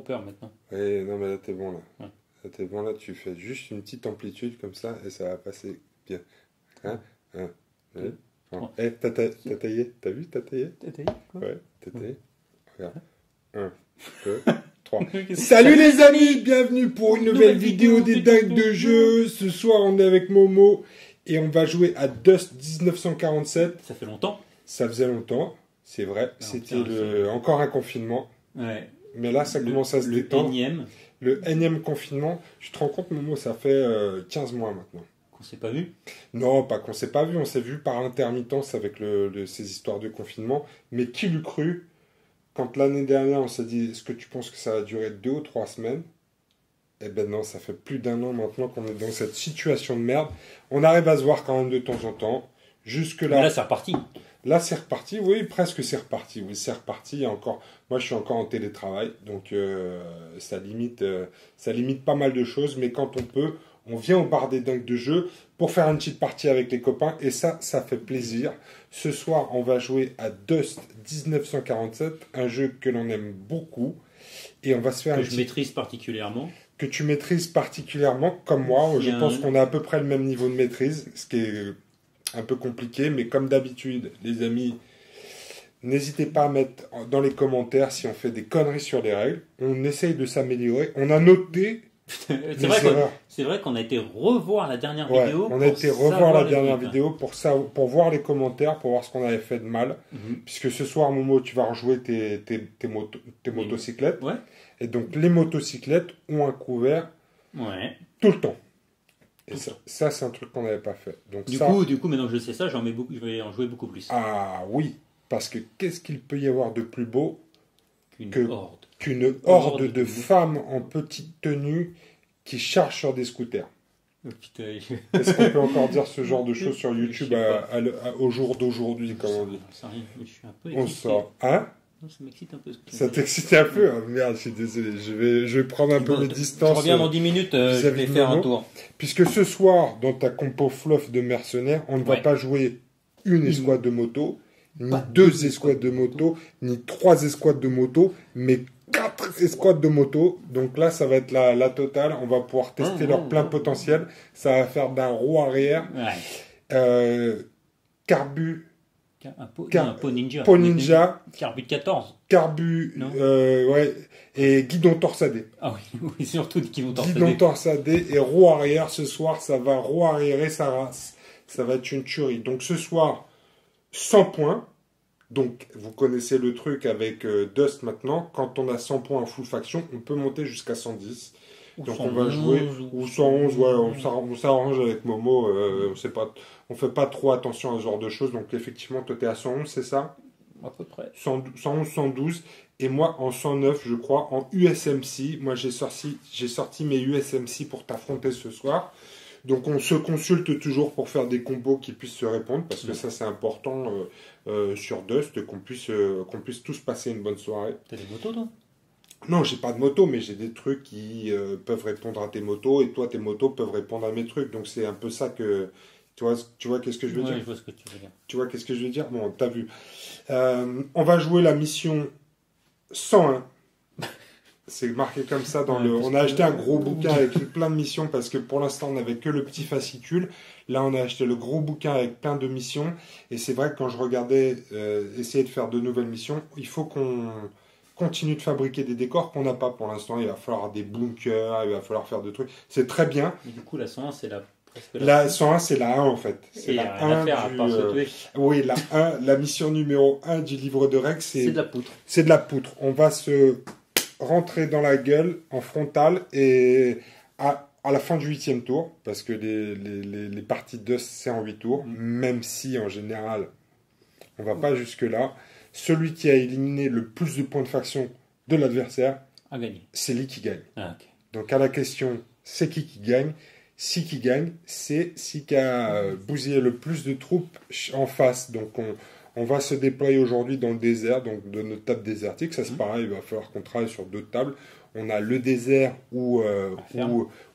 peur maintenant. Non, mais là, t'es bon, là. Ouais. Là, t'es bon, là, tu fais juste une petite amplitude comme ça et ça va passer bien. Hein? Ouais. Bon. T'as taillé? T'as vu, t'as taillé? T'as taillé quoi? Ouais, t'as taillé. Regarde. 1, 2, 3. Salut les amis, bienvenue pour une nouvelle vidéo des dingues de jeu. Ce soir, on est avec Momo et on va jouer à Dust 1947. Ça fait longtemps. Ça faisait longtemps, c'est vrai. C'était encore un confinement. Ouais. Mais là, ça commence à se détendre. Le énième confinement. Tu te rends compte, Momo, ça fait 15 mois maintenant. Qu'on s'est pas vu? Non, pas qu'on s'est pas vu. On s'est vu par intermittence avec ces histoires de confinement. Mais qui l'eût cru quand l'année dernière, on s'est dit, est-ce que tu penses que ça va durer 2 ou 3 semaines? Eh ben non, ça fait plus d'1 an maintenant qu'on est dans cette situation de merde. On arrive à se voir quand même de temps en temps. Jusque-là. Mais là, c'est reparti. Là, c'est reparti, oui, presque c'est reparti. Oui, c'est reparti. Encore, moi, je suis encore en télétravail, donc ça limite pas mal de choses. Mais quand on peut, on vient au bar des dingues de jeu pour faire une petite partie avec les copains. Et ça fait plaisir. Ce soir, on va jouer à Dust 1947, un jeu que l'on aime beaucoup. Et on va se faire que je maîtrise particulièrement. Que tu maîtrises particulièrement, comme moi. Je pense qu'on a à peu près le même niveau de maîtrise, ce qui est un peu compliqué, mais comme d'habitude, les amis, n'hésitez pas à mettre dans les commentaires si on fait des conneries sur les règles. On essaye de s'améliorer. On a noté c'est vrai qu'on a été revoir la dernière vidéo. On a été revoir la dernière vidéo pour voir les commentaires, pour voir ce qu'on avait fait de mal. Puisque ce soir, Momo, tu vas rejouer tes motocyclettes. Ouais. Et donc, les motocyclettes ont un couvert tout le temps. Et ça c'est un truc qu'on n'avait pas fait. Donc du coup, maintenant que je sais ça, je vais en jouer beaucoup plus. Ah oui, parce que qu'est-ce qu'il peut y avoir de plus beau qu'une horde de femmes en petite tenue qui chargent sur des scooters. Oh, putain. Est-ce qu'on peut encore dire ce genre de choses sur YouTube au jour d'aujourd'hui, comme on dit? Je suis un peu on sort. Hein? Non, ça m'excite un peu. Ça t'excite un peu? Oh, merde, je suis désolé. Je vais prendre un peu mes distances. Je reviens dans 10 minutes, je vais faire un tour. Puisque ce soir, dans ta compo fluff de mercenaires, on ne va pas jouer une escouade de moto, ni 2 escouades de moto, ni 3 escouades de moto, mais 4 escouades de moto. Donc là, ça va être la totale. On va pouvoir tester leur plein potentiel. Ça va faire d'un roue arrière. Un pot ninja. Pot ninja. Carbu de 14. Et guidon torsadé. Ah oui, surtout guidon torsadé. Guidon torsadé et roue arrière. Ce soir, ça va roue arrière sa race. Ça va être une tuerie. Donc ce soir, 100 points. Donc vous connaissez le truc avec Dust maintenant. Quand on a 100 points en full faction, on peut monter jusqu'à 110. Donc on va jouer, ou 111, on s'arrange avec Momo, on fait pas trop attention à ce genre de choses, donc effectivement toi t'es à 111, c'est ça? À peu près. 111, 112, et moi en 109 je crois, en USMC, moi j'ai sorti mes USMC pour t'affronter ce soir, donc on se consulte toujours pour faire des combos qui puissent se répondre, parce que ça c'est important sur Dust, qu'on puisse tous passer une bonne soirée. T'as des motos toi? Non, j'ai pas de moto, mais j'ai des trucs qui peuvent répondre à tes motos, et toi, tes motos peuvent répondre à mes trucs. Donc, c'est un peu ça que... Tu vois qu'est-ce que je veux dire? Je vois ce que tu veux dire. Tu vois qu'est-ce que je veux dire? Bon, t'as vu. On va jouer la mission 101. C'est marqué comme ça dans le... On a acheté un gros bouquin avec plein de missions, parce que pour l'instant, on n'avait que le petit fascicule. Là, on a acheté le gros bouquin avec plein de missions. Et c'est vrai que quand je regardais essayer de faire de nouvelles missions, il faut qu'on continue de fabriquer des décors qu'on n'a pas pour l'instant. Il va falloir des bunkers, il va falloir faire des trucs. C'est très bien. Mais du coup, la 101, c'est la 101, c'est la 1 en fait. C'est la 1 oui, la 1, la mission numéro 1 du livre de règles, c'est de la poutre. C'est de la poutre. On va se rentrer dans la gueule en frontal et à la fin du 8e tour, parce que les parties de c'est en 8 tours, même si en général on va pas jusque là. Celui qui a éliminé le plus de points de faction de l'adversaire, c'est lui qui gagne. Donc à la question, c'est qui gagne? Si qui gagne, c'est si qui a bousillé le plus de troupes en face. Donc on va se déployer aujourd'hui dans le désert, donc de notre table désertique. Ça c'est pareil, il va falloir qu'on travaille sur 2 tables. On a le désert ou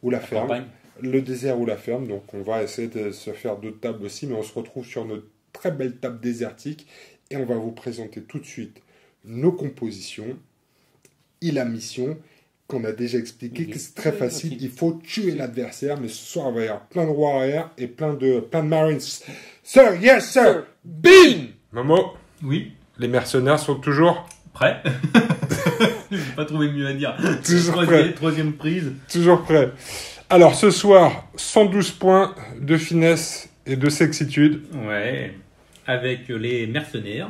la ferme. Le désert ou la ferme, donc on va essayer de se faire 2 tables aussi, mais on se retrouve sur notre très belle table désertique. Et on va vous présenter tout de suite nos compositions et la mission. qu'on a déjà expliqué, Il que est c'est très très facile. facile. Il faut tuer l'adversaire, mais ce soir, il va y avoir plein de rois arrière et plein de Marines. Sir, yes, sir. Bing. Momo, Oui, les mercenaires sont toujours prêt. J'ai pas trouvé mieux à dire. Toujours prêt. Troisième prise. prêts. Alors, ce soir, 112 points de finesse et de sexitude. Ouais. Avec les mercenaires.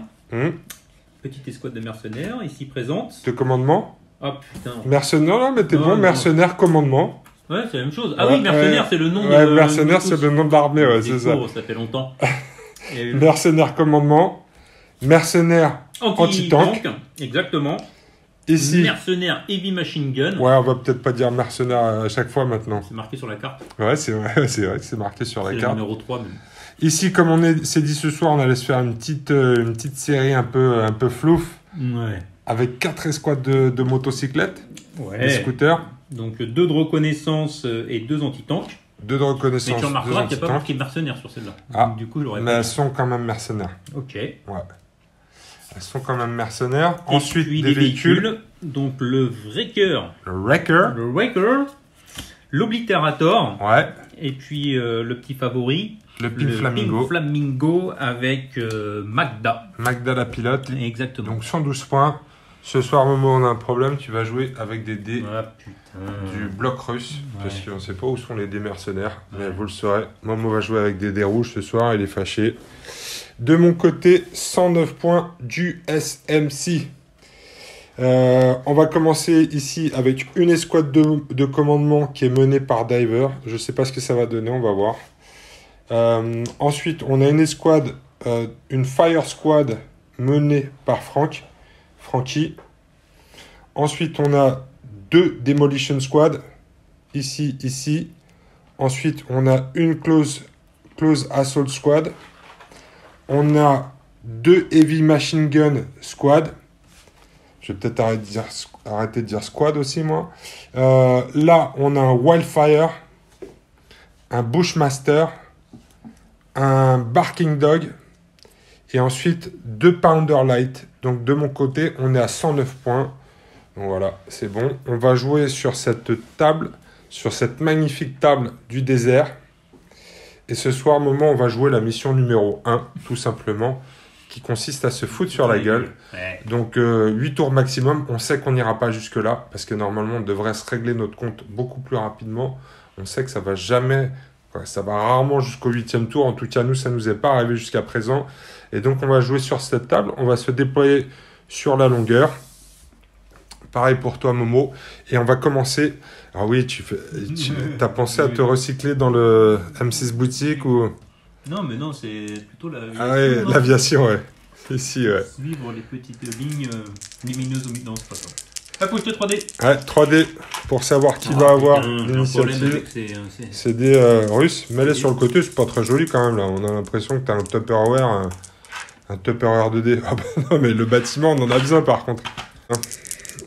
Petite escouade de mercenaires, ici présente. De commandement. Oh putain. Mercenaires, non, mais t'es Non, bon, non. mercenaires, commandement. Ouais, c'est la même chose. Ah Ouais, oui, mercenaire, ouais. c'est le nom Ouais, de... mercenaires, c'est le nom de l'armée, ouais, c'est ça. Ça fait longtemps. Et... Mercenaires, commandement. Mercenaires, anti-tank. Exactement. Ici, Mercenaire Heavy Machine Gun. ouais, on va peut-être pas dire mercenaires à chaque fois maintenant. C'est marqué sur la carte. Ouais, c'est vrai que c'est marqué sur la C'est le carte. numéro 3 même. Ici, comme s'est dit ce soir, on allait se faire une petite série un peu flouf Ouais. avec 4 escouades de motocyclettes, des Ouais. scooters, Donc 2 de reconnaissance et 2 anti-tanks. 2 de Mais reconnaissance, tu 2 remarqueras qu'il n'y a pas anti-tanks. marqué mercenaire sur celle-là. Ah, Donc, du coup, j'aurais Mais pas... elles sont quand même mercenaires. Ok. Ouais. Elles sont quand même mercenaires. Et Ensuite, puis, des véhicules. Donc le Wrecker. Le Wrecker. Le Wrecker. L'Oblitérator. Ouais. Et puis le petit favori. Le Pink le Flamingo. Pink Flamingo avec Magda. Magda la pilote. Exactement. Donc 112 points. Ce soir, Momo, on a un problème. Tu vas jouer avec des dés Ah putain. du bloc russe. Parce Ouais. qu'on ne sait pas où sont les dés mercenaires. Mais vous le saurez. Momo va jouer avec des dés rouges ce soir. Il est fâché. De mon côté, 109 points du SMC. On va commencer ici avec une escouade de commandement qui est menée par Diver. Je ne sais pas ce que ça va donner, on va voir. Ensuite, on a une escouade, une Fire Squad menée par Frankie. Ensuite, on a 2 Demolition Squad, ici. Ensuite, on a une Close Assault Squad. On a 2 Heavy Machine Gun Squad. Je vais peut-être arrêter de dire squad aussi, moi. Là, on a un Wildfire, un Bushmaster, un Barking Dog, et ensuite 2 Pounder Light. Donc, de mon côté, on est à 109 points. Donc, voilà, c'est bon. On va jouer sur cette table, sur cette magnifique table du désert. Et ce soir, on va jouer la mission numéro 1, tout simplement, qui consiste à se foutre sur la gueule. Ouais. Donc 8 tours maximum, on sait qu'on n'ira pas jusque là, parce que normalement on devrait se régler notre compte beaucoup plus rapidement. On sait que ça va jamais, ça va rarement jusqu'au 8e tour, en tout cas nous ça nous est pas arrivé jusqu'à présent. Et donc on va jouer sur cette table, on va se déployer sur la longueur. Pareil pour toi Momo, et on va commencer. Ah oui, tu as pensé à te recycler dans le M6 boutique ou... Non, mais non, c'est plutôt la... Ah ouais, l'aviation, ouais. Ici, ouais. Suivre les petites lignes lumineuses au milieu. Non, c'est pas ça. Ah, faut que je te 3D. Ouais, 3D pour savoir qui va avoir l'initiative. C'est des russes. Mets-les sur le côté, c'est pas très joli quand même là. On a l'impression que t'as un Tupperware, un Tupperware 2D. Ah bah non, mais le bâtiment, on en a besoin par contre. Hein.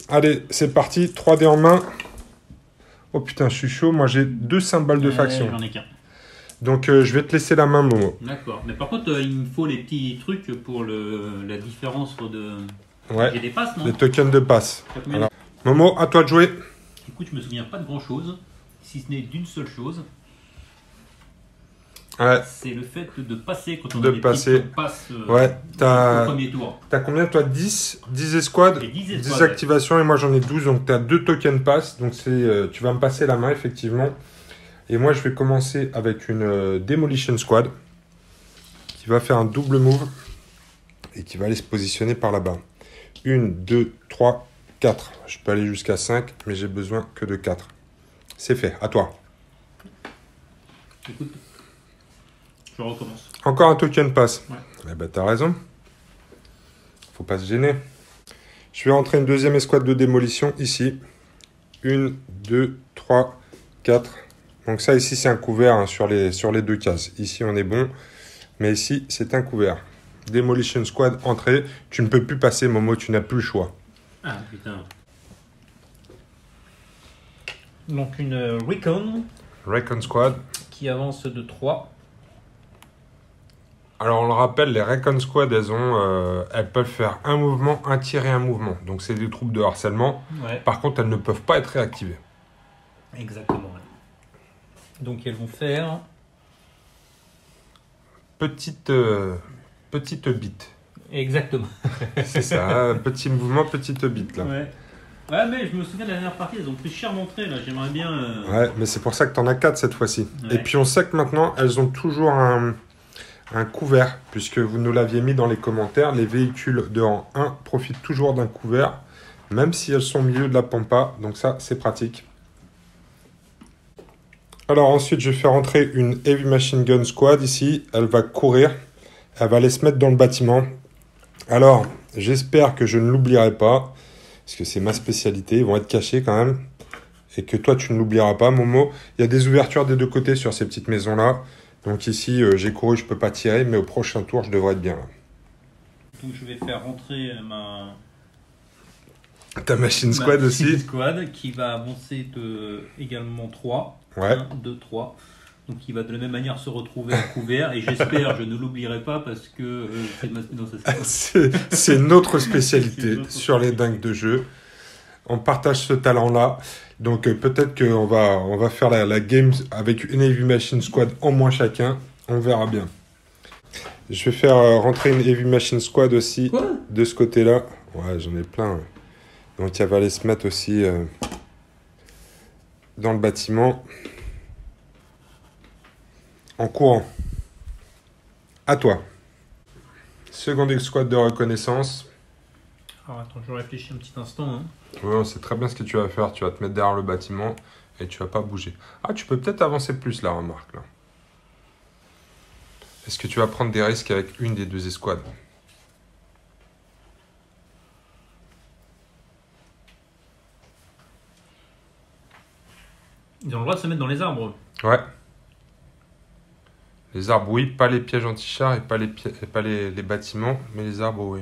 Allez, c'est parti. 3D en main. Oh putain, je suis chaud. Moi, j'ai 2 symboles de faction. J'en ai qu'un. Donc, je vais te laisser la main, Momo. D'accord. Mais par contre, il me faut les petits trucs pour la différence de... Ouais. J'ai des passes, non? Les tokens de passe. T'as combien Alors, Momo, à toi de jouer. Écoute, je me souviens pas de grand-chose, si ce n'est d'une seule chose. Ouais. C'est le fait de passer quand on De a des passer. petites passes Ouais, au t'as premier tour. combien toi? 10 escouades, J'ai 10 10 escouades, activations et moi j'en ai 12, donc tu as 2 tokens pass, donc tu vas me passer la main effectivement. Et moi je vais commencer avec une Demolition Squad qui va faire un double move et qui va aller se positionner par là-bas. 1, 2, 3, 4. Je peux aller jusqu'à 5, mais j'ai besoin que de 4. C'est fait, à toi. Écoute, je recommence. Encore un token pass. Ouais. Eh ben t'as raison. Faut pas se gêner. Je vais rentrer une deuxième escouade de démolition ici. 1, 2, 3, 4. Donc ça ici c'est un couvert hein, sur les 2 cases. Ici on est bon. Mais ici c'est un couvert. Demolition Squad, entrée. Tu ne peux plus passer Momo, tu n'as plus le choix. Ah putain. Donc une Recon Recon Squad. qui avance de 3. Alors on le rappelle, les Recon Squad, elles peuvent faire un mouvement, un tir et un mouvement. Donc c'est des troupes de harcèlement. Ouais. Par contre, elles ne peuvent pas être réactivées. Exactement. Ouais. Donc elles vont faire... Petite bite. Exactement. C'est ça, petit mouvement, petite bite là. Ouais. Ouais, mais je me souviens de la dernière partie, elles ont pris cher d'entrée là. J'aimerais bien... Ouais, mais c'est pour ça que t'en as 4 cette fois-ci. Ouais. Et puis on sait que maintenant, elles ont toujours un couvert, puisque vous nous l'aviez mis dans les commentaires. Les véhicules de rang 1 profitent toujours d'un couvert, même si elles sont au milieu de la pampa. Donc ça, c'est pratique. Alors ensuite, je vais faire entrer une Heavy Machine Gun Squad ici. Elle va courir. Elle va aller se mettre dans le bâtiment. Alors, j'espère que je ne l'oublierai pas, parce que c'est ma spécialité. Ils vont être cachés quand même. Et que toi, tu ne l'oublieras pas, Momo. Il y a des ouvertures des deux côtés sur ces petites maisons-là. Donc ici, j'ai couru, je peux pas tirer, mais au prochain tour, je devrais être bien là. Donc je vais faire rentrer Ta machine squad aussi. Squad qui va avancer de également 3. Ouais. 1, 2, 3. Donc il va de la même manière se retrouver à couvert. Et j'espère, je ne l'oublierai pas parce que c'est notre spécialité sur les dingues de jeu. On partage ce talent-là. Donc peut-être qu'on va faire la game avec une Heavy Machine Squad en moins chacun. On verra bien. Je vais faire rentrer une Heavy Machine Squad aussi. Quoi de ce côté-là. Ouais, j'en ai plein. Ouais. Donc elle va aller se mettre aussi dans le bâtiment. En courant. À toi. Seconde squad de reconnaissance. Alors attends, je réfléchis un petit instant. Hein. Ouais, on sait très bien ce que tu vas faire. Tu vas te mettre derrière le bâtiment et tu vas pas bouger. Ah, tu peux peut-être avancer plus là, remarque. Là. Est-ce que tu vas prendre des risques avec une des deux escouades? Ils ont le droit de se mettre dans les arbres. Ouais. Les arbres, oui. Pas les pièges anti-chars et pas les bâtiments, mais les arbres, oui.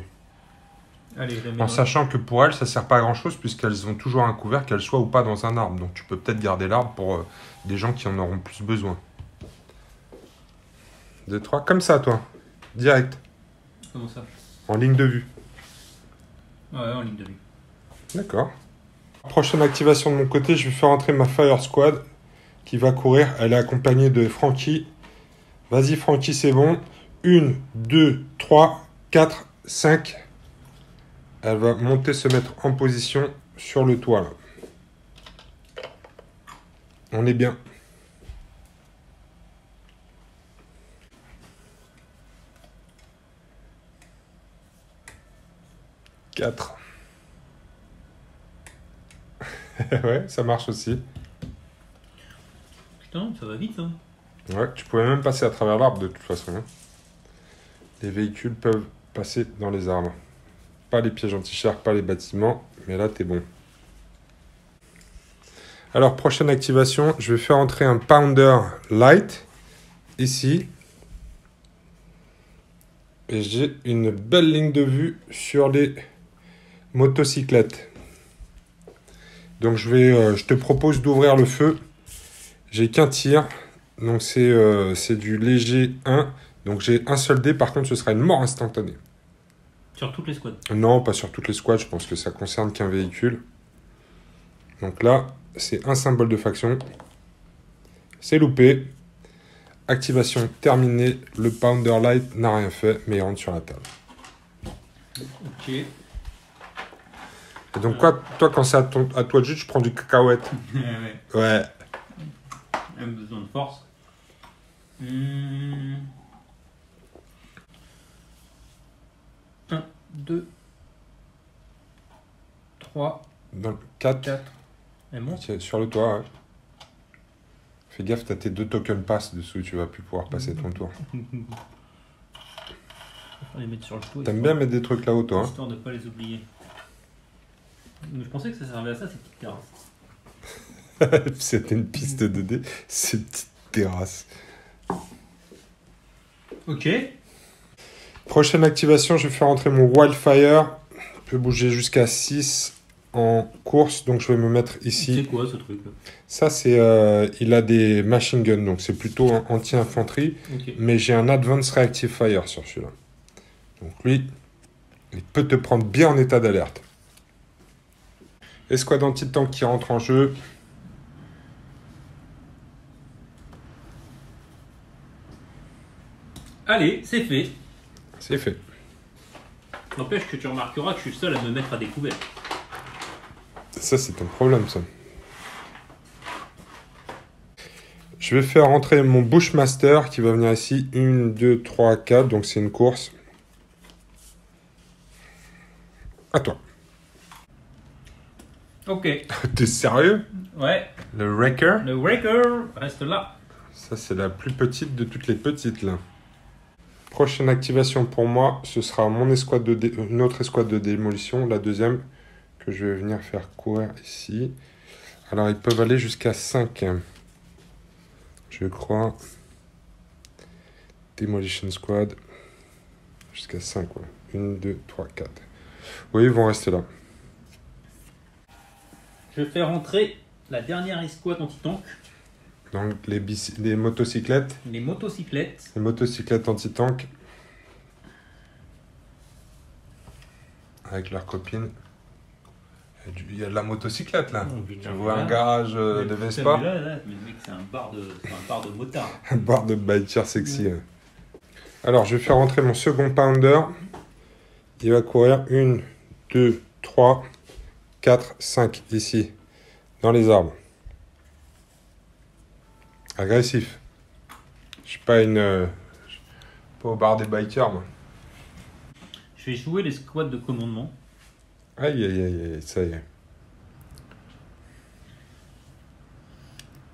Allez, je les mets En dans sachant que pour elles, ça sert pas à grand chose puisqu'elles ont toujours un couvert, qu'elles soient ou pas dans un arbre. Donc tu peux peut-être garder l'arbre pour des gens qui en auront plus besoin. 2, 3, comme ça toi. Direct. Comment ça? En ligne de vue. Ouais, en ligne de vue. D'accord. Prochaine activation de mon côté, je vais faire entrer ma Fire Squad qui va courir. Elle est accompagnée de Frankie. Vas-y Frankie, c'est bon. 1, 2, 3, 4, 5. Elle va monter, se mettre en position sur le toit. Là. On est bien. Quatre. Ouais, ça marche aussi. Putain, ça va vite, hein. Ouais, tu pouvais même passer à travers l'arbre de toute façon. Hein. Les véhicules peuvent passer dans les arbres. Pas les pièges anti-chars, pas les bâtiments, mais là t'es bon. Alors prochaine activation, je vais faire entrer un Pounder Light ici. Et j'ai une belle ligne de vue sur les motocyclettes. Donc je te propose d'ouvrir le feu. J'ai qu'un tir, donc c'est du léger 1. Donc j'ai un seul dé, par contre ce sera une mort instantanée. Sur toutes les squads. Non, pas sur toutes les squads, je pense que ça concerne qu'un véhicule. Donc là, c'est un symbole de faction. C'est loupé. Activation terminée. Le Pounder Light n'a rien fait, mais il rentre sur la table. Ok. Et donc quoi, toi, quand c'est à toi de jeu, tu prends du cacahuète. Ouais. Ouais. Même besoin de force. 1, 2, 3, Dans le 4. 4. Elle monte. Tiens, sur le toit, ouais. Fais gaffe, t'as tes 2 tokens pass dessous, tu vas plus pouvoir passer ton tour. On va les mettre sur le toit. T'aimes bien mettre des trucs là-haut, toi, hein? Histoire de ne pas les oublier. Je pensais que ça servait à ça, ces petites terrasses. C'était une piste de dés, ces petites terrasses. Ok. Prochaine activation, je vais faire entrer mon Wildfire. Je peux bouger jusqu'à 6. en course, donc je vais me mettre ici. C'est quoi ce truc? Ça, c'est, il a des machine guns, donc c'est plutôt un anti-infanterie. Ok. Mais j'ai un Advanced Reactive Fire sur celui-là. Donc lui, il peut te prendre bien en état d'alerte. Escouade anti-tank qui rentre en jeu. Allez, c'est fait. C'est fait. N'empêche que tu remarqueras que je suis seul à me mettre à découvert. Ça, c'est ton problème, ça. Je vais faire rentrer mon Bushmaster qui va venir ici. 1, 2, 3, 4. Donc, c'est une course. À toi. Ok. T'es sérieux? Ouais. Le Wrecker? Le Wrecker reste là. Ça, c'est la plus petite de toutes les petites, là. Prochaine activation pour moi, ce sera mon escouade une autre escouade de démolition, la deuxième, que je vais venir faire courir ici. Alors, ils peuvent aller jusqu'à 5. Je crois. Demolition Squad. Jusqu'à 5, ouais. 1, 2, 3, 4. Oui, ils vont rester là. Je vais faire rentrer la dernière escouade anti-tank. Donc, les motocyclettes. Les motocyclettes. Les motocyclettes anti-tank. Avec leurs copines. Il y a de la motocyclette là. Oh, Tu vois un garage de Vespa. Mais le mec, c'est un bar de motard. Un bar de biker sexy. Ouais. Alors, je vais faire rentrer mon second pounder. Il va courir 1, 2, 3, 4, 5 ici. Dans les arbres. Agressif. Je suis pas pas au bar des bikers, moi. Je vais jouer les squads de commandement. Aïe, aïe, aïe, aïe, ça y est.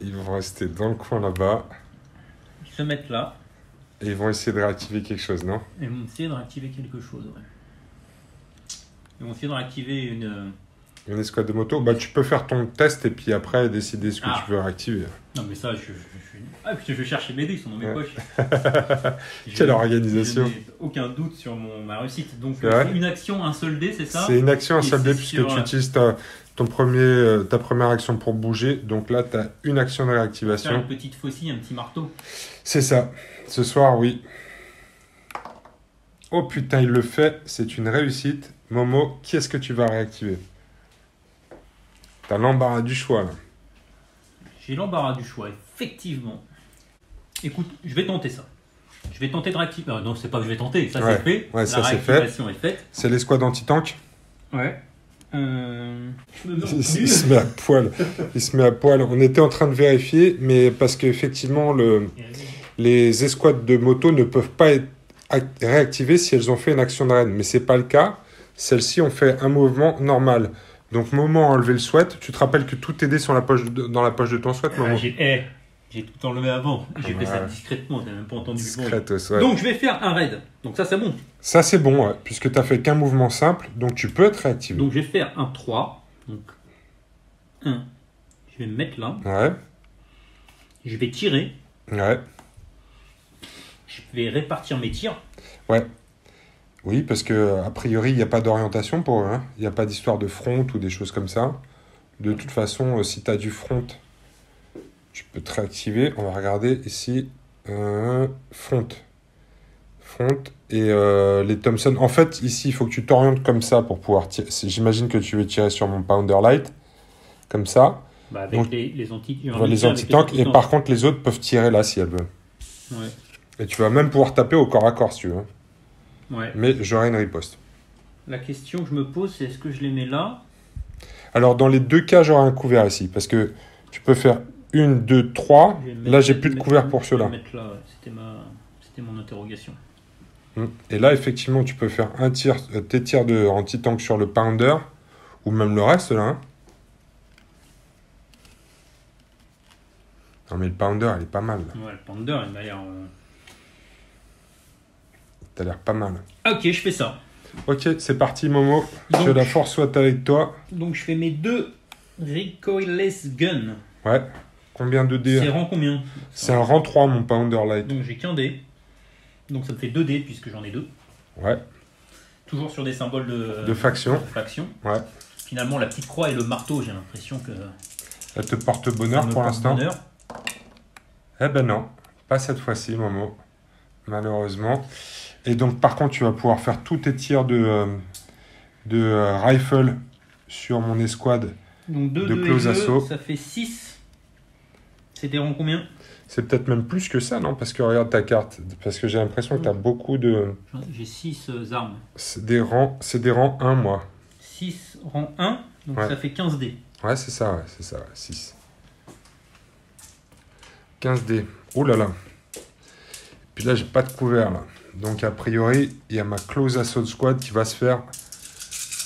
Ils vont rester dans le coin là-bas. Ils se mettent là. Et ils vont essayer de réactiver quelque chose, non? Ils vont essayer de réactiver quelque chose, ouais. Ils vont essayer de réactiver Une escouade de moto. Bah, tu peux faire ton test et puis après décider ce que tu veux réactiver. Non, mais ça, Ah, putain, je vais chercher mes dés, ils sont dans mes poches. Quelle organisation! Je n'ai aucun doute sur ma réussite. Donc, vrai une action, un seul dé, c'est ça? C'est une action, un Et seul dé, c'est puisque sur, tu utilises ta première action pour bouger. Donc là, tu as une action de Faire réactivation. une petite faucille, un petit marteau. C'est ça. Ce soir, oui. Oh putain, il le fait. C'est une réussite. Momo, qui est-ce que tu vas réactiver? T'as l'embarras du choix, là. J'ai l'embarras du choix, effectivement. Écoute, je vais tenter ça. Je vais tenter de réactiver. Non, c'est pas que je vais tenter, ça c'est fait. Ouais, ça La c'est fait. réactivation est faite. C'est l'escouade anti-tank. Ouais. Je me mets en Il tenue. se met à poil. Il se met à poil. On était en train de vérifier, mais parce qu'effectivement, les escouades de moto ne peuvent pas être réactivées si elles ont fait une action de raid. Mais c'est pas le cas. Celles-ci ont fait un mouvement normal. Donc, Momo a enlevé le sweat. Tu te rappelles que tous tes dés sont dans la poche de ton sweat, Momo? J'ai tout enlevé avant. J'ai fait ça Ouais. discrètement, t'as même pas entendu le bruit. Discrète, ouais. Donc je vais faire un raid. Donc ça c'est bon. Ça, c'est bon, ouais, puisque tu as fait qu'un mouvement simple, donc tu peux être réactivé. Donc je vais faire un 3. Donc 1. Je vais me mettre là. Ouais, Je vais tirer. ouais, Je vais répartir mes tirs. ouais. Oui, parce que a priori, il n'y a pas d'orientation pour eux. Hein. Il n'y a pas d'histoire de front ou des choses comme ça. De toute façon, si tu as du front, tu peux te réactiver. On va regarder ici. Front. Front. Et les Thompson. En fait, ici, il faut que tu t'orientes comme ça pour pouvoir tirer. J'imagine que tu veux tirer sur mon Pounder Light. Comme ça. Bah, avec Donc, les anti On voit les anti-tanks. Et par contre, les autres peuvent tirer là si elles veulent. Ouais. Et tu vas même pouvoir taper au corps à corps si tu veux. Ouais. Mais j'aurai une riposte. La question que je me pose, c'est est-ce que je les mets là? Alors, dans les deux cas, j'aurai un couvert ici. Parce que tu peux faire 1, 2, 3. Là, j'ai plus de couvert pour ceux-là. Je vais mettre là, ouais. C'était mon interrogation. Et là, effectivement, tu peux faire tes tirs de anti-tank sur le pounder. Ou même le reste, là. Hein. Non, mais le pounder, elle est pas mal. Là. Ouais, le Panda, il m'a l'air... T'as l'air pas mal. Ok, je fais ça. Ok, c'est parti, Momo. Donc- Que la force soit avec toi. Donc je fais mes 2 recoilless guns. Ouais. Combien de dés? C'est rang combien? C'est un rang 3, mon pounder light. Donc j'ai qu'un dé. Donc ça me fait 2 dés puisque j'en ai 2. Ouais. Toujours sur des symboles De faction. faction. Ouais. finalement, la petite croix et le marteau, j'ai l'impression que... Elle te porte bonheur ça me pour porte l'instant? bonheur. Eh ben non, pas cette fois-ci, Momo. Malheureusement. Et donc, par contre, tu vas pouvoir faire tous tes tirs de rifle sur mon escouade. Donc 2, De 2 close et 2, assaut. ça fait 6. C'était rond combien? C'est peut-être même plus que ça, non? Parce que regarde ta carte. Parce que j'ai l'impression que tu as beaucoup de... J'ai 6 armes. C'est des rangs 1, moi. 6 rang 1, donc Ouais. ça fait 15 dés. Ouais, c'est ça, 6. 15 dés. Oh là là. Puis là, j'ai pas de couvert, là. Donc, a priori, il y a ma close assault squad qui va se faire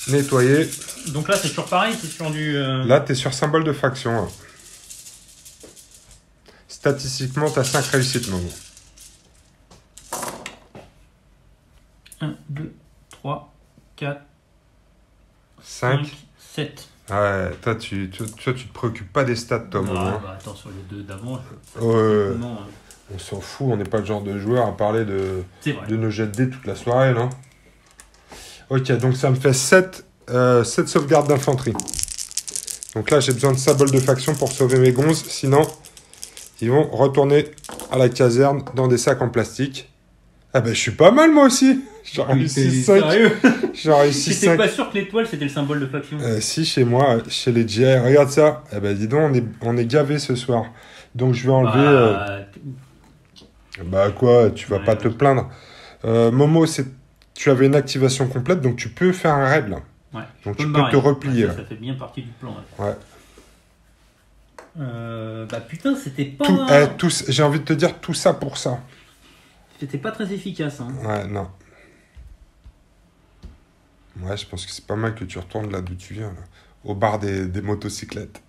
nettoyer. Donc là, c'est toujours pareil, c'est sur du... Là, tu es sur symbole de fraction. Hein. Statistiquement, tu as 5 réussites, Momo. 1, 2, 3, 4, 5. 5, 7. Ouais, toi, tu te préoccupes pas des stats, toi, Momo. Ah, bah, attends, sur les deux d'avant, Ouais, non, on s'en fout, on n'est pas le genre de joueur à parler c'est vrai. de nos jets de dés toute la soirée, non? Ok, donc ça me fait 7 sauvegardes d'infanterie. Donc là, j'ai besoin de symbole de faction pour sauver mes gonzes, sinon, ils vont retourner à la caserne dans des sacs en plastique. Ah ben, je suis pas mal, moi aussi. J'ai réussi 5. Sérieux? J'ai réussi J'étais 5. pas sûr que l'étoile, c'était le symbole de faction. Si, chez moi, chez les GI, regarde ça. Eh ben, dis donc, on est gavés ce soir. Donc, je vais enlever... Bah quoi, tu vas Ouais. pas te plaindre. Momo, tu avais une activation complète, donc tu peux faire un raid, là. Ouais, Donc je tu me peux barrer. te replier. Ouais, ça fait bien partie du plan. Ouais. Bah putain, c'était pas... J'ai envie de te dire tout ça pour ça. C'était pas très efficace. Hein. Ouais, non. Ouais, je pense que c'est pas mal que tu retournes là d'où tu viens, là. Au bar des motocyclettes.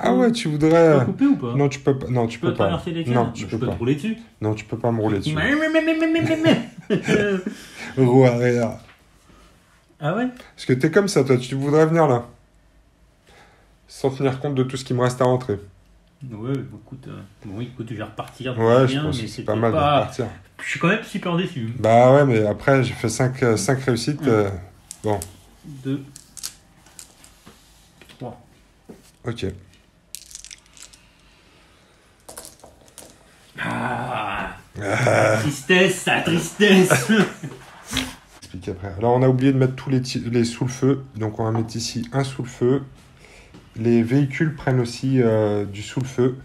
Ah ouais, tu Tu voudrais... peux couper ou pas? Non, tu peux pas. Non, tu Tu peux peux pas. traverser les cases? Non, Bah, tu je peux peux pas. te rouler dessus. Non, tu peux pas me rouler dessus. Ah Roue arrière. ouais? Parce que t'es comme ça, toi. Tu voudrais venir là. Sans tenir compte de tout ce qui me reste à rentrer. Ouais, écoute, bon, écoute, je vais repartir. Ouais, je bien, pense mais que c'est c'était pas mal de repartir. Je suis quand même super déçu. Bah ouais, mais après, j'ai fait 5 réussites. Bon, 2, 3. ok. Ah, tristesse, sa tristesse. Explique après. Alors, on a oublié de mettre tous les sous le feu. Donc, on va mettre ici un sous le feu. Les véhicules prennent aussi du sous le feu.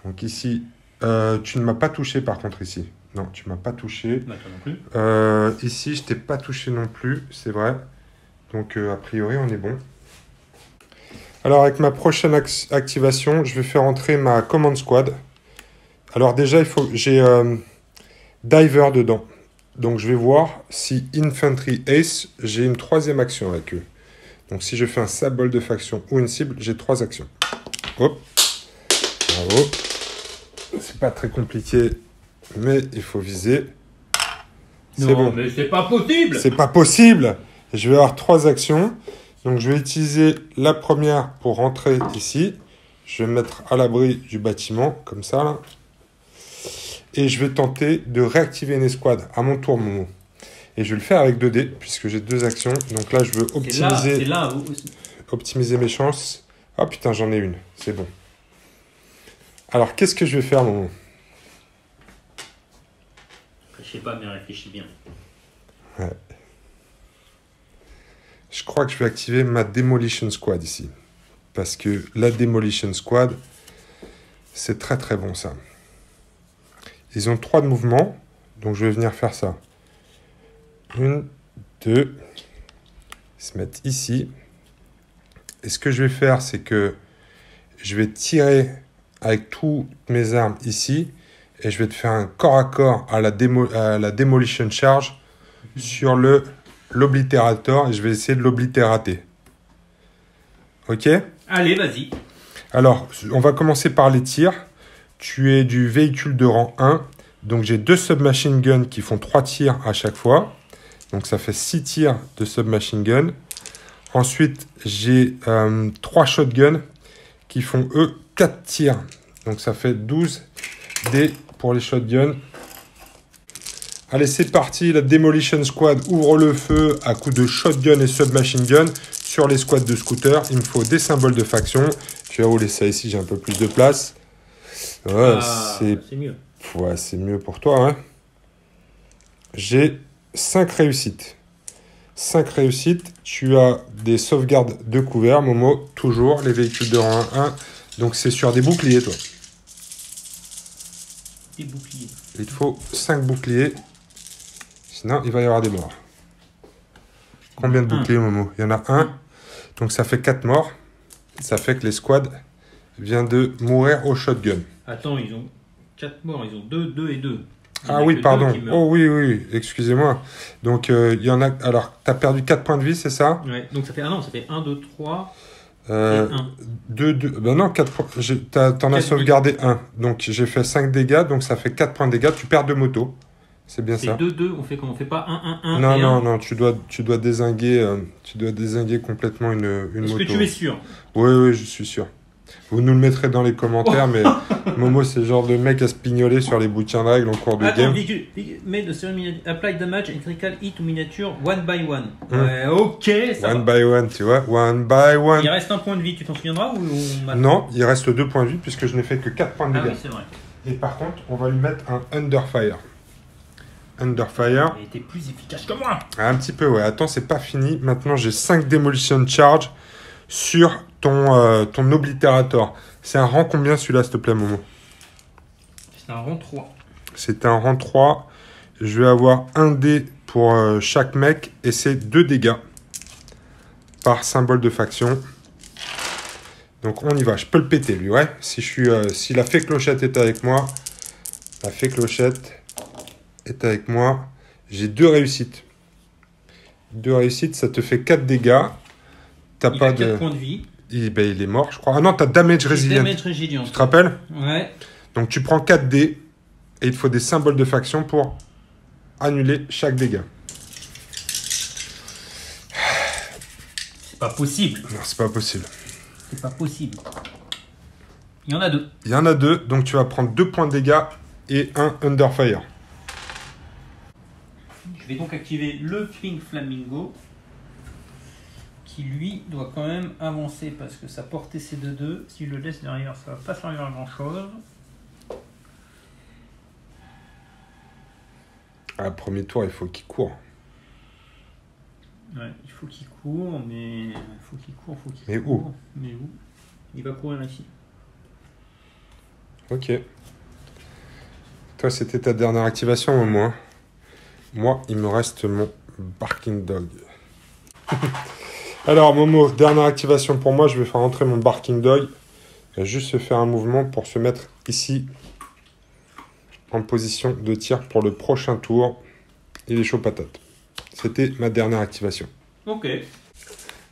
Donc, ici, tu ne m'as pas touché par contre, ici. Non, tu m'as pas touché. Bah, toi non plus. Ici, je t'ai pas touché non plus, c'est vrai. Donc, a priori, on est bon. Alors, avec ma prochaine activation, je vais faire entrer ma command squad. Alors, déjà, j'ai diver dedans. Donc, je vais voir si Infantry Ace, j'ai une 3e action avec eux. Donc, si je fais un symbole de faction ou une cible, j'ai 3 actions. Hop. Bravo. C'est pas très compliqué, mais il faut viser. C'est Non, bon. mais c'est pas possible. C'est pas possible. Je vais avoir 3 actions. Donc, je vais utiliser la première pour rentrer ici. Je vais me mettre à l'abri du bâtiment, comme ça, là. Et je vais tenter de réactiver une escouade à mon tour, Momo. Et je vais le faire avec 2 dés, puisque j'ai 2 actions. Donc là, je veux C'est là où... optimiser mes chances. Ah putain, j'en ai une. C'est bon. Alors, qu'est-ce que je vais faire, Momo? Je sais pas, mais réfléchis bien. Je crois que je vais activer ma Demolition Squad ici. Parce que la Demolition Squad, c'est très très bon ça. Ils ont 3 de mouvement, donc je vais venir faire ça. 1, 2, ils se mettent ici. Et ce que je vais faire, c'est que je vais tirer avec toutes mes armes ici, et je vais te faire un corps à corps à la Demolition Charge sur l'oblitérator, et je vais essayer de l'oblitérater. Ok ? Allez, vas-y. Alors, on va commencer par les tirs. Tu es du véhicule de rang 1. Donc, j'ai 2 submachine guns qui font 3 tirs à chaque fois. Donc, ça fait 6 tirs de submachine gun. Ensuite, j'ai 3 shotguns qui font, eux, 4 tirs. Donc, ça fait 12 dés pour les shotguns. Allez, c'est parti. La Demolition Squad ouvre le feu à coups de shotgun et submachine gun sur les squads de scooter. Il me faut des symboles de faction. Je vais rouler ça ici, j'ai un peu plus de place. Ouais, c'est mieux. Ouais, c'est mieux pour toi. Hein. J'ai 5 réussites. 5 réussites. Tu as des sauvegardes de couvert, Momo. Toujours les véhicules de rang 1. Donc c'est sur des boucliers, toi. Des boucliers. Il te faut 5 boucliers. Sinon, il va y avoir des morts. Combien de boucliers, Momo? Il y en a un. Donc ça fait 4 morts. Ça fait que les squads viennent de mourir au shotgun. Attends, ils ont 4 morts. Ils ont 2 et 2. Ah oui, pardon. Oh oui, excusez-moi. Donc il y en a... Alors, tu as perdu 4 points de vie, c'est ça? Ouais, donc ça fait... Ah non, ça fait 1, 2, 3... 2. Ben non, 4 points. T'en as sauvegardé 1. Donc j'ai fait 5 dégâts, donc ça fait 4 points de dégâts. Tu perds de moto. C'est bien ça. C'est 2-2, on fait comment? On fait pas 1-1-1. Non, tu dois dézinguer, complètement une moto. Est-ce que tu es sûr? Oui, je suis sûr. Vous nous le mettrez dans les commentaires, mais Momo, c'est le genre de mec à se pignoler sur les bouquins de règles en cours de game. Mais de apply damage and critical hit ou miniature one by one. Ouais, ok, ça One by one, tu vois. One by one. Il reste un point de vie, tu t'en souviendras ou Non, il reste 2 points de vie puisque je n'ai fait que 4 points de dégâts. Ah oui, c'est vrai. Et par contre, on va lui mettre un Underfire. Underfire. Il était plus efficace que moi. Un petit peu, ouais. Attends, c'est pas fini. Maintenant, j'ai 5 Demolition Charge sur ton Obliterator. C'est un rang combien celui-là, s'il te plaît, Momo? C'est un rang 3. C'est un rang 3. Je vais avoir un dé pour chaque mec et c'est 2 dégâts par symbole de faction. Donc, on y va. Je peux le péter, lui, ouais. Si la fée clochette est avec moi, la fée clochette est avec moi. J'ai 2 réussites. 2 réussites, ça te fait 4 dégâts. T'as il pas a de 4 points de vie. Il est mort, je crois. Ah non, t'as Damage Resilient. Damage Resilient. Tu te rappelles? Ouais. Donc tu prends 4 dés et il te faut des symboles de faction pour annuler chaque dégât. C'est pas possible. Non, c'est pas possible. C'est pas possible. Il y en a 2. Il y en a 2, donc tu vas prendre 2 points de dégâts et un Underfire. Je vais donc activer le Pink Flamingo, qui lui doit quand même avancer parce que sa portée c'est de 2. Si je le laisse derrière, ça va pas servir à grand chose. À premier tour, il faut qu'il court. Ouais, il faut qu'il court, mais Mais où? Mais où? Il va courir ici. Ok. Toi, c'était ta dernière activation, au moins. Moi, il me reste mon Barking Dog. Alors, Momo, dernière activation pour moi. Je vais faire entrer mon Barking Dog. Il va juste se faire un mouvement pour se mettre ici en position de tir pour le prochain tour. Il est chaud patate. C'était ma dernière activation. Ok.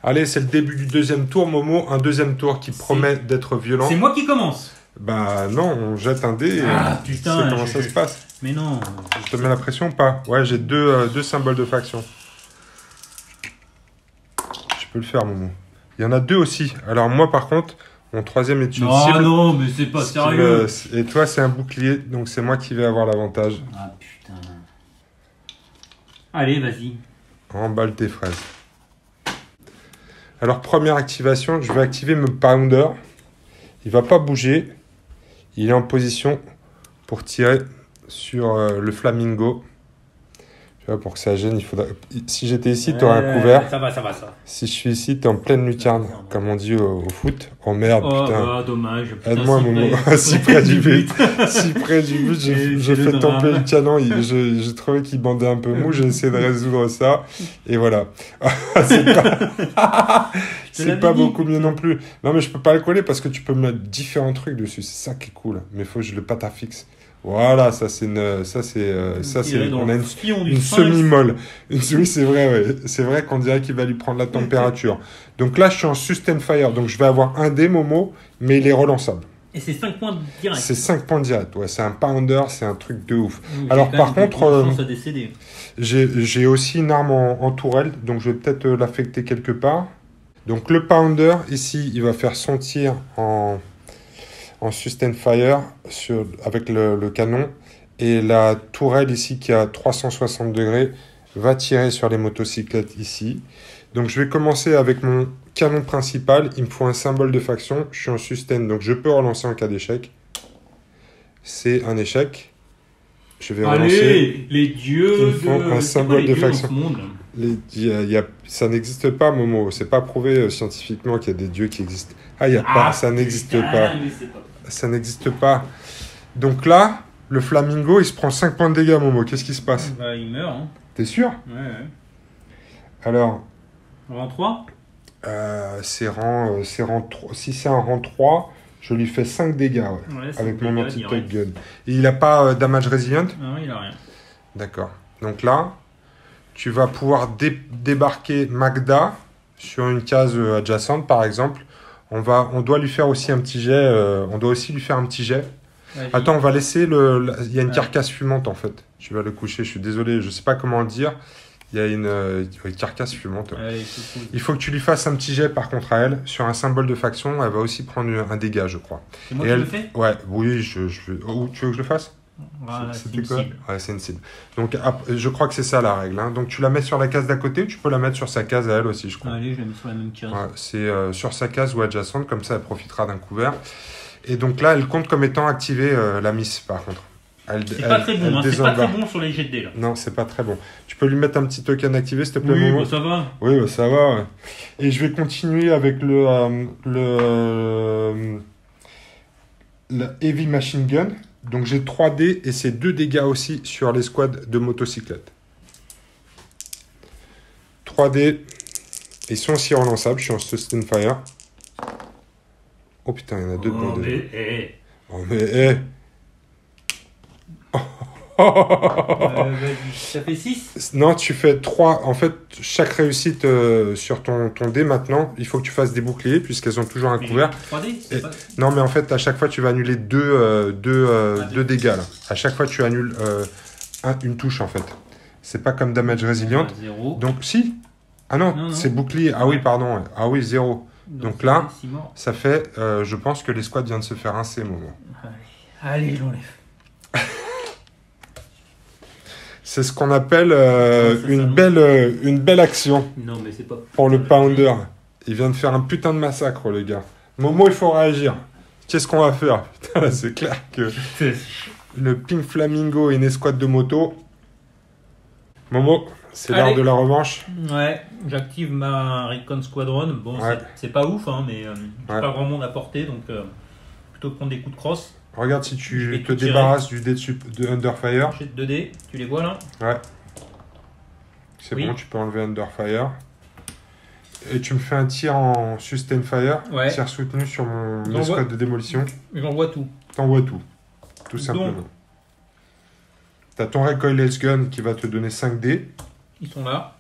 Allez, c'est le début du deuxième tour, Momo. Un deuxième tour qui promet d'être violent. C'est moi qui commence. Bah non, on jette un dé et putain, tu sais comment ça se passe. Mais non. Je te mets la pression ou pas? Ouais, j'ai deux symboles de faction. Je peux le faire, Momo. Il y en a 2 aussi. Alors moi, par contre, mon troisième est une cible. Non, mais c'est pas sérieux. Et toi, c'est un bouclier, donc c'est moi qui vais avoir l'avantage. Ah putain. Allez, vas-y. Emballe tes fraises. Alors, première activation, je vais activer mon Pounder. Il va pas bouger. Il est en position pour tirer sur le Flamingo. Tu vois, pour que ça gêne, il faudra... Si j'étais ici, tu aurais un couvert. Ça va, ça. Si je suis ici, tu es en pleine lucarne, comme on dit au foot. Oh merde, putain. Bah, dommage. Aide-moi, Momo. Si près du but. Si près du but, j'ai fait tomber le canon. J'ai trouvé qu'il bandait un peu mou. J'ai essayé de résoudre ça. Et voilà. C'est pas beaucoup mieux non plus. Non, mais je peux pas le coller parce que tu peux mettre différents trucs dessus. C'est ça qui est cool. Mais il faut que je le patafixe. Voilà, ça c'est on a une semi-molle. Oui, c'est vrai, ouais. C'est vrai qu'on dirait qu'il va lui prendre la température. Donc là, je suis en sustain fire, donc je vais avoir un dé, Momo, mais il est relançable. Et c'est 5 points direct. C'est 5 points direct, ouais. C'est un pounder, c'est un truc de ouf. Alors par contre, j'ai aussi une arme en tourelle, donc je vais peut-être l'affecter quelque part. Donc le pounder, ici, il va faire son tir en sustain fire avec le canon Et la tourelle ici qui est à 360 degrés va tirer sur les motocyclettes ici. Donc je vais commencer avec mon canon principal. Il me faut un symbole de faction. Je suis en sustain, donc je peux relancer en cas d'échec. C'est un échec. Je vais relancer. Allez, les dieux Il me faut un symbole de faction. Monde. Ça n'existe pas, Momo. C'est pas prouvé scientifiquement qu'il y a des dieux qui existent. Ah, il y a pas. Ça n'existe pas. Ça n'existe pas. Donc là, le flamingo, il se prend 5 points de dégâts, Momo. Qu'est-ce qui se passe? Bah, il meurt. Hein. T'es sûr? Ouais. Alors, Rang 3 c'est rang 3. Si c'est un rang 3, je lui fais 5 dégâts Ouais, c'est avec le mon dégât anti-tank direct. gun. Et il n'a pas damage resilient? Non, il a rien. D'accord. Donc là, tu vas pouvoir débarquer Magda sur une case adjacente, par exemple. On doit lui faire aussi un petit jet. On doit aussi lui faire un petit jet. Vas-y. Attends, on va laisser il y a une carcasse fumante en fait. Tu vas le coucher. Je suis désolé, je sais pas comment le dire. Il y a une carcasse fumante. Allez, c'est cool. Il faut que tu lui fasses un petit jet par contre à elle. Sur un symbole de faction, elle va aussi prendre un dégât, je crois. C'est moi Et qui elle... le fais Ouais, oui, je vais... Oh, tu veux que je le fasse? Voilà, C'était c'est une quoi? cible. Ouais, c'est une cible. Donc, je crois que c'est ça la règle. Hein. Donc, tu la mets sur la case d'à côté ou tu peux la mettre sur sa case à elle aussi, je crois. Allez, je la mets sur la même case. Ouais, c'est sur sa case ou adjacente, comme ça elle profitera d'un couvert. Et donc là, elle compte comme étant activée la miss, par contre. C'est pas très bon, hein. C'est pas très désembarque. bon sur les jets de dés là. Non, c'est pas très bon. Tu peux lui mettre un petit token activé, s'il te plaît, Oui, Momo? bah, ça va. Oui, bah, ça va. Ouais. Et je vais continuer avec le Heavy Machine Gun. Donc j'ai 3 dés et c'est 2 dégâts aussi sur les squads de motocyclettes. 3 dés. Ils sont aussi relançables. Je suis en Sustain Fire. Oh putain, il y en a 2 de Oh, dedans. mais, Oh mais eh. Vas-y, ça fait 6. Non, tu fais 3. En fait, chaque réussite sur ton dé maintenant, il faut que tu fasses des boucliers puisqu'elles ont toujours un couvert. 3D c'est Et- pas... Non, mais en fait, à chaque fois, tu vas annuler deux dégâts. Là. À chaque fois, tu annules une touche, en fait. C'est pas comme damage resilient. 0. Donc, si. Ah non, Non, non. c'est bouclier. Ah oui, pardon. Ouais. Ah oui, 0. Donc là, c'est 6 morts. ça fait, je pense que les squads viennent de se faire rincer, Momo. Allez, je l'enlève. C'est ce qu'on appelle ça une s'annonce. belle action non, mais c'est pas. pour le Pounder. Il vient de faire un putain de massacre, le gars. Momo, il faut réagir. Qu'est-ce qu'on va faire? Putain, là, c'est clair que le Pink Flamingo et une escouade de moto. Momo, c'est l'heure Allez. de la revanche. Ouais, j'active ma Recon Squadron. Bon, Ouais. c'est pas ouf, hein, mais j'ai Ouais. pas grand monde à porter, donc plutôt prendre des coups de crosse. Regarde si Je vais tu te tout tirer. débarrasses du dé de Underfire. J'ai 2 dés, tu les vois là? Ouais. C'est Oui. bon, tu peux enlever Underfire. Et tu me fais un tir en Sustain Fire. Ouais. Tir soutenu sur mon J'envoie. escouade de démolition. J'envoie tout. T'envoies tout. Tout Donc. simplement. T'as ton Recoilless Gun qui va te donner 5 dés. Ils sont là,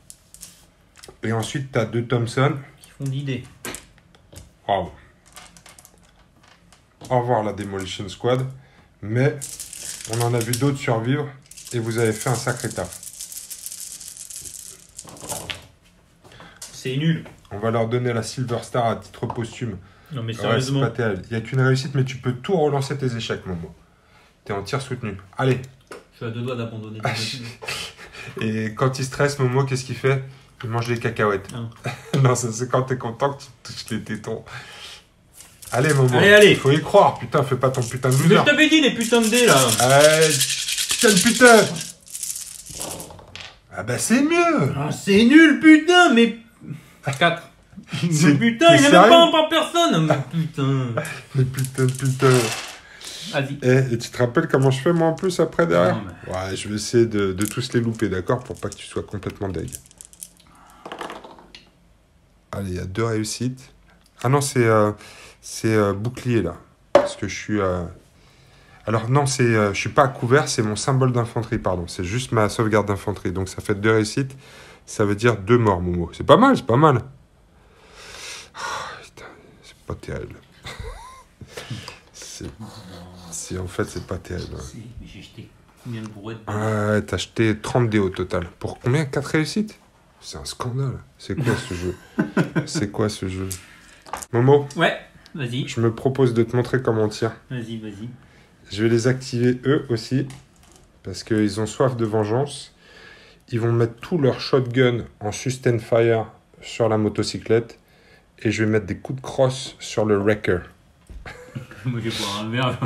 Et ensuite, t'as 2 Thompson. qui font 10 dés. Waouh. Au revoir la Demolition Squad. Mais on en a vu d'autres survivre. Et vous avez fait un sacré taf. C'est nul. On va leur donner la Silver Star à titre posthume. Non mais Ouais, c'est sérieusement. pas terrible. Il n'y a qu'une réussite, mais tu peux tout relancer tes échecs, Momo. T'es en tir soutenu. Allez. Je suis à 2 doigts d'abandonner. Et quand il stresse, Momo, qu'est-ce qu'il fait? Il mange des cacahuètes. Ah. Non, ça, c'est quand t'es content que tu touches les tétons. Allez, Momo. Allez. Faut y croire. Putain, fais pas ton putain de Mais loser. je t'avais dit les putains de dés là. Putain. Ah bah c'est mieux. Ah, c'est nul putain, mais... 4. C'est- Putain, t'es il n'y a même sérieux pas par personne. Mais putain. Mais putain. Vas-y. Et tu te rappelles comment je fais moi en plus après derrière? Non, Ouais, je vais essayer de tous les louper, d'accord? Pour pas que tu sois complètement deg. Allez, il y a 2 réussites. Ah non, c'est bouclier là. Parce que je suis... Alors non, je suis pas à couvert, c'est mon symbole d'infanterie, pardon. C'est juste ma sauvegarde d'infanterie. Donc ça fait 2 réussites. Ça veut dire 2 morts, Momo. C'est pas mal, c'est pas mal. Oh, putain, c'est pas terrible. En fait, c'est pas terrible. Mais j'ai jeté combien de brouettes Ouais, t'as acheté 30 dés au total. Pour combien? 4 réussites? C'est un scandale. C'est quoi ce jeu? C'est quoi ce jeu? Momo, Ouais, vas-y. je me propose de te montrer comment on tire. Vas-y. Je vais les activer eux aussi. parce qu'ils ont soif de vengeance. Ils vont mettre tout leur shotgun en sustain fire sur la motocyclette. Et je vais mettre des coups de crosse sur le wrecker. Moi, je vais boire un verre.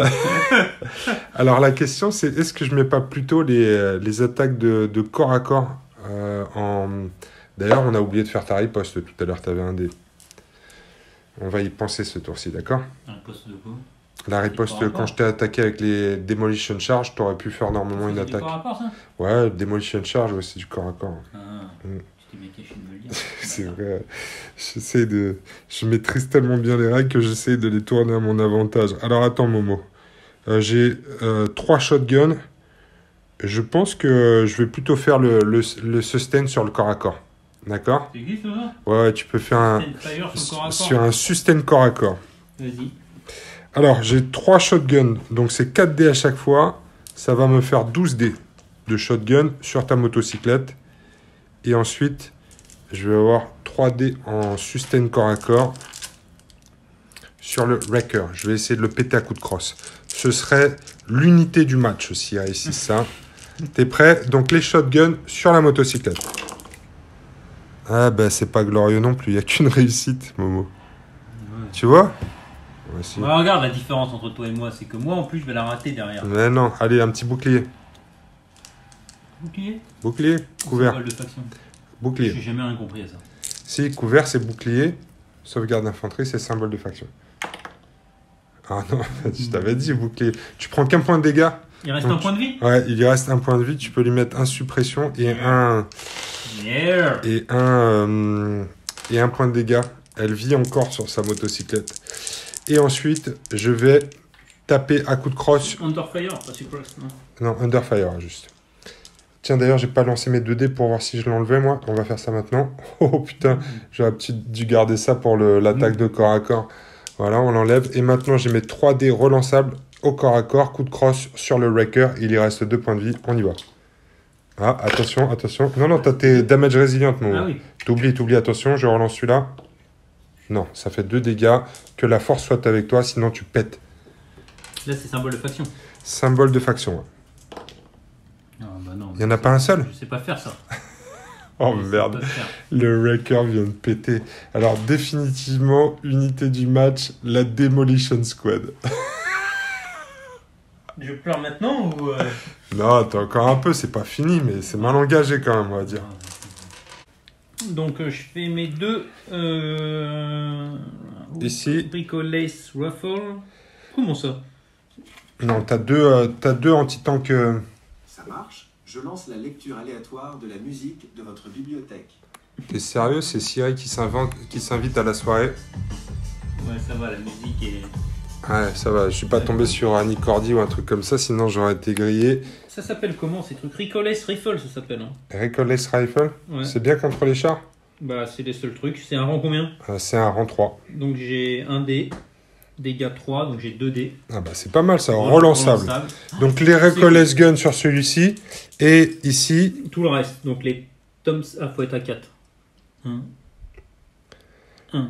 Alors la question c'est, est-ce que je mets pas plutôt les attaques de corps à corps D'ailleurs, on a oublié de faire ta riposte tout à l'heure, tu avais un dé. On va y penser ce tour-ci, d'accord? Un poste de quoi? La riposte, quand je t'ai attaqué avec les Demolition Charge, t'aurais pu faire normalement une attaque. C'est du corps à corps, ça? Ouais, Demolition Charge, ouais, c'est du corps à corps. Ah, tu t'es bien caché de me le dire. C'est vrai. Je maîtrise tellement bien les règles que j'essaie de les tourner à mon avantage. Alors attends, Momo. J'ai 3 shotguns. Je pense que je vais plutôt faire le sustain sur le corps à corps. D'accord? C'est qui, ça? Ouais, tu peux faire sur un sustain corps à corps. Vas-y. Alors, j'ai 3 shotguns, donc c'est 4 dés à chaque fois. Ça va me faire 12 dés de shotgun sur ta motocyclette. Et ensuite, je vais avoir 3 dés en sustain corps à corps sur le wrecker. Je vais essayer de le péter à coup de crosse. Ce serait l'unité du match aussi, ici, ça. T'es prêt? Donc, les shotguns sur la motocyclette. Ah, ben, c'est pas glorieux non plus. Il n'y a qu'une réussite, Momo. Ouais. Tu vois? Voici. Bah, regarde la différence entre toi et moi, c'est que moi en plus je vais la rater derrière. Mais non, allez, un petit bouclier. Bouclier? Bouclier, couvert. Symbole de faction. Bouclier. J'ai jamais rien compris à ça. Si, couvert c'est bouclier, sauvegarde d'infanterie c'est symbole de faction. Ah non, je t'avais dit bouclier. Tu prends qu'un point de dégâts. Il reste un point de vie? Ouais, il lui reste un point de vie, tu peux lui mettre un suppression et un point de dégâts. Elle vit encore sur sa motocyclette. Et ensuite, je vais taper à coup de crosse. Underfire, pas Suppress, non? Non, Underfire, juste. Tiens, d'ailleurs, j'ai pas lancé mes 2 dés pour voir si je l'enlevais, moi. On va faire ça maintenant. Oh putain, j'aurais peut-être dû garder ça pour l'attaque de corps à corps. Voilà, on l'enlève. Et maintenant, j'ai mes 3 dés relançables au corps à corps. Coup de crosse sur le wrecker. Il y reste 2 points de vie. On y va. Ah, attention, attention. Non, t'as tes damage résilientes, mon. Ah oui. T'oublies, attention, je relance celui-là. Non, ça fait 2 dégâts. Que la force soit avec toi, sinon tu pètes. Là, c'est symbole de faction. Symbole de faction. Ouais. Ah, bah non. Il n'y en a pas un seul? Je sais pas faire ça. Oh merde, le wrecker vient de péter. Alors définitivement, unité du match, la Demolition Squad. Je pleure maintenant ou... Non, t'as encore un peu, c'est pas fini, mais c'est mal engagé quand même, on va dire. Donc je fais mes 2 ici. Bricolace Ruffle. Comment ça? Non, t'as deux anti-tank. Ça marche. Je lance la lecture aléatoire de la musique de votre bibliothèque. T'es sérieux? C'est Siri qui s'invite à la soirée. Ouais, ça va, la musique est... Ouais, ça va, je suis pas tombé sur Annie Cordy ou un truc comme ça, sinon j'aurais été grillé. Ça s'appelle comment ces trucs? Bricolace Rifle, ça s'appelle. Hein. Bricolace Rifle? Ouais. C'est bien contre les chars? Bah, c'est les seuls trucs. C'est un rang combien? C'est un rang 3. Donc j'ai un dé, dégâts 3, donc j'ai 2 dés. Ah bah c'est pas mal ça, relançable. Donc les Recolace Gun sur celui-ci, et ici... Tout le reste, donc les toms, faut être à 4. 1,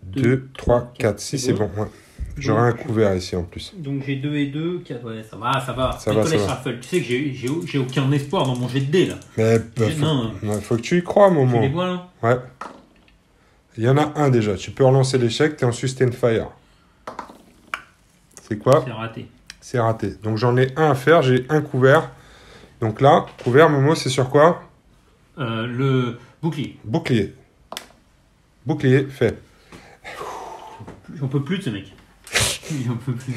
2, 3, 4, si c'est bon, ouais. J'aurai un couvert ici en plus. Donc j'ai 2 et 2, 4, ouais, ça va. Ça va, ça va. Tu sais que j'ai aucun espoir dans mon jet de dés là. Mais faut que tu y crois, Momo. Tu les vois là? Ouais. Il y en a un déjà, tu peux relancer l'échec, t'es en sustain fire. C'est quoi? C'est raté. C'est raté. Donc j'en ai un à faire, j'ai un couvert. Donc là, couvert, Momo, c'est sur quoi? Le bouclier. Bouclier. Bouclier, fait. J'en peux plus de ce mec. J'en peux plus.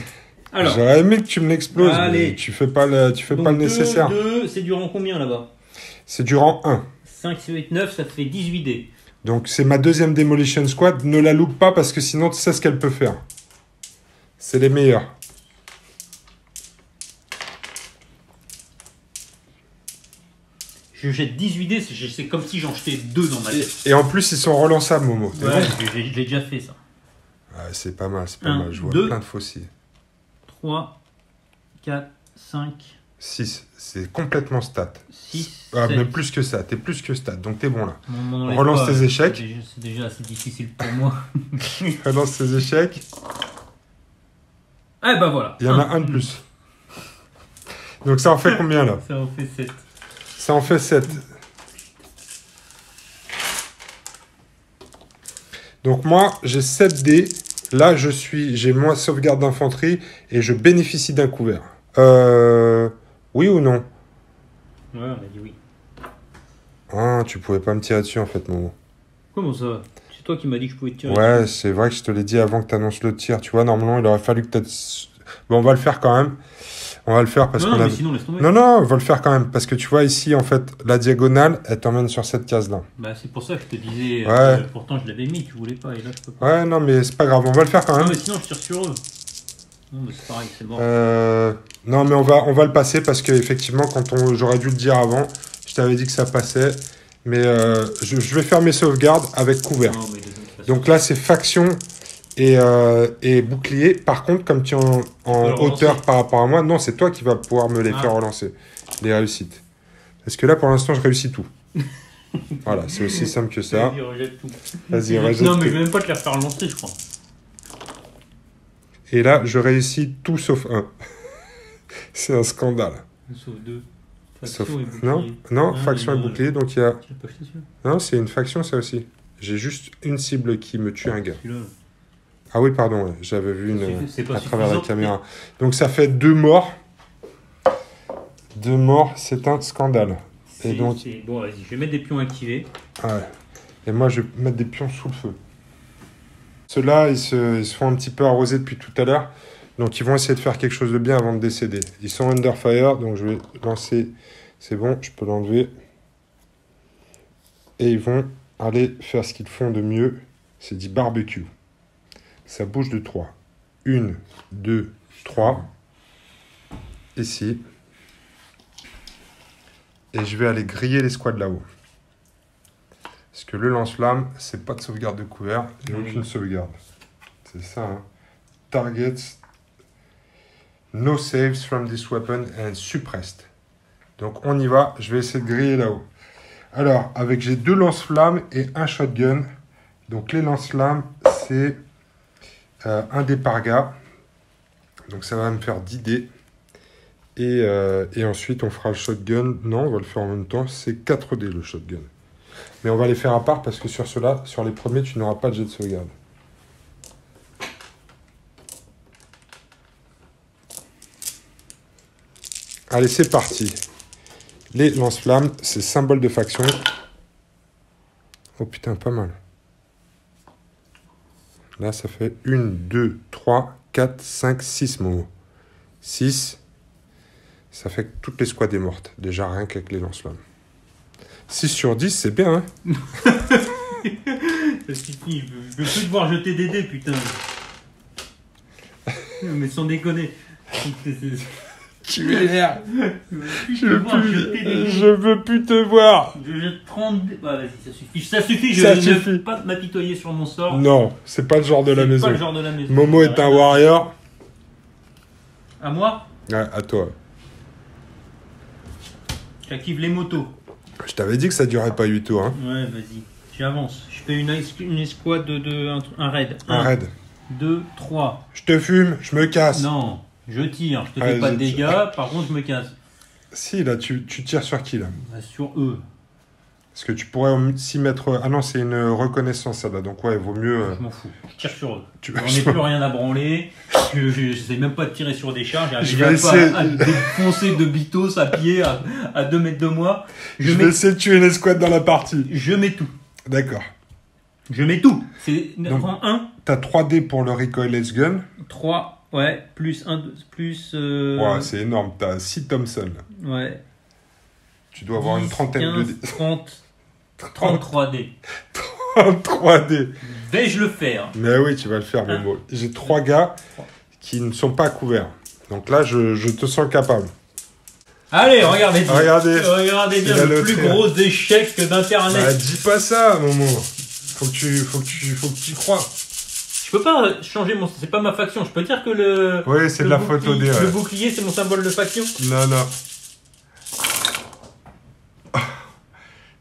Alors, j'aurais aimé que tu me l'exploses, mais tu fais pas le nécessaire. 2, c'est du rang combien là-bas? C'est du rang 1. 5, 6, 8, 9, ça fait 18 dés. Donc c'est ma deuxième Demolition Squad. Ne la loupe pas parce que sinon tu sais ce qu'elle peut faire. C'est les meilleurs. Je jette 18 dés, c'est comme si j'en jetais 2 dans ma tête. Et en plus ils sont relançables, Momo. Ouais, j'ai déjà fait ça. Ouais, c'est pas mal, c'est pas mal. Je vois plein de fossiles. 3, 4, 5... 6, c'est complètement stat. 6, ah, même plus que ça, t'es plus que stat, donc t'es bon là. Relance tes échecs. C'est déjà assez difficile pour moi. Relance tes échecs. Ah bah voilà. Il y en a un de plus. Donc ça en fait combien là? Ça en fait 7. Ça en fait 7. Donc moi, j'ai 7 dés. Là, j'ai moins sauvegarde d'infanterie et je bénéficie d'un couvert. Oui ou non? Ouais, on a dit oui. Ah, tu pouvais pas me tirer dessus en fait, Momo. Comment ça? C'est toi qui m'as dit que je pouvais te tirer. Ouais, c'est vrai que je te l'ai dit avant que tu annonces le tir. Tu vois, normalement, il aurait fallu que tu... Bon, on va le faire quand même. On va le faire parce non, qu'on mais a... sinon, laisse tomber. Non, on va le faire quand même. Parce que tu vois, ici, en fait, la diagonale, elle t'emmène sur cette case-là. Bah, c'est pour ça que je te disais. Ouais. Pourtant, je l'avais mis, tu voulais pas. Et là, je peux pas. Ouais, non, mais c'est pas grave. On va le faire quand Non, même. mais sinon, je tire sur eux. Non, mais c'est pareil, c'est mort. Non, mais on va le passer parce qu'effectivement, j'aurais dû le dire avant, je t'avais dit que ça passait. Mais je vais faire mes sauvegardes avec couvert. Non, mais de toute façon, Donc là, c'est faction et bouclier. Par contre, comme tu es en hauteur par rapport à moi, non, c'est toi qui vas pouvoir me les faire relancer, les réussites. Parce que là, pour l'instant, je réussis tout. Voilà, c'est aussi simple que ça. Vas-y, rejette tout. Vas-y, rejette Non, mais tout. je vais même pas te les faire relancer, je crois. Et là, je réussis tout sauf un. C'est un scandale. Sauf 2. Sauf... Faction et bouclier. Non, Ah, faction et mais non, bouclier, donc il y a... Tu l'as pas acheté celui-là? Non, c'est une faction, ça aussi. J'ai juste une cible qui me tue un gars. Celui-là. Ah oui, pardon, ouais, j'avais vu C'est pas à travers la suffisant. caméra. Donc ça fait 2 morts. 2 morts, c'est un scandale. Et donc... Bon, vas-y, je vais mettre des pions activés. Ah ouais. Et moi, je vais mettre des pions sous le feu. Ceux-là, ils se font un petit peu arroser depuis tout à l'heure. Donc ils vont essayer de faire quelque chose de bien avant de décéder. Ils sont under fire, donc je vais lancer... C'est bon, je peux l'enlever. Et ils vont aller faire ce qu'ils font de mieux. C'est du barbecue. Ça bouge de 3. 1, 2, 3. Ici. Et je vais aller griller les squads là-haut. Parce que le lance-flamme, c'est pas de sauvegarde de couvert. Il n'y a aucune sauvegarde. C'est ça, hein. Targets. No saves from this weapon and suppressed. Donc on y va, je vais essayer de griller là-haut. Alors, j'ai 2 lance-flammes et un shotgun. Donc les lance-flammes, c'est un dé par gars. Donc ça va me faire 10 dés. Et ensuite on fera le shotgun. Non, on va le faire en même temps. C'est 4 dés le shotgun. Mais on va les faire à part parce que sur ceux-là, sur les premiers, tu n'auras pas de jet de sauvegarde. Allez, c'est parti. Les lance-flammes, c'est symbole de faction. Oh putain, pas mal. Là, ça fait 1, 2, 3, 4, 5, 6 mots. 6. Ça fait que toutes les squads est mortes. Déjà, rien qu'avec les lance-flammes. 6 sur 10, c'est bien, hein. Ça suffit, je veux plus te voir jeter des dés, putain. Mais sans déconner. Tu m'énerves. Je Je veux plus te voir. jette 30 dés. Ouais, vas-y, ça suffit. Ça suffit, Ça je suffit. ne vais pas m'apitoyer sur mon sort. Non, c'est pas le genre de la C'est maison. pas le genre de la maison. Momo est un warrior. À moi, Ouais, à toi. j'active les motos. Je t'avais dit que ça durait pas 8 tours, hein. Ouais, vas-y. J'avance. Je fais une escouade un raid. Un raid. 2, 3. Je te fume, je me casse. Non, je tire. Je te Allez, fais pas de je dégâts. tire. Par contre, je me casse. Si, là, tu tires sur qui, là? Bah, sur eux. Parce que tu pourrais aussi mettre... Ah non, c'est une reconnaissance, ça, là. Donc, ouais, il vaut mieux... Je m'en fous. Je tire sur eux. Tu... J'en ai plus rien à branler. Je sais même pas de tirer sur des chars. Je J'arrive vais même essayer- pas à défoncer de bitos à pied à 2 mètres de moi. Je vais essayer de tuer une escouade dans la partie. Je mets tout. D'accord. Je mets tout. C'est Donc- rang 1, T'as 3 dés pour le recoilless gun. 3, ouais, plus 1, plus... Ouais, c'est énorme. T'as 6 Thompson, là. ouais. Tu dois avoir une 10, trentaine 15, de dés. 33 dés. 3 dés. Vais-je le faire? Mais oui, tu vas le faire, Momo. J'ai 3 gars qui ne sont pas couverts. Donc là, je te sens capable. Allez, regardez bien. Regardez. Regardez bien Il a le le plus trait. gros échec d'Internet. Bah, dis pas ça, Momo. Faut que tu y crois. Je peux pas changer mon... C'est pas ma faction. Je peux dire que le... Oui, c'est de la photo des... Le bouclier, c'est mon symbole de faction. Non, non.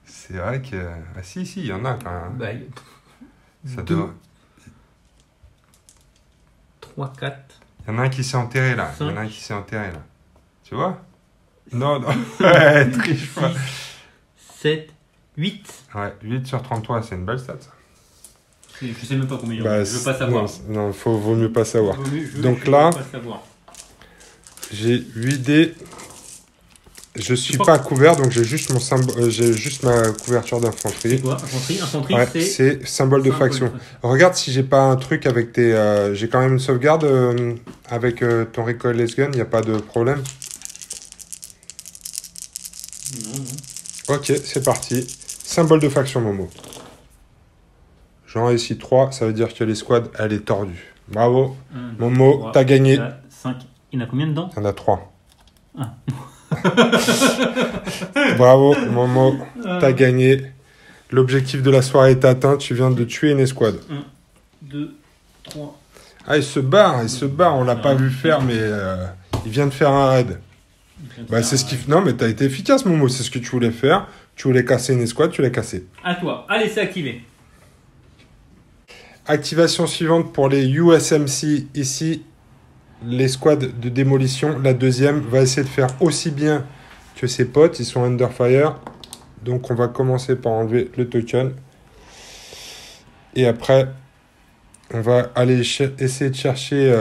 C'est vrai que... Ah si, il y en a quand même. Bah, Ça 2, doit... 3, 4. Il y en a un qui s'est enterré là. Il y en a un Cinq. qui s'est enterré là. Tu vois? Non, non. Ouais, triche pas. 7, 8. Ouais, 8 sur 33, c'est une belle stat. Ça. Je sais même pas combien il y en Bah, a. Je veux pas savoir. Non, vaut mieux pas savoir. Donc je là, veux pas savoir. j'ai 8 dés. Je suis pas couvert, donc j'ai juste ma couverture d'infanterie. C'est quoi? Infanterie, Ouais, c'est symbole de faction. Regarde si j'ai pas un truc avec tes... j'ai quand même une sauvegarde avec ton recoilless gun, il n'y a pas de problème. Non. Ok, c'est parti. Symbole de faction, Momo. J'en ai ici 3, ça veut dire que l'escouade, elle est tordue. Bravo. Momo, t'as gagné. 5. Il y en a combien dedans? Il y en a 3. Ah. Bravo, Momo, t'as gagné. L'objectif de la soirée est atteint. Tu viens de tuer une escouade. 1, 2, 3. Ah, il se barre. On l'a pas vu faire, mais il vient de faire un raid. Bah, c'est ce qui... Non, mais t'as été efficace, Momo. C'est ce que tu voulais faire. Tu voulais casser une escouade, tu l'as cassée. À toi. Allez, c'est activé. Activation suivante pour les USMC ici. L'escouade de démolition, la deuxième, va essayer de faire aussi bien que ses potes. Ils sont under fire. Donc, on va commencer par enlever le token. Et après, on va aller essayer de chercher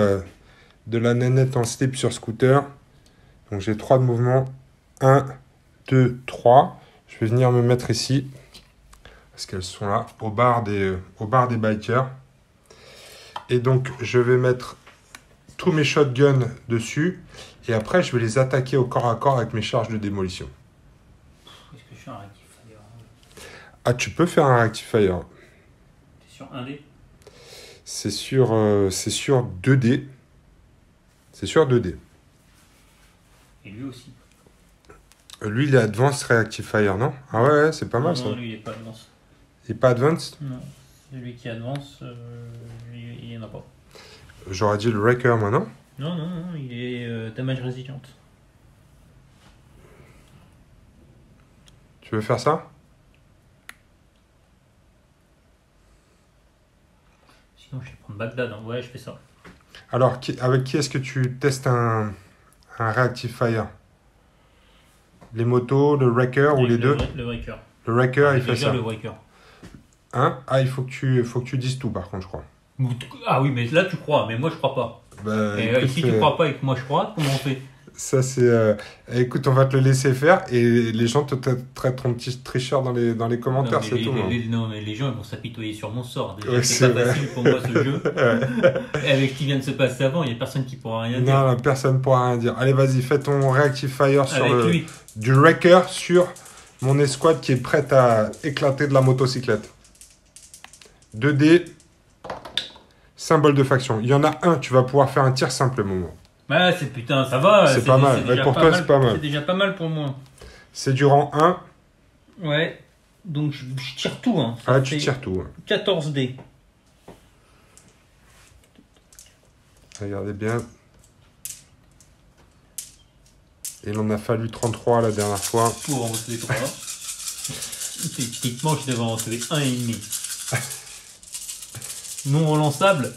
de la nanette en slip sur scooter. Donc, j'ai 3 de mouvement. 1, 2, 3. Je vais venir me mettre ici. Parce qu'elles sont là, au bar des bikers. Et donc, je vais mettre tous mes shotguns dessus. Et après, je vais les attaquer au corps à corps avec mes charges de démolition. Est-ce que je fais un reactive fire? Ah, tu peux faire un reactive fire. T'es sur 1 dé? C'est sur 2D. C'est sur 2D. Et lui aussi. Lui, il est advanced reactive fire, non? Ah ouais, c'est pas mal ça. Non, lui, il est pas advance. Il est pas advanced? Non. Celui qui advance, il y en a pas. J'aurais dit le wrecker, moi, non? Non, il est damage resilient. Tu veux faire ça? Sinon, je vais prendre Bagdad. Hein. Ouais, je fais ça. Alors, avec qui est-ce que tu testes un reactive fire? Les motos, le wrecker ou les deux? Le breaker. Le wrecker, il fait déjà ça. Le breaker. Hein? Ah, il faut que tu dises tout, par contre, je crois. Ah oui, mais là, tu crois. Mais moi, je crois pas. Bah, Et écoute, si tu crois pas et que moi, je crois, comment on fait? Ça, c'est... Écoute, on va te le laisser faire et les gens te traiteront de petit tricheur dans les commentaires, non, c'est tout. Non, mais les gens ils vont s'apitoyer sur mon sort. Déjà, Ouais, c'est pas vrai. facile pour moi ce jeu. Et avec ce qui vient de se passer avant, il n'y a personne qui pourra rien dire. Non, personne ne pourra rien dire. Allez, vas-y, fais ton reactive fire sur Avec lui. du wrecker sur mon escouade qui est prête à éclater de la motocyclette. 2D, symbole de faction. Il y en a un, tu vas pouvoir faire un tir simple, Momo. Bah, c'est putain, ça va. C'est pas mal. déjà Pour toi, c'est pas mal. C'est déjà pas mal pour moi. C'est du rang 1. Ouais. Donc, je tire tout. Hein. Ça Ah, tu fait tires tout. 14 dés. Regardez bien. Il en a fallu 33 la dernière fois. Pour en tuer 3. Techniquement, je devais en tuer 1,5. Non relançable.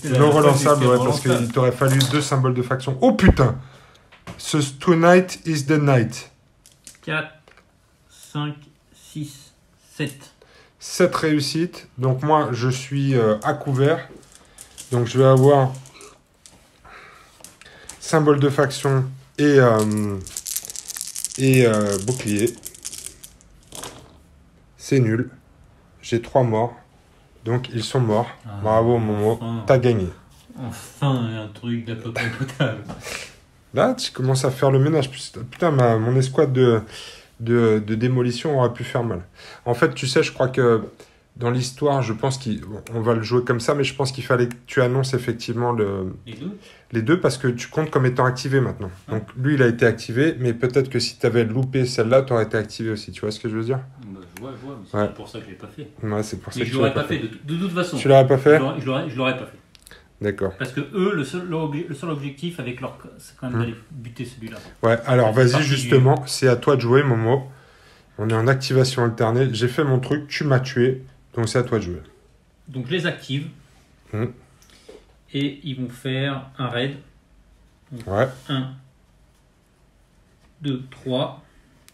Non relançable, ouais, parce qu'il t'aurait fallu 2 symboles de faction. Oh putain! Tonight is the night. 4, 5, 6, 7. 7 réussites. Donc moi, je suis à couvert. Donc je vais avoir symbole de faction et bouclier. C'est nul. J'ai 3 morts. Donc ils sont morts. Bravo Momo, enfin. t'as gagné. Enfin, un truc d'à peu près potable. Là, tu commences à faire le ménage. Putain, mon escouade de démolition aurait pu faire mal. En fait, tu sais, je crois que dans l'histoire, je pense qu'on va le jouer comme ça, mais je pense qu'il fallait que tu annonces effectivement les deux parce que tu comptes comme étant activé maintenant. Donc lui, il a été activé, mais peut-être que si tu avais loupé celle-là, tu aurais été activé aussi. Tu vois ce que je veux dire? Bah, je vois, mais c'est pour ça que je l'ai pas fait. Ouais, c'est pour ça Mais que je l'aurais pas fait, de toute façon. Tu l'aurais pas fait? Je l'aurais pas fait. D'accord. Parce que eux, le seul objectif avec leur... c'est quand même d'aller buter celui-là. Ouais, alors vas-y, parti, justement, c'est à toi de jouer, Momo. On est en activation alternée. J'ai fait mon truc, tu m'as tué, donc c'est à toi de jouer. Donc je les active. Et ils vont faire un raid. Donc, Ouais. 1, de 3.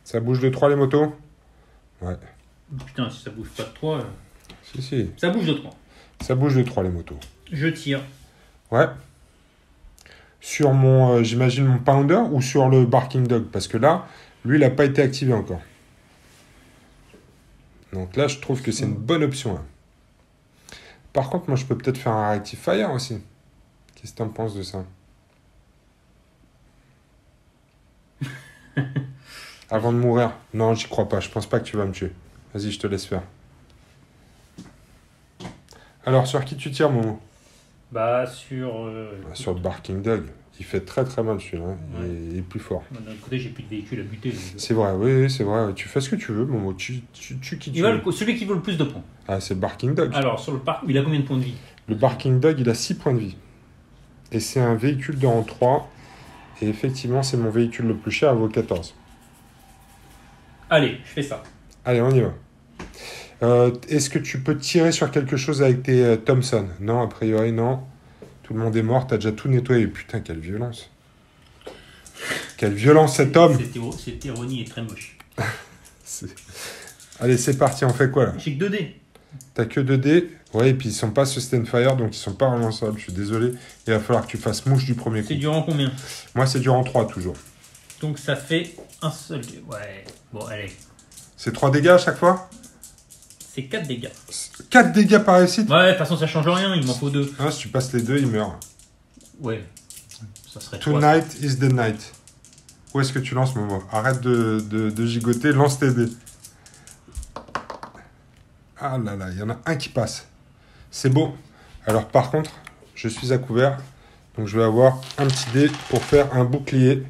Ça bouge de 3 les motos? Ouais. Putain, si ça bouge pas de 3. Si. Ça bouge de 3. Ça bouge de 3 les motos. Je tire. Ouais. Sur mon, j'imagine mon Pounder ou sur le Barking Dog? Parce que là, lui, il n'a pas été activé encore. Donc là, je trouve que c'est une bonne option. Là. Par contre, moi, je peux peut-être faire un Reactive Fire aussi. Qu'est-ce que tu en penses de ça? Avant de mourir? Non, j'y crois pas. Je pense pas que tu vas me tuer. Vas-y, je te laisse faire. Alors, sur qui tu tires, Momo? Bah, sur. Sur le Barking Dog. Il fait très très mal celui-là. Ouais. Il est plus fort. D'un autre côté, j'ai plus de véhicule à buter. C'est vrai, oui, c'est vrai. Tu fais ce que tu veux, Momo. Tu qui tu veux. Celui qui vaut le plus de points. Ah, c'est le Barking Dog. Alors, sur le parc, il a combien de points de vie? Le Barking Dog, il a 6 points de vie. Et c'est un véhicule de rang 3. Et effectivement, c'est mon véhicule le plus cher, il vaut 14. Allez, je fais ça. Allez, on y va. Est-ce que tu peux tirer sur quelque chose avec tes Thompson? Non, a priori, non. Tout le monde est mort, t'as déjà tout nettoyé. Putain, quelle violence. Quelle violence, cet homme. Cette ironie est très moche. Allez, c'est parti, on fait quoi là? J'ai que 2 dés. T'as que 2 dés. Ouais, et puis ils sont pas sustain fire, donc ils sont pas relançables. Je suis désolé. Il va falloir que tu fasses mouche du premier coup. C'est durant combien? Moi, c'est du rang 3 toujours. Donc ça fait un seul dé. Ouais. Bon, allez. C'est 3 dégâts à chaque fois? C'est 4 dégâts. 4 dégâts par réussite? Ouais, de toute façon, ça change rien. Il m'en faut 2. Ah, si tu passes les 2, il meurt. Ouais. Ça serait 3. Tonight is the night. Où est-ce que tu lances, Momo? Arrête de gigoter, lance tes dés. Ah là là, il y en a un qui passe. C'est beau. Alors par contre, je suis à couvert. Donc je vais avoir un petit dé pour faire un bouclier.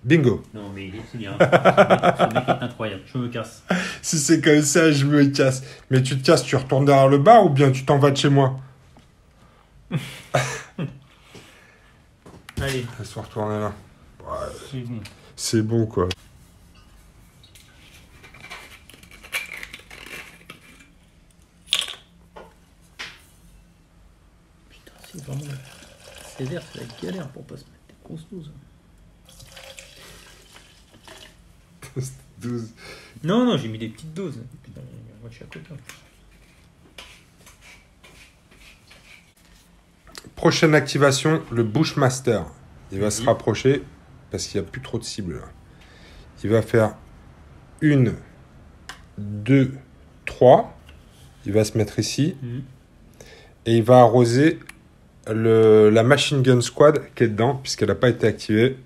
Bingo. Non, mais c'est bien. Ce mec est incroyable. Je me casse. Si c'est comme ça, je me casse. Mais tu te casses, tu retournes derrière le bar ou bien tu t'en vas de chez moi? Allez. Laisse-moi retourner là. Ouais, C'est bon. c'est bon quoi. Putain, c'est vraiment sévère, c'est la galère pour pas se mettre des grosses doses. 12. Non, j'ai mis des petites doses. Putain, moi je suis à côté. Prochaine activation, le Bushmaster. Il va se rapprocher parce qu'il n'y a plus trop de cibles là. Il va faire 1, 2, 3. Il va se mettre ici. Et il va arroser la Machine Gun Squad qui est dedans puisqu'elle n'a pas été activée.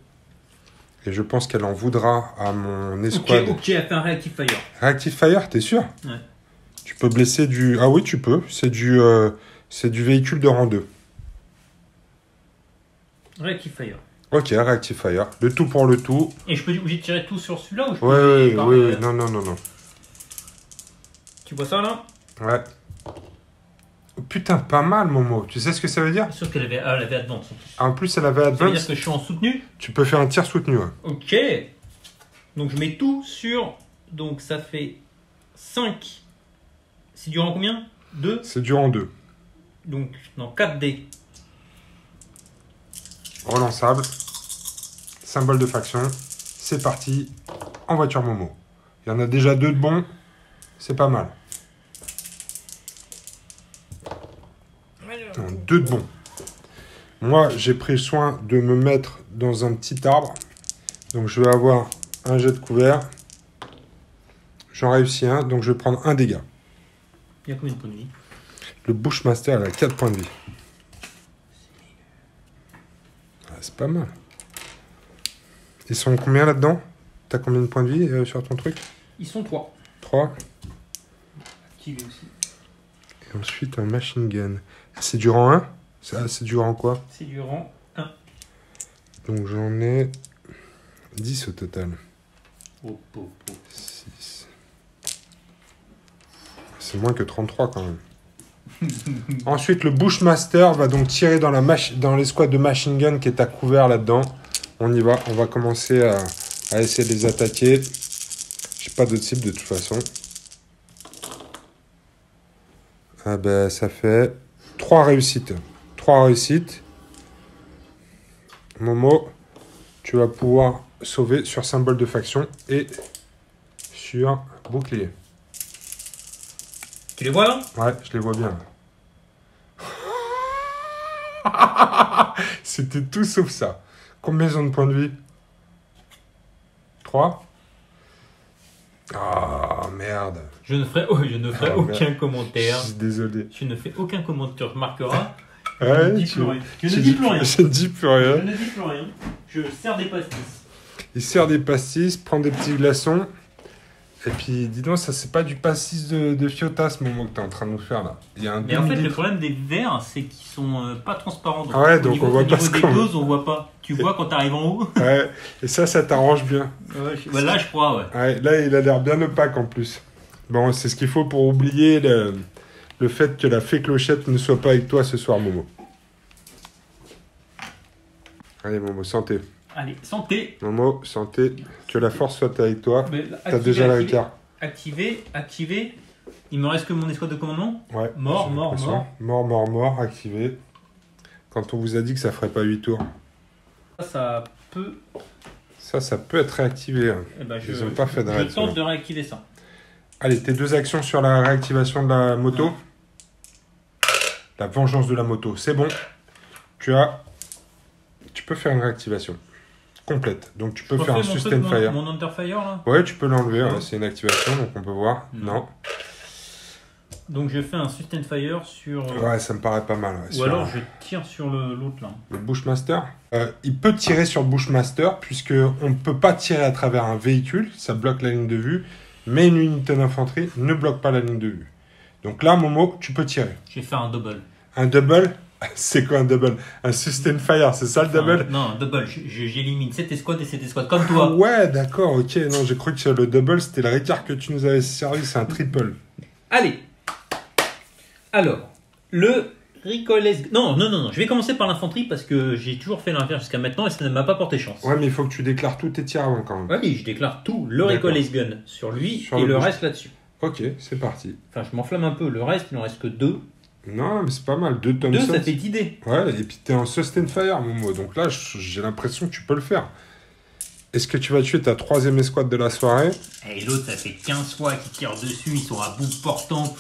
Et je pense qu'elle en voudra à mon escouade. Ok, elle fait un Reactive Fire. Reactive Fire, t'es sûr? Ouais. Tu peux blesser du... Ah oui, tu peux. C'est du véhicule de rang 2. Reactive Fire. Ok, Reactive Fire. Le tout pour le tout. Et je peux obligé de tirer tout sur celui-là ou je peux Oui. Non. Tu vois ça là? Ouais. Oh, putain, pas mal, Momo. Tu sais ce que ça veut dire? Sauf qu'elle avait Advance en plus. En plus, elle avait Ça veut dire Advance. que je suis en soutenu? Tu peux faire un tir soutenu. Ouais. Ok. Donc je mets tout sur... Donc ça fait 5. C'est durant combien? 2. C'est du rang 2. Donc dans 4 dés. Relançable. Symbole de faction. C'est parti. En voiture Momo. Il y en a déjà 2 de bons. C'est pas mal. Non, 2 de bons. Moi, j'ai pris soin de me mettre dans un petit arbre. Donc, je vais avoir un jet de couvert. J'en réussis un. Donc, je vais prendre un dégât. Il y a combien de points de vie? Le Bushmaster, elle a 4 points de vie. Ah, c'est pas mal. Ils sont combien là-dedans? T'as combien de points de vie sur ton truc? Ils sont 3. 3. Activé aussi. Et ensuite, un machine gun. C'est du rang 1? C'est du rang quoi? C'est du rang 1. Donc, j'en ai 10 au total. 6. C'est moins que 33 quand même. Ensuite, le Bushmaster va donc tirer dans l'escouade de machine gun qui est à couvert là-dedans. On y va. On va commencer à essayer de les attaquer. J'ai pas d'autre cible de toute façon. Ah ben, ça fait 3 réussites. 3 réussites. Momo, tu vas pouvoir sauver sur symbole de faction et sur bouclier. Tu les vois là? Ouais, je les vois bien. C'était tout sauf ça. Combien ils ont de points de vie? 3. Ah, merde. Je ne ferai, aucun commentaire. Je suis désolé. Je ne fais aucun commentaire, tu remarqueras. Ouais, je ne dis plus rien. Je ne dis plus rien. Je ne dis plus rien. Je ne dis plus rien. Je sers des pastis. Il sert des pastis, prend des petits glaçons. Et puis, dis donc, ça, c'est pas du pastis de Fiotas, Momo, que t'es en train de nous faire, là. Il y a un Mais en fait, le demi-litre. problème des verres, c'est qu'ils sont pas transparents. Ah ouais, donc on voit pas au ce niveau des qu'on- doses, on voit pas. Tu vois quand t'arrives en haut? Ouais, et ça t'arrange bien. Ouais, là, je crois, ouais. Ouais, là, il a l'air bien opaque, en plus. Bon, c'est ce qu'il faut pour oublier le fait que la fée Clochette ne soit pas avec toi ce soir, Momo. Allez, Momo, santé. Allez, santé. Momo, santé. Que la force soit avec toi. Mais là, T'as activé, déjà la activé, Ricard. activé. Il me reste que mon escouade de commandement. Ouais. Mort, j'ai mort, l'impression. Mort, activé. Quand on vous a dit que ça ferait pas 8 tours. Ça peut. Ça peut être réactivé. Hein. Eh ben, Ils ont pas fait de raid, Je tente ceux-là. de réactiver ça. Allez, tes 2 actions sur la réactivation de la moto. La vengeance de la moto, c'est bon. Tu peux faire une réactivation complète. Donc tu peux faire un Refais mon sustain truc, fire. Mon Underfire là. Ouais, tu peux l'enlever. Ouais. Ouais, c'est une activation, donc on peut voir. Non. Donc je fais un sustain fire sur. Ouais, ça me paraît pas mal. Ouais, Ou sur alors je tire sur l'autre là. le Bushmaster. Il peut tirer sur Bushmaster puisque on ne peut pas tirer à travers un véhicule, ça bloque la ligne de vue. Mais une unité d'infanterie ne bloque pas la ligne de vue. Donc là, Momo, tu peux tirer. Je vais faire un double. Un double. C'est quoi un double? Un sustain fire, c'est ça le double? Non, un double. J'élimine cette escouade et cette escouade comme Ah toi. ouais, d'accord, ok. Non, j'ai cru que le double, c'était le Ricard que tu nous avais servi, c'est un triple. Allez. Alors, le Recoil. Non, je vais commencer par l'infanterie parce que j'ai toujours fait l'inverse jusqu'à maintenant et ça ne m'a pas porté chance. Ouais, mais il faut que tu déclares tous tes tirs avant quand même. Allez, je déclare tout. Le D'accord. Recoil Gun sur lui Sur et le le bouche. reste là-dessus. Ok, c'est parti. Enfin, je m'enflamme un peu. Le reste, il n'en reste que 2. Non, mais c'est pas mal. 2 2, Thompson. ça fait idée. Ouais, et puis t'es en sustain fire, Momo. Donc là, j'ai l'impression que tu peux le faire. Est-ce que tu vas tuer ta 3e escouade de la soirée? Et l'autre, ça fait 15 fois qu'ils tirent dessus. Ils sont à bout portant.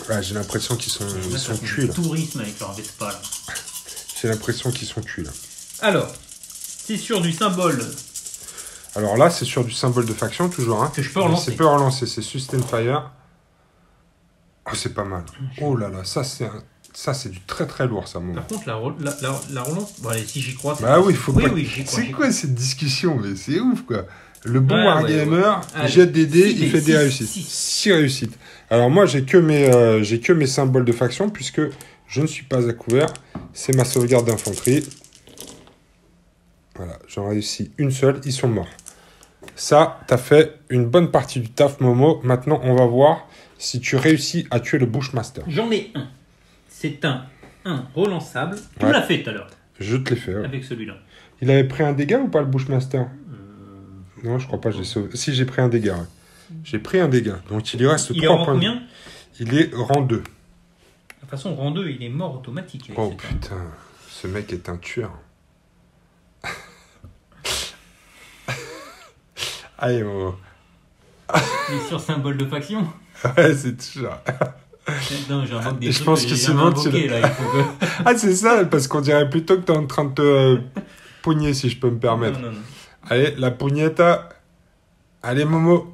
Ouais, j'ai l'impression qu'ils sont, Là, ils ça sont fait cuits du là. tourisme avec leur Vespa là. J'ai l'impression qu'ils sont cuits là. Alors, c'est sur du symbole. Alors là, c'est sur du symbole de faction toujours. Hein. Que je peux relancer. C'est peut relancer, c'est sustain fire. Oh, c'est pas mal. Oh là là, ça c'est du très très lourd ça, Momo. Par contre, la relance. Bon, allez, si j'y crois. Bah oui, faut pas. Oui, j'y crois. C'est quoi cette discussion? Mais c'est ouf quoi. Le bon Ouais, wargamer, ouais. Allez, il jette des dés, six il fait dés, des six, réussites. six. 6 réussites. Alors moi, j'ai que mes symboles de faction puisque je ne suis pas à couvert. C'est ma sauvegarde d'infanterie. Voilà, j'en réussis une seule, ils sont morts. Ça, t'as fait une bonne partie du taf, Momo. Maintenant, on va voir si tu réussis à tuer le Bushmaster. J'en ai un. C'est un relançable. Tu Ouais. me l'as fait tout à l'heure Je te l'ai fait. Ouais. avec celui-là. Il avait pris un dégât ou pas, le Bushmaster? Non, je crois pas, je l'ai sauvé. Si, j'ai pris un dégât. Ouais. J'ai pris un dégât. Donc, il lui reste Il est 3 en points. combien? Il est rang 2. De toute façon, rang 2, il est mort automatique. avec Oh cette putain, ce mec est un tueur. Allez, Momo. arme. Il est sur symbole de faction. Ouais, c'est toujours. Non, j'invoque des Je trucs pense que que j'ai c'est jamais bon, tu invoqués, l'as- là. Il faut que... Ah, c'est ça, parce qu'on dirait plutôt que t'es en train de te pogner, si je peux me permettre. Non. Allez, la pugnetta. Allez, Momo.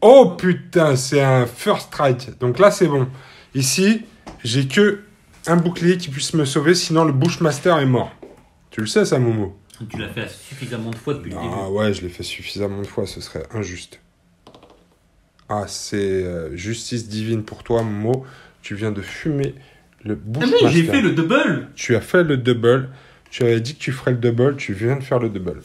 Oh putain, c'est un first strike. Donc là, c'est bon. Ici, j'ai que un bouclier qui puisse me sauver, sinon le Bushmaster est mort. Tu le sais, ça, Momo? Tu l'as fait suffisamment de fois depuis le début. Ah ouais, je l'ai fait suffisamment de fois, ce serait injuste. Ah, c'est justice divine pour toi, Momo. Tu viens de fumer le Ah Bushmaster. mais j'ai fait le double. Tu as fait le double. Tu avais dit que tu ferais le double. Tu viens de faire le double.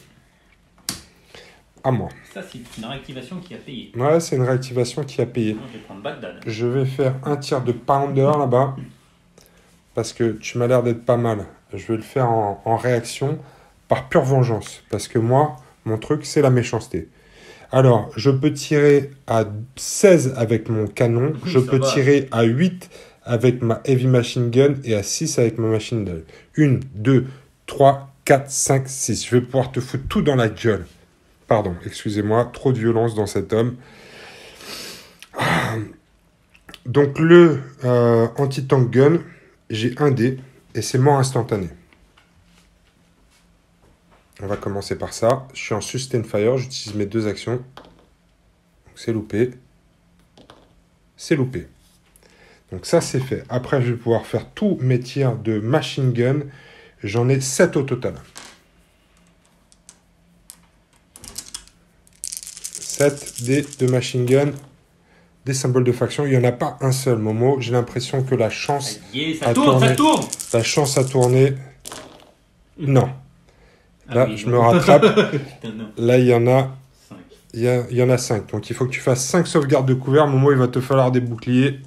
À moi. Ça, c'est une réactivation qui a payé. Ouais, c'est une réactivation qui a payé. Moi, je vais prendre Bagdad. Je vais faire un tir de pounder là-bas. Parce que tu m'as l'air d'être pas mal. Je vais le faire en réaction par pure vengeance. Parce que moi, mon truc, c'est la méchanceté. Alors, je peux tirer à 16 avec mon canon. Oui, Je ça peux va. tirer à 8 avec ma heavy machine gun et à 6 avec ma machine gun. 1, 2, 3, 4, 5, 6. Je vais pouvoir te foutre tout dans la gueule. Pardon, excusez-moi, trop de violence dans cet homme. Donc le anti-tank gun, j'ai un dé et c'est mort instantané. On va commencer par ça. Je suis en sustain fire, j'utilise mes 2 actions. C'est loupé. C'est loupé. Donc ça c'est fait. Après je vais pouvoir faire tous mes tirs de machine gun. J'en ai 7 au total. 7 dés de machine gun. Des symboles de faction. Il n'y en a pas un seul, Momo. J'ai l'impression que la chance Ça tourne, ça tourne. La chance a tourné. Non. Ah Là, oui, je non. me rattrape. Putain, non. Là, il y en a... 5. Il y en a 5. Donc, il faut que tu fasses 5 sauvegardes de couvert. Momo, il va te falloir des boucliers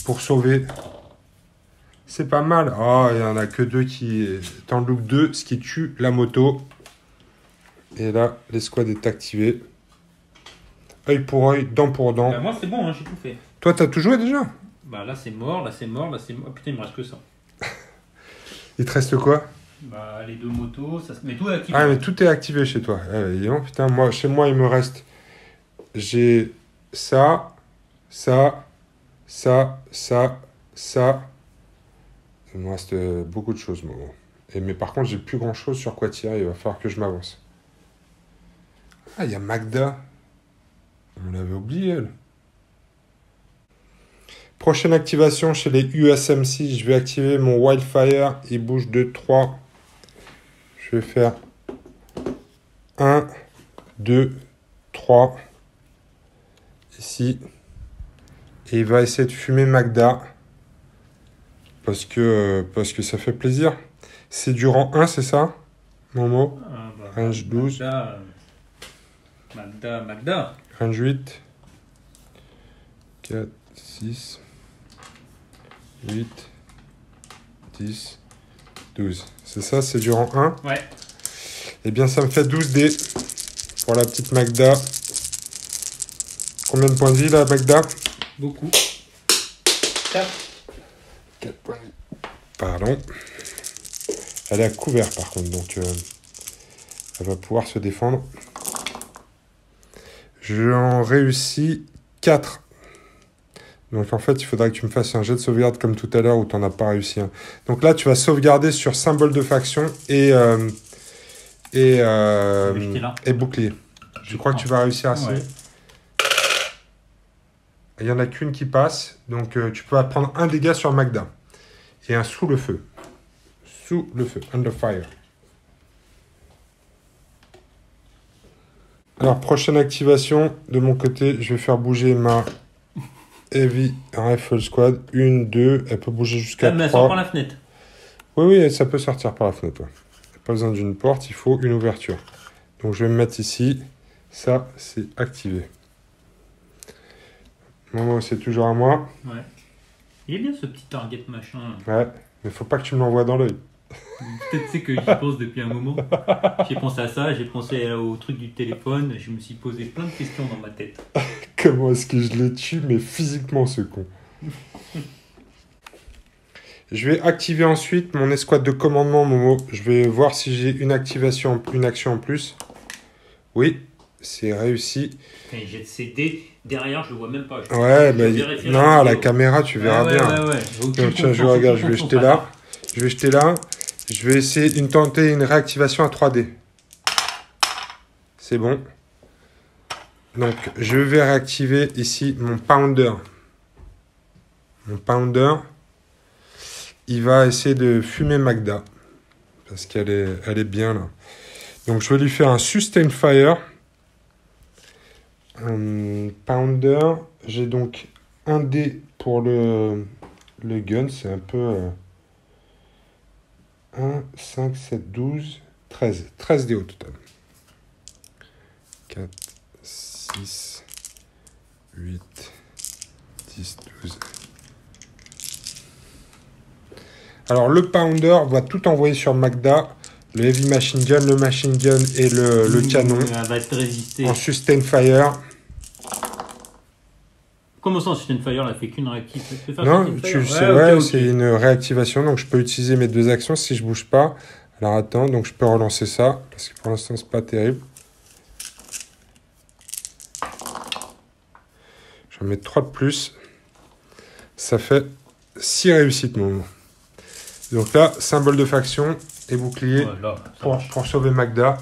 pour sauver. C'est pas mal. Oh, il n'y en a que 2 qui... T'en loupes 2, ce qui tue la moto. Et là, l'escouade est activée. Œil pour œil, dent pour dent. Bah, moi, c'est bon, hein, j'ai tout fait. Toi, t'as tout joué déjà? Bah, là, c'est mort, là, c'est mort, là, c'est mort. Oh, putain, il me reste que ça. Il te reste quoi? Bah, les 2 motos, ça se met tout à activer. Ah, mais tout est activé chez toi. Dis donc, putain, moi, chez moi, il me reste... J'ai ça, ça, ça, ça, ça. Il me reste beaucoup de choses, moi. Mais par contre, j'ai plus grand-chose sur quoi tirer. Il va falloir que je m'avance. Ah, il y a Magda. On l'avait oublié, elle. Prochaine activation chez les USMC. Je vais activer mon Wildfire. Il bouge de 3. Je vais faire 1, 2, 3. Ici. Et il va essayer de fumer Magda. Parce que ça fait plaisir. C'est du rang 1, c'est ça, Momo? Ah, bah, Range 12. Magda. Range 8. 4, 6, 8, 10, 12. C'est ça, c'est du rang 1. Ouais. Eh bien, ça me fait 12 dés pour la petite Magda. Combien de points de vie, là, Magda? Beaucoup. 4. 4 points de vie. Pardon. Elle est à couvert, par contre, donc elle va pouvoir se défendre. J'en réussis 4. Donc, en fait, il faudra que tu me fasses un jet de sauvegarde comme tout à l'heure où tu n'en as pas réussi un. Donc là, tu vas sauvegarder sur symbole de faction et bouclier. Je crois que tu vas réussir assez. Ouais. Il n'y en a qu'une qui passe. Donc, tu peux prendre un dégât sur Magda. Et un sous le feu. Sous le feu. Under fire. Alors, prochaine activation. De mon côté, je vais faire bouger ma Heavy Rifle Squad. 1, 2. Elle peut bouger jusqu'à 3. Mais elle sort par la fenêtre. Oui, ça peut sortir par la fenêtre. Ouais. Pas besoin d'une porte, il faut une ouverture. Donc, je vais me mettre ici. Ça, c'est activé. Momo, c'est toujours à moi. Ouais. Il est bien ce petit target machin. Ouais, mais faut pas que tu me l'envoies dans l'œil. Peut-être c'est que j'y pense depuis un moment. J'ai pensé à ça, j'ai pensé au truc du téléphone. Je me suis posé plein de questions dans ma tête. Comment est-ce que je le tue, mais physiquement, ce con. Je vais activer ensuite mon escouade de commandement, Momo. Je vais voir si j'ai une action en plus. Oui, c'est réussi. Et j'ai de CD derrière, je le vois même pas. Ouais, mais non, à la caméra, tu verras bien. Ouais. Donc, tiens, je regarde, je vais jeter là. Je vais essayer de tenter une réactivation à 3D. C'est bon. Donc, je vais réactiver ici mon Pounder. Mon Pounder, il va essayer de fumer Magda. Parce qu'elle est bien là. Donc, je vais lui faire un Sustain Fire. Pounder. J'ai donc un dé pour le gun. C'est un peu... 1, 5, 7, 12, 13. 13 dés au total. 4, 6, 8, 10, 12. Alors, le Pounder va tout envoyer sur Magda. Le Heavy Machine Gun, le Machine Gun et le canon. Elle va te résister. En Sustain Fire. Comment ça, Sustain Fire, elle fait qu'une réactivation? Non, tu sais, ouais, c'est une réactivation. Donc, je peux utiliser mes 2 actions si je bouge pas. Alors attends, donc je peux relancer ça, parce que pour l'instant, c'est pas terrible. J'en mets 3 de plus. Ça fait 6 réussites, mon moment. Donc là, symbole de faction et bouclier Ouais, là, ça marche. pour sauver Magda.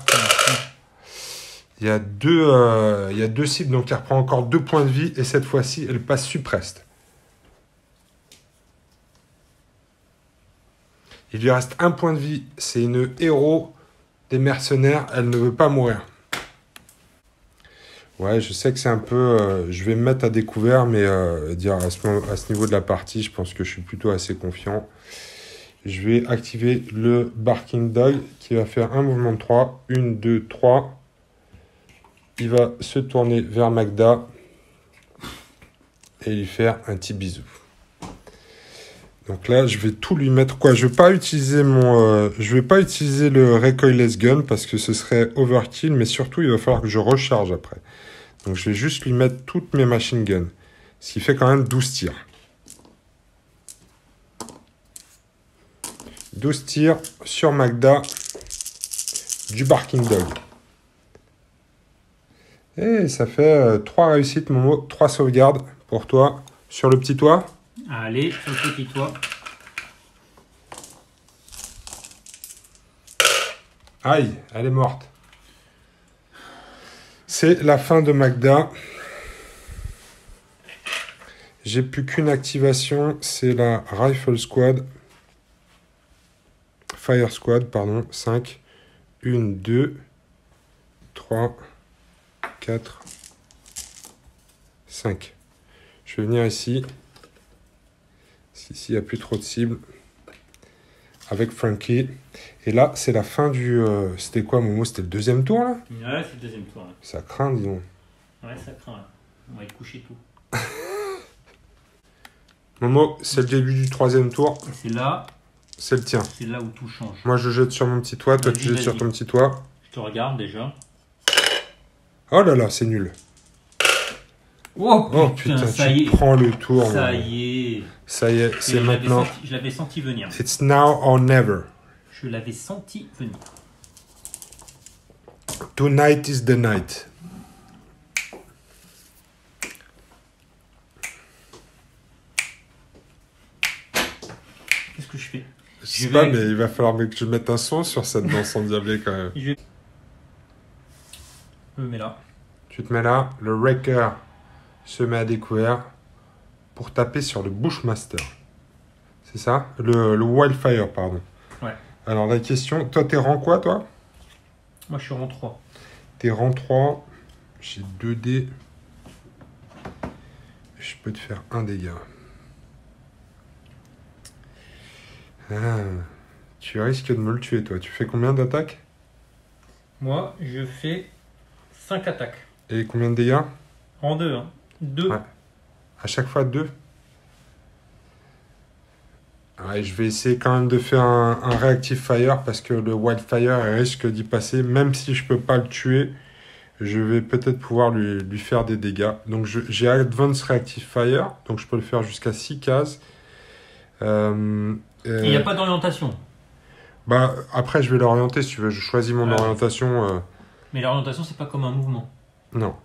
Il y a deux cibles, donc elle reprend encore 2 points de vie, et cette fois-ci, elle passe suppressed. Il lui reste 1 point de vie. C'est une héros des mercenaires. Elle ne veut pas mourir. Ouais, je sais que c'est un peu... je vais me mettre à découvert, mais dire à ce niveau de la partie, je pense que je suis plutôt assez confiant. Je vais activer le Barking Dog qui va faire un mouvement de 3. 1, 2, 3. Il va se tourner vers Magda et lui faire un petit bisou. Donc là, je vais tout lui mettre. Quoi, je vais pas utiliser je vais pas utiliser le recoilless gun parce que ce serait overkill, mais surtout, il va falloir que je recharge après. Donc je vais juste lui mettre toutes mes machine guns, ce qui fait quand même 12 tirs. 12 tirs sur Magda du Barking Dog. Et ça fait 3 réussites, Momo, 3 sauvegardes pour toi sur le petit toit. Allez, sur le petit toit. Aïe, elle est morte. C'est la fin de Magda. J'ai plus qu'une activation, c'est la Rifle Squad. Fire Squad, pardon. 5. 1, 2, 3, 4, 5. Je vais venir ici. Ici, il n'y a plus trop de cibles. Avec Frankie. Et là, c'est la fin du... c'était quoi, Momo? C'était le 2e tour, là? Ouais, c'est le 2e tour. Là. Ça craint, dis donc. Ouais, ça craint. Là. On va y coucher tout. Momo, c'est le début du 3e tour. C'est là. C'est le tien. C'est là où tout change. Moi, je jette sur mon petit toit. Toi, tu jettes sur ton petit toit. Je te regarde déjà. Oh là là, c'est nul. Oh putain, ça y tu est. prends le tour. Ça Momo. y est. Ça y est, c'est maintenant. Je l'avais senti venir. It's now or never. Je l'avais senti venir. Tonight is the night. Qu'est-ce que je fais? Je sais pas, mais il va falloir que je mette un son sur cette danse endiablée quand même. Je me mets là. Tu te mets là, le Wrecker se met à découvert pour taper sur le Bushmaster. C'est ça? Le Wildfire, pardon. Ouais. Alors la question, toi t'es rang quoi toi? Moi je suis rang 3. T'es rang 3, j'ai 2 dés. Je peux te faire un dégât. Ah, tu risques de me le tuer toi. Tu fais combien d'attaques? Moi je fais 5 attaques. Et combien de dégâts? En 2, hein. 2. Ouais. À chaque fois 2. Ouais, je vais essayer quand même de faire un Reactive Fire parce que le Wildfire risque d'y passer. Même si je peux pas le tuer, je vais peut-être pouvoir lui faire des dégâts. Donc j'ai Advanced Reactive Fire, donc je peux le faire jusqu'à 6 cases. Il n'y a pas d'orientation. Bah, après, je vais l'orienter si tu veux. Je choisis mon orientation. Mais l'orientation, c'est pas comme un mouvement. Non.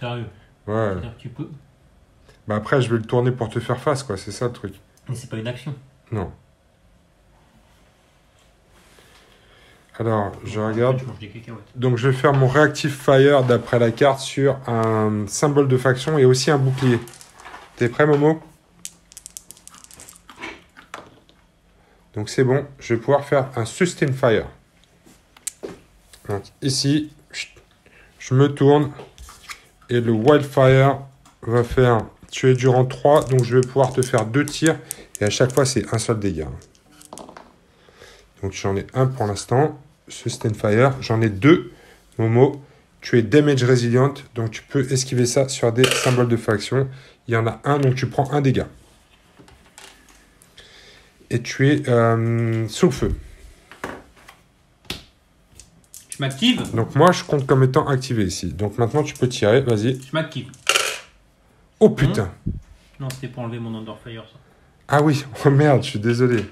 Sérieux. Ouais. C'est-à-dire que tu peux. Bah, après, je vais le tourner pour te faire face, quoi. C'est ça le truc. Mais c'est pas une action. Non. Alors, je regarde. Je mange des cacahuètes. Donc, je vais faire mon Reactive Fire d'après la carte sur un symbole de faction et aussi un bouclier. T'es prêt, Momo? Donc, c'est bon. Je vais pouvoir faire un Sustain Fire. Donc, ici, je me tourne et le Wildfire va faire tuer durant 3. Donc, je vais pouvoir te faire 2 tirs et à chaque fois, c'est un seul dégât. Donc, j'en ai un pour l'instant. Sustain Fire. J'en ai 2. Momo, tu es Damage Resilient. Donc, tu peux esquiver ça sur des symboles de faction. Il y en a un, donc tu prends un dégât. Et tu es sous le feu. Je m'active. Donc, moi, je compte comme étant activé ici. Donc, maintenant, tu peux tirer. Vas-y. Je m'active. Oh, putain. Non, c'était pour enlever mon Underfire, ça. Ah oui. Oh, merde, je suis désolé.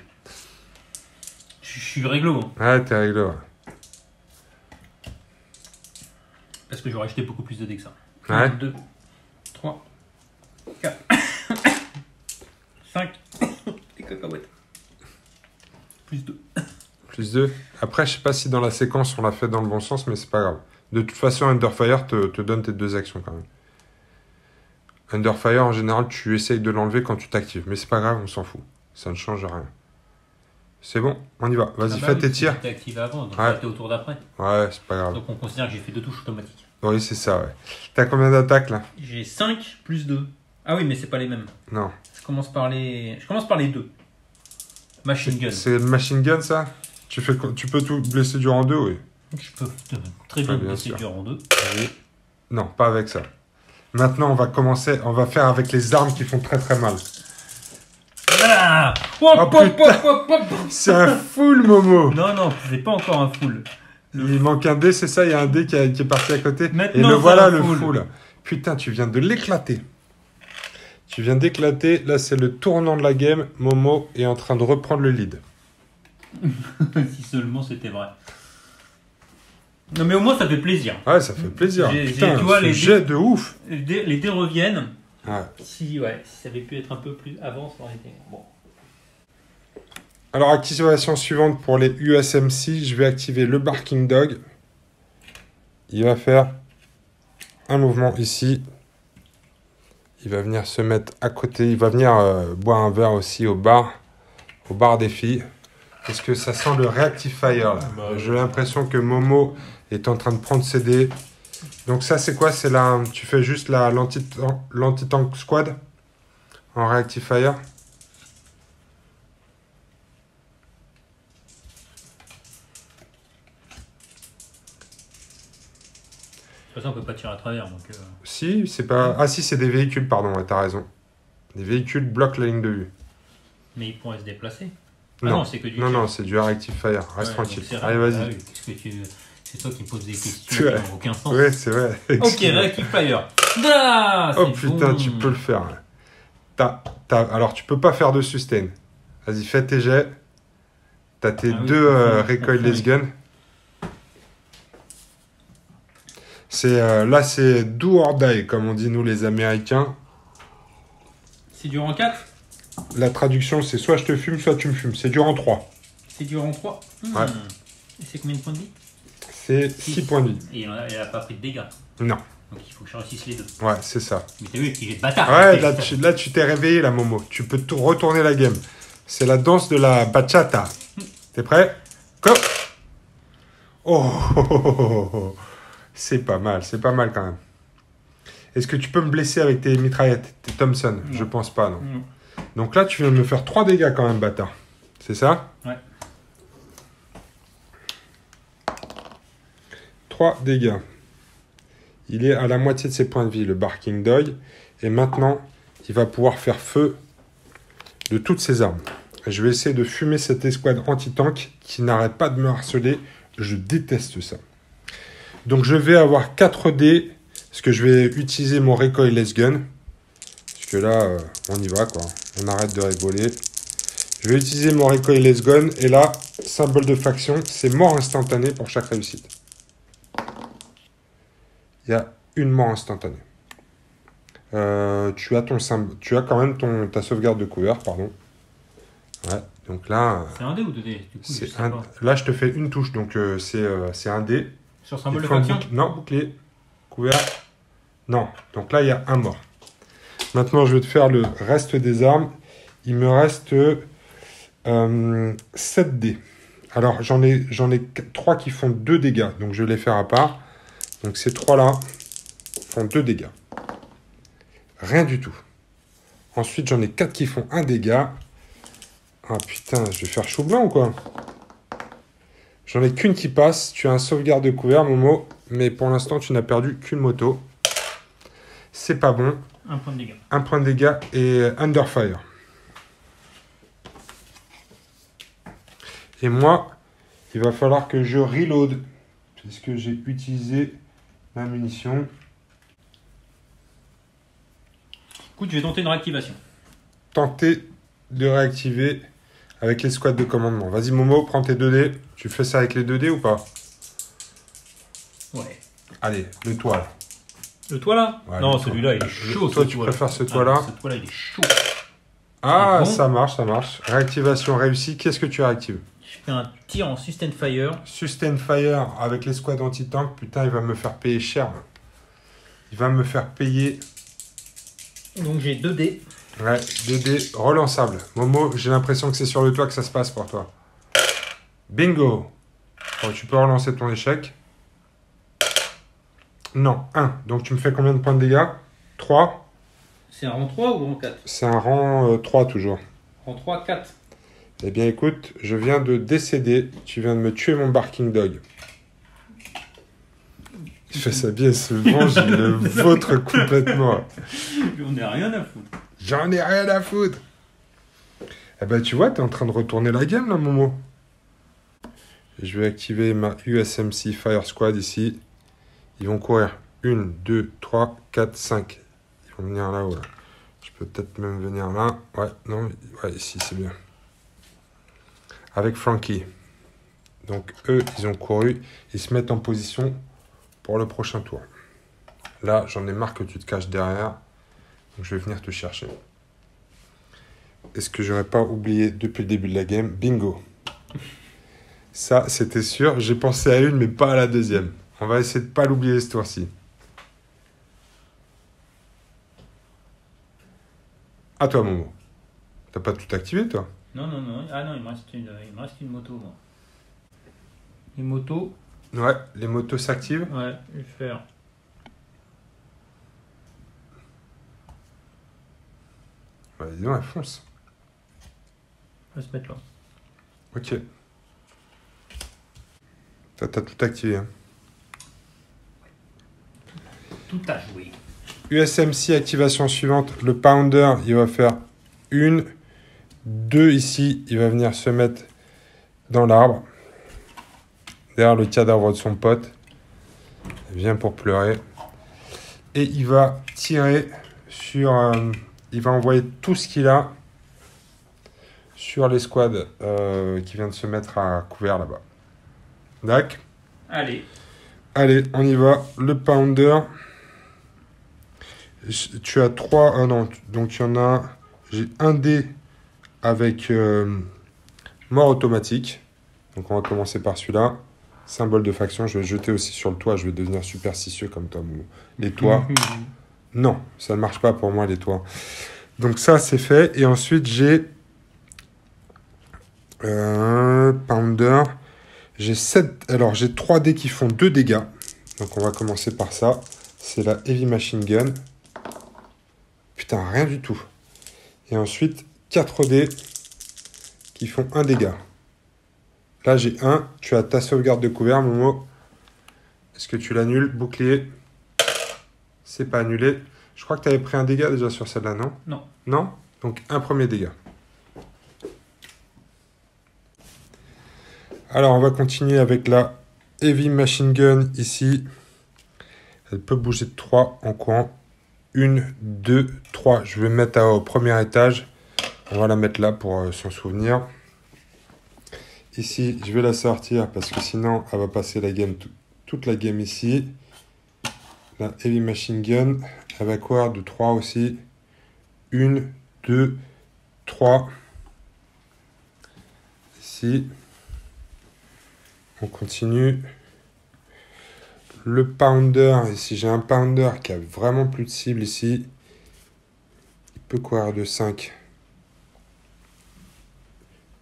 Je Je suis réglo. Hein. Ouais, t'es réglo. Ouais. Parce que j'aurais acheté beaucoup plus de dés que ça. Ouais. 1, 2, 3, 4, 5. Des cacahuètes. Plus 2. Plus 2. Après, je sais pas si dans la séquence on l'a fait dans le bon sens, mais c'est pas grave. De toute façon, Underfire te donne tes 2 actions quand même. Underfire, en général, tu essayes de l'enlever quand tu t'actives. Mais c'est pas grave, on s'en fout. Ça ne change rien. C'est bon, on y va. Vas-y, fais tes tirs. J'étais activé avant, donc Ouais. j'étais au tour d'après. Ouais, c'est pas grave. Donc on considère que j'ai fait 2 touches automatiques. Oui, c'est ça, ouais. T'as combien d'attaques, là? J'ai 5 plus 2. Ah oui, mais c'est pas les mêmes. Non. Je commence par les 2. Machine gun. C'est le machine gun, ça? Tu peux tout blesser durant 2, oui. Je peux très bien bien blesser sûr. durant 2. Non, pas avec ça. Maintenant, on va faire avec les armes qui font très très mal. Ah Oh, putain. C'est un full, Momo. Non, non, c'est pas encore un full. Il manque un dé, c'est ça? Il y a un dé qui est parti à côté. Maintenant, Et le c'est voilà, un le full. full. Putain, tu viens de l'éclater. Tu viens d'éclater. Là, c'est le tournant de la game. Momo est en train de reprendre le lead. Si seulement c'était vrai. Non, mais au moins ça fait plaisir. Ouais, ça fait plaisir. J'ai- Putain, tu vois, ce les jet de ouf. Les dés reviennent. Ouais. Si ça avait pu être un peu plus avant, ça aurait été. Bon. Alors, activation suivante pour les USMC. Je vais activer le Barking Dog. Il va faire un mouvement ici. Il va venir se mettre à côté. Il va venir boire un verre aussi au bar des filles. Est-ce que ça sent le Reactive Fire là? J'ai l'impression que Momo est en train de prendre ses dés. Donc ça, c'est quoi? C'est là, tu fais juste l'anti-tank squad en Reactive Fire. De toute façon, on peut pas tirer à travers. Donc, Si, c'est pas... Ah si, c'est des véhicules, pardon, ouais, t'as raison. Des véhicules bloquent la ligne de vue. Mais ils pourraient se déplacer. Ah Non, non, c'est que du non, tir. non, c'est du Reactive Fire. Reste Ouais, tranquille. donc c'est Allez, rare. vas-y. Ah oui, parce que c'est toi qui me poses des questions Tu qui as- n'ont aucun sens. Ouais, c'est vrai. Ok, Excuse-moi. Reactive Fire. Ah, Oh c'est putain, bon. tu peux le faire. Alors, tu peux pas faire de sustain. Vas-y, fais tes jets. T'as tes Ah oui, deux faut faire. recoilless gun. Là, c'est do or die, comme on dit nous les Américains. C'est dur en 4. La traduction, c'est soit je te fume, soit tu me fumes. C'est dur en 3. C'est dur en 3. Ouais. Et c'est combien de points de vie? C'est 6 points de vie. Et elle a pas pris de dégâts. Non. Donc il faut que je réussisse les deux. Ouais, c'est ça. Mais t'as vu le petit jet de bâtard. Ouais, là, tu t'es réveillé, là, Momo. Tu peux retourner la game. C'est la danse de la bachata. T'es prêt? Go! Oh, c'est pas mal quand même. Est-ce que tu peux me blesser avec tes mitraillettes, tes Thompson? Non. Je pense pas, non. Non. Donc là, tu viens de me faire 3 dégâts quand même, bâtard. C'est ça? Ouais. 3 dégâts. Il est à la moitié de ses points de vie, le Barking Dog. Et maintenant, il va pouvoir faire feu de toutes ses armes. Je vais essayer de fumer cette escouade anti-tank qui n'arrête pas de me harceler. Je déteste ça. Donc je vais avoir 4 dés. Parce que je vais utiliser mon recoilless gun. Parce que là, on y va, quoi. On arrête de rigoler. Je vais utiliser mon recoilless gun. Et là, symbole de faction, c'est mort instantanée pour chaque réussite. Il y a une mort instantanée. Tu as quand même ta sauvegarde de couvert, pardon. Ouais, donc là... C'est un dé ou deux dés du coup, je sais pas. Là, je te fais une touche, donc c'est un dé. Sur symbole Il de faut un faction. non, bouclier. Couvert. Non. Donc là, il y a un mort. Maintenant, je vais te faire le reste des armes. Il me reste 7 dés. Alors, j'en ai 3 qui font 2 dégâts. Donc, je vais les faire à part. Donc, ces 3-là font 2 dégâts. Rien du tout. Ensuite, j'en ai 4 qui font 1 dégât. Ah putain, je vais faire chou blanc ou quoi? J'en ai qu'une qui passe. Tu as un sauvegarde de couvert, Momo. Mais pour l'instant, tu n'as perdu qu'une moto. C'est pas bon. Un point de dégâts. Un point de dégâts et Underfire. Et moi, il va falloir que je reload. Puisque j'ai utilisé ma munition. Écoute, je vais tenter une réactivation. Tenter de réactiver avec les squads de commandement. Vas-y Momo, prends tes 2 dés. Tu fais ça avec les 2 dés ou pas? Ouais. Allez, le toit là. Le toit là? Ouais, non, le celui-là, il toit. est chaud. Toi, ce tu toit, préfères ce toit-là? Ce toit-là, il est chaud. Ah, Bon. ça marche, ça marche. Réactivation réussie. Qu'est-ce que tu réactives? Je fais un tir en sustain fire. Sustain Fire avec les squads anti-tank. Putain, il va me faire payer cher. Il va me faire payer. Donc j'ai 2 dés. Ouais, 2 dés relançables. Momo, j'ai l'impression que c'est sur le toit que ça se passe pour toi. Bingo. Bon, tu peux relancer ton échec. Non, 1. Donc tu me fais combien de points de dégâts? 3. C'est un rang 3 ou rang 4? C'est un rang 3 toujours. Rang 3, 4. Eh bien écoute, je viens de décéder. Tu viens de me tuer mon barking dog. Il fait ça bien, ce venge, il le vautre complètement. J'en ai rien à foutre. J'en ai rien à foutre. Eh ben tu vois, t'es en train de retourner la game là, Momo. Je vais activer ma USMC Fire Squad ici. Ils vont courir. 1, 2, 3, 4, 5. Ils vont venir là-haut. Là. Je peux peut-être même venir là. Ouais, non, ouais, ici c'est bien. Avec Frankie. Donc eux, ils ont couru. Ils se mettent en position pour le prochain tour. Là, j'en ai marre que tu te caches derrière. Donc je vais venir te chercher. Est-ce que j'aurais pas oublié depuis le début de la game? Bingo. Ça, c'était sûr. J'ai pensé à une, mais pas à la deuxième. On va essayer de pas l'oublier ce tour-ci. À toi, Momo. T'as pas tout activé, toi? Non. Ah non, il me reste une moto, moi. Une moto. Ouais, les motos s'activent. Ouais, je vais faire. Bah, dis donc, elle fonce. On va se mettre là. Ok. T'as tout activé. Hein. Tout a joué. USMC, activation suivante. Le Pounder, il va faire 1, 2 ici. Il va venir se mettre dans l'arbre. Derrière le cadavre de son pote. Il vient pour pleurer. Et il va tirer sur... il va envoyer tout ce qu'il a sur les squads qui viennent de se mettre à couvert là-bas. D'accord. Allez. Allez, on y va. Le Pounder. Tu as 3... Ah non, donc il y en a... J'ai un dé avec mort automatique. Donc on va commencer par celui-là. Symbole de faction. Je vais le jeter aussi sur le toit. Je vais devenir superstitieux comme toi, Momo. Les toits. Non, ça ne marche pas pour moi, les toits. Donc ça, c'est fait. Et ensuite, j'ai... Pounder. J'ai 7... Alors, j'ai 3 dés qui font 2 dégâts. Donc, on va commencer par ça. C'est la Heavy Machine Gun. Putain, rien du tout. Et ensuite, 4 dés qui font 1 dégât. Là, j'ai 1. Tu as ta sauvegarde de couvert, Momo. Est-ce que tu l'annules? Bouclier. C'est pas annulé. Je crois que tu avais pris un dégât déjà sur celle-là, non? Non. Non? Donc, un premier dégât. Alors, on va continuer avec la Heavy Machine Gun ici. Elle peut bouger de 3 en courant. 1, 2, 3. Je vais mettre au premier étage. On va la mettre là pour s'en souvenir. Ici, je vais la sortir parce que sinon, elle va passer la game, toute la game ici. La Heavy Machine Gun. Elle va courir de 3 aussi. 1, 2, 3. Ici. On continue. Le Pounder, ici j'ai un Pounder qui a vraiment plus de cible ici. Il peut courir de 5.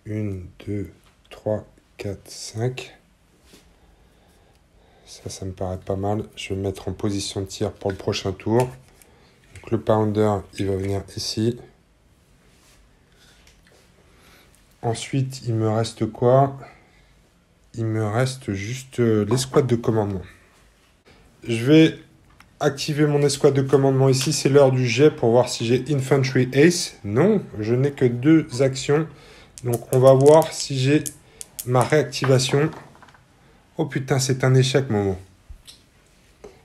1, 2, 3, 4, 5. Ça me paraît pas mal. Je vais me mettre en position de tir pour le prochain tour. Donc le Pounder, il va venir ici. Ensuite, il me reste quoi? Il me reste juste l'escouade de commandement. Je vais activer mon escouade de commandement ici. C'est l'heure du jet pour voir si j'ai Infantry Ace. Non, je n'ai que 2 actions. Donc on va voir si j'ai ma réactivation. Oh putain, c'est un échec, Momo.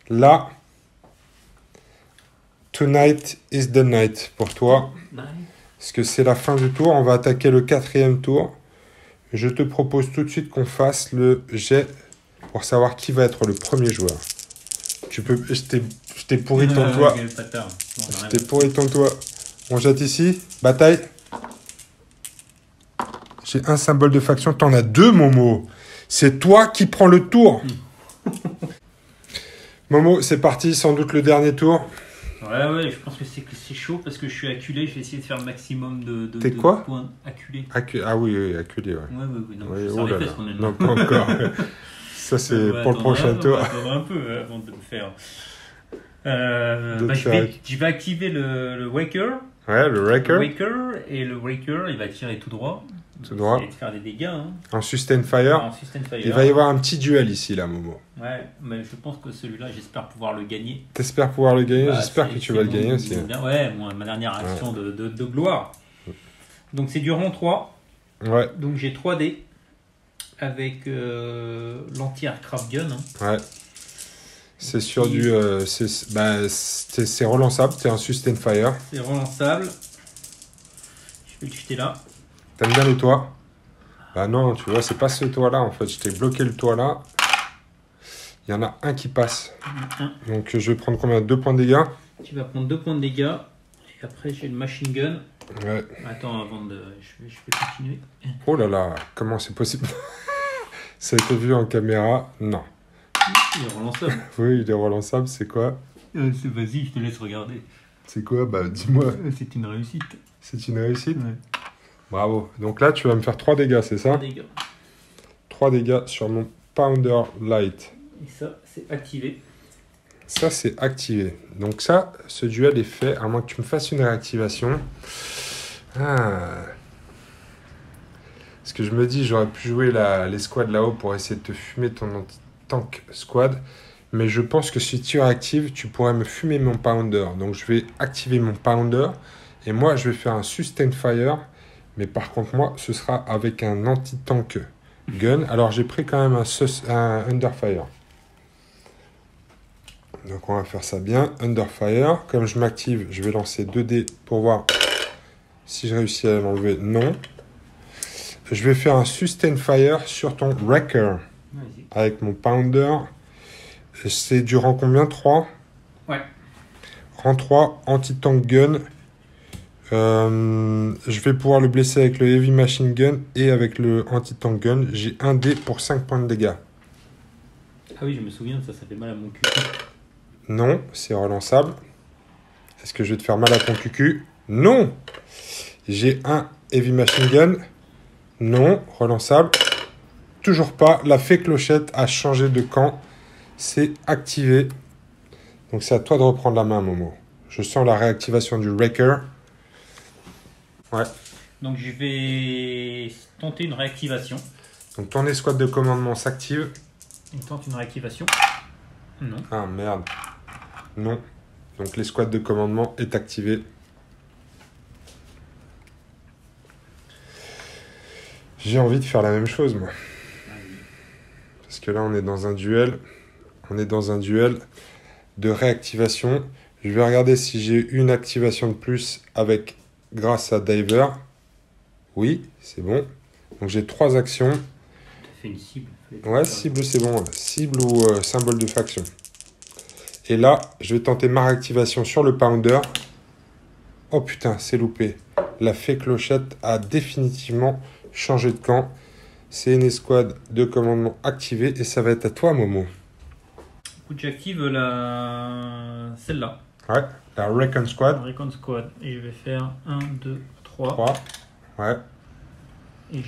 Là, tonight is the night pour toi. Parce que c'est la fin du tour. On va attaquer le 4e tour. Je te propose tout de suite qu'on fasse le jet pour savoir qui va être le premier joueur. Tu peux... Je t'ai pourri ton toit. Quel bâtard. Bon, Je t'ai pourri ton toit. On jette ici. Bataille. J'ai un symbole de faction. T'en as 2, Momo. C'est toi qui prends le tour. Momo, c'est parti. Sans doute le dernier tour. Ouais, je pense que c'est chaud parce que je suis acculé. Je vais essayer de faire le maximum de T'es quoi? points. Acculé. Ah oui, acculé, ouais. Ouais. Non, Oui, je oh là les là. fesses, on est Non, pas encore. Ça, c'est pour le prochain tour. On va attendre un peu avant de le faire. Donc, Je vais activer le Waker. Ouais, le Wrecker. Et le Waker, il va tirer tout droit. Tout droit. Il va faire des dégâts. Hein. En Sustain Fire. En Sustain Fire. Il va y avoir un petit duel ici, là, Momo. Ouais, mais je pense que celui-là, j'espère pouvoir le gagner. T'espères pouvoir le gagner? Bah, J'espère que tu vas le gagner aussi. Ouais, ma dernière action de gloire. Donc c'est du rang 3. Ouais, Donc j'ai 3 dés avec l'anti-aircraft gun. Hein. ouais. C'est sur du... c'est relançable, c'est un Sustain Fire. C'est relançable. Je vais le jeter là. T'aimes bien les toits? Bah non, tu vois, c'est pas ce toit-là, en fait. Je t'ai bloqué le toit là. Il y en a un qui passe. Donc je vais prendre combien? 2 points de dégâts? Tu vas prendre 2 points de dégâts. Et après j'ai le machine gun. Ouais. Attends, avant de... Je vais continuer. Oh là là, comment c'est possible? Ça a été vu en caméra? Non. Il est relançable. Oui, il est relançable, c'est quoi? Vas-y, je te laisse regarder. C'est quoi? Bah dis-moi. C'est une réussite. C'est une réussite? Ouais. Bravo. Donc là, tu vas me faire 3 dégâts, c'est ça? 3 dégâts. 3 dégâts sur mon Pounder Light. Et ça, c'est activé. Ça, c'est activé. Donc ça, ce duel est fait, à moins que tu me fasses une réactivation. Ah. Parce que je me dis, j'aurais pu jouer les squads là-haut pour essayer de te fumer ton anti-tank squad. Mais je pense que si tu réactives, tu pourrais me fumer mon Pounder. Donc je vais activer mon Pounder. Et moi, je vais faire un Sustain Fire. Mais par contre, moi, ce sera avec un anti-tank gun. Alors j'ai pris quand même un Underfire. Donc on va faire ça bien. Underfire. Comme je m'active, je vais lancer 2 dés pour voir si je réussis à l'enlever. Non. Je vais faire un Sustain Fire sur ton Wrecker. Vas-y. Avec mon Pounder. C'est du rang combien? 3? Ouais. Rang 3, anti-tank gun. Je vais pouvoir le blesser avec le Heavy Machine Gun et avec le anti-tank gun. J'ai un dé pour 5 points de dégâts. Ah oui, je me souviens de ça, ça fait mal à mon cul. Non, c'est relançable. Est-ce que je vais te faire mal à ton cucu? Non. J'ai un Heavy Machine Gun. Non, relançable. Toujours pas. La fée clochette a changé de camp. C'est activé. Donc c'est à toi de reprendre la main, Momo. Je sens la réactivation du Wrecker. Ouais. Donc je vais tenter une réactivation. Donc ton escouade de commandement s'active. Il tente une réactivation. Non. Ah merde. Non. Donc l'escouade de commandement est activée. J'ai envie de faire la même chose, moi. Parce que là, on est dans un duel. On est dans un duel de réactivation. Je vais regarder si j'ai une activation de plus grâce à Diver. Oui, c'est bon. Donc j'ai 3 actions. T'as fait une cible. Ouais, cible, c'est bon. Cible ou symbole de faction. Et là, je vais tenter ma réactivation sur le Pounder. Oh putain, c'est loupé. La fée clochette a définitivement changé de camp. C'est une escouade de commandement activée et ça va être à toi, Momo. Écoute, j'active celle-là. Ouais, la Recon Squad. Recon Squad. Et je vais faire 1, 2, 3. 3. Ouais. Et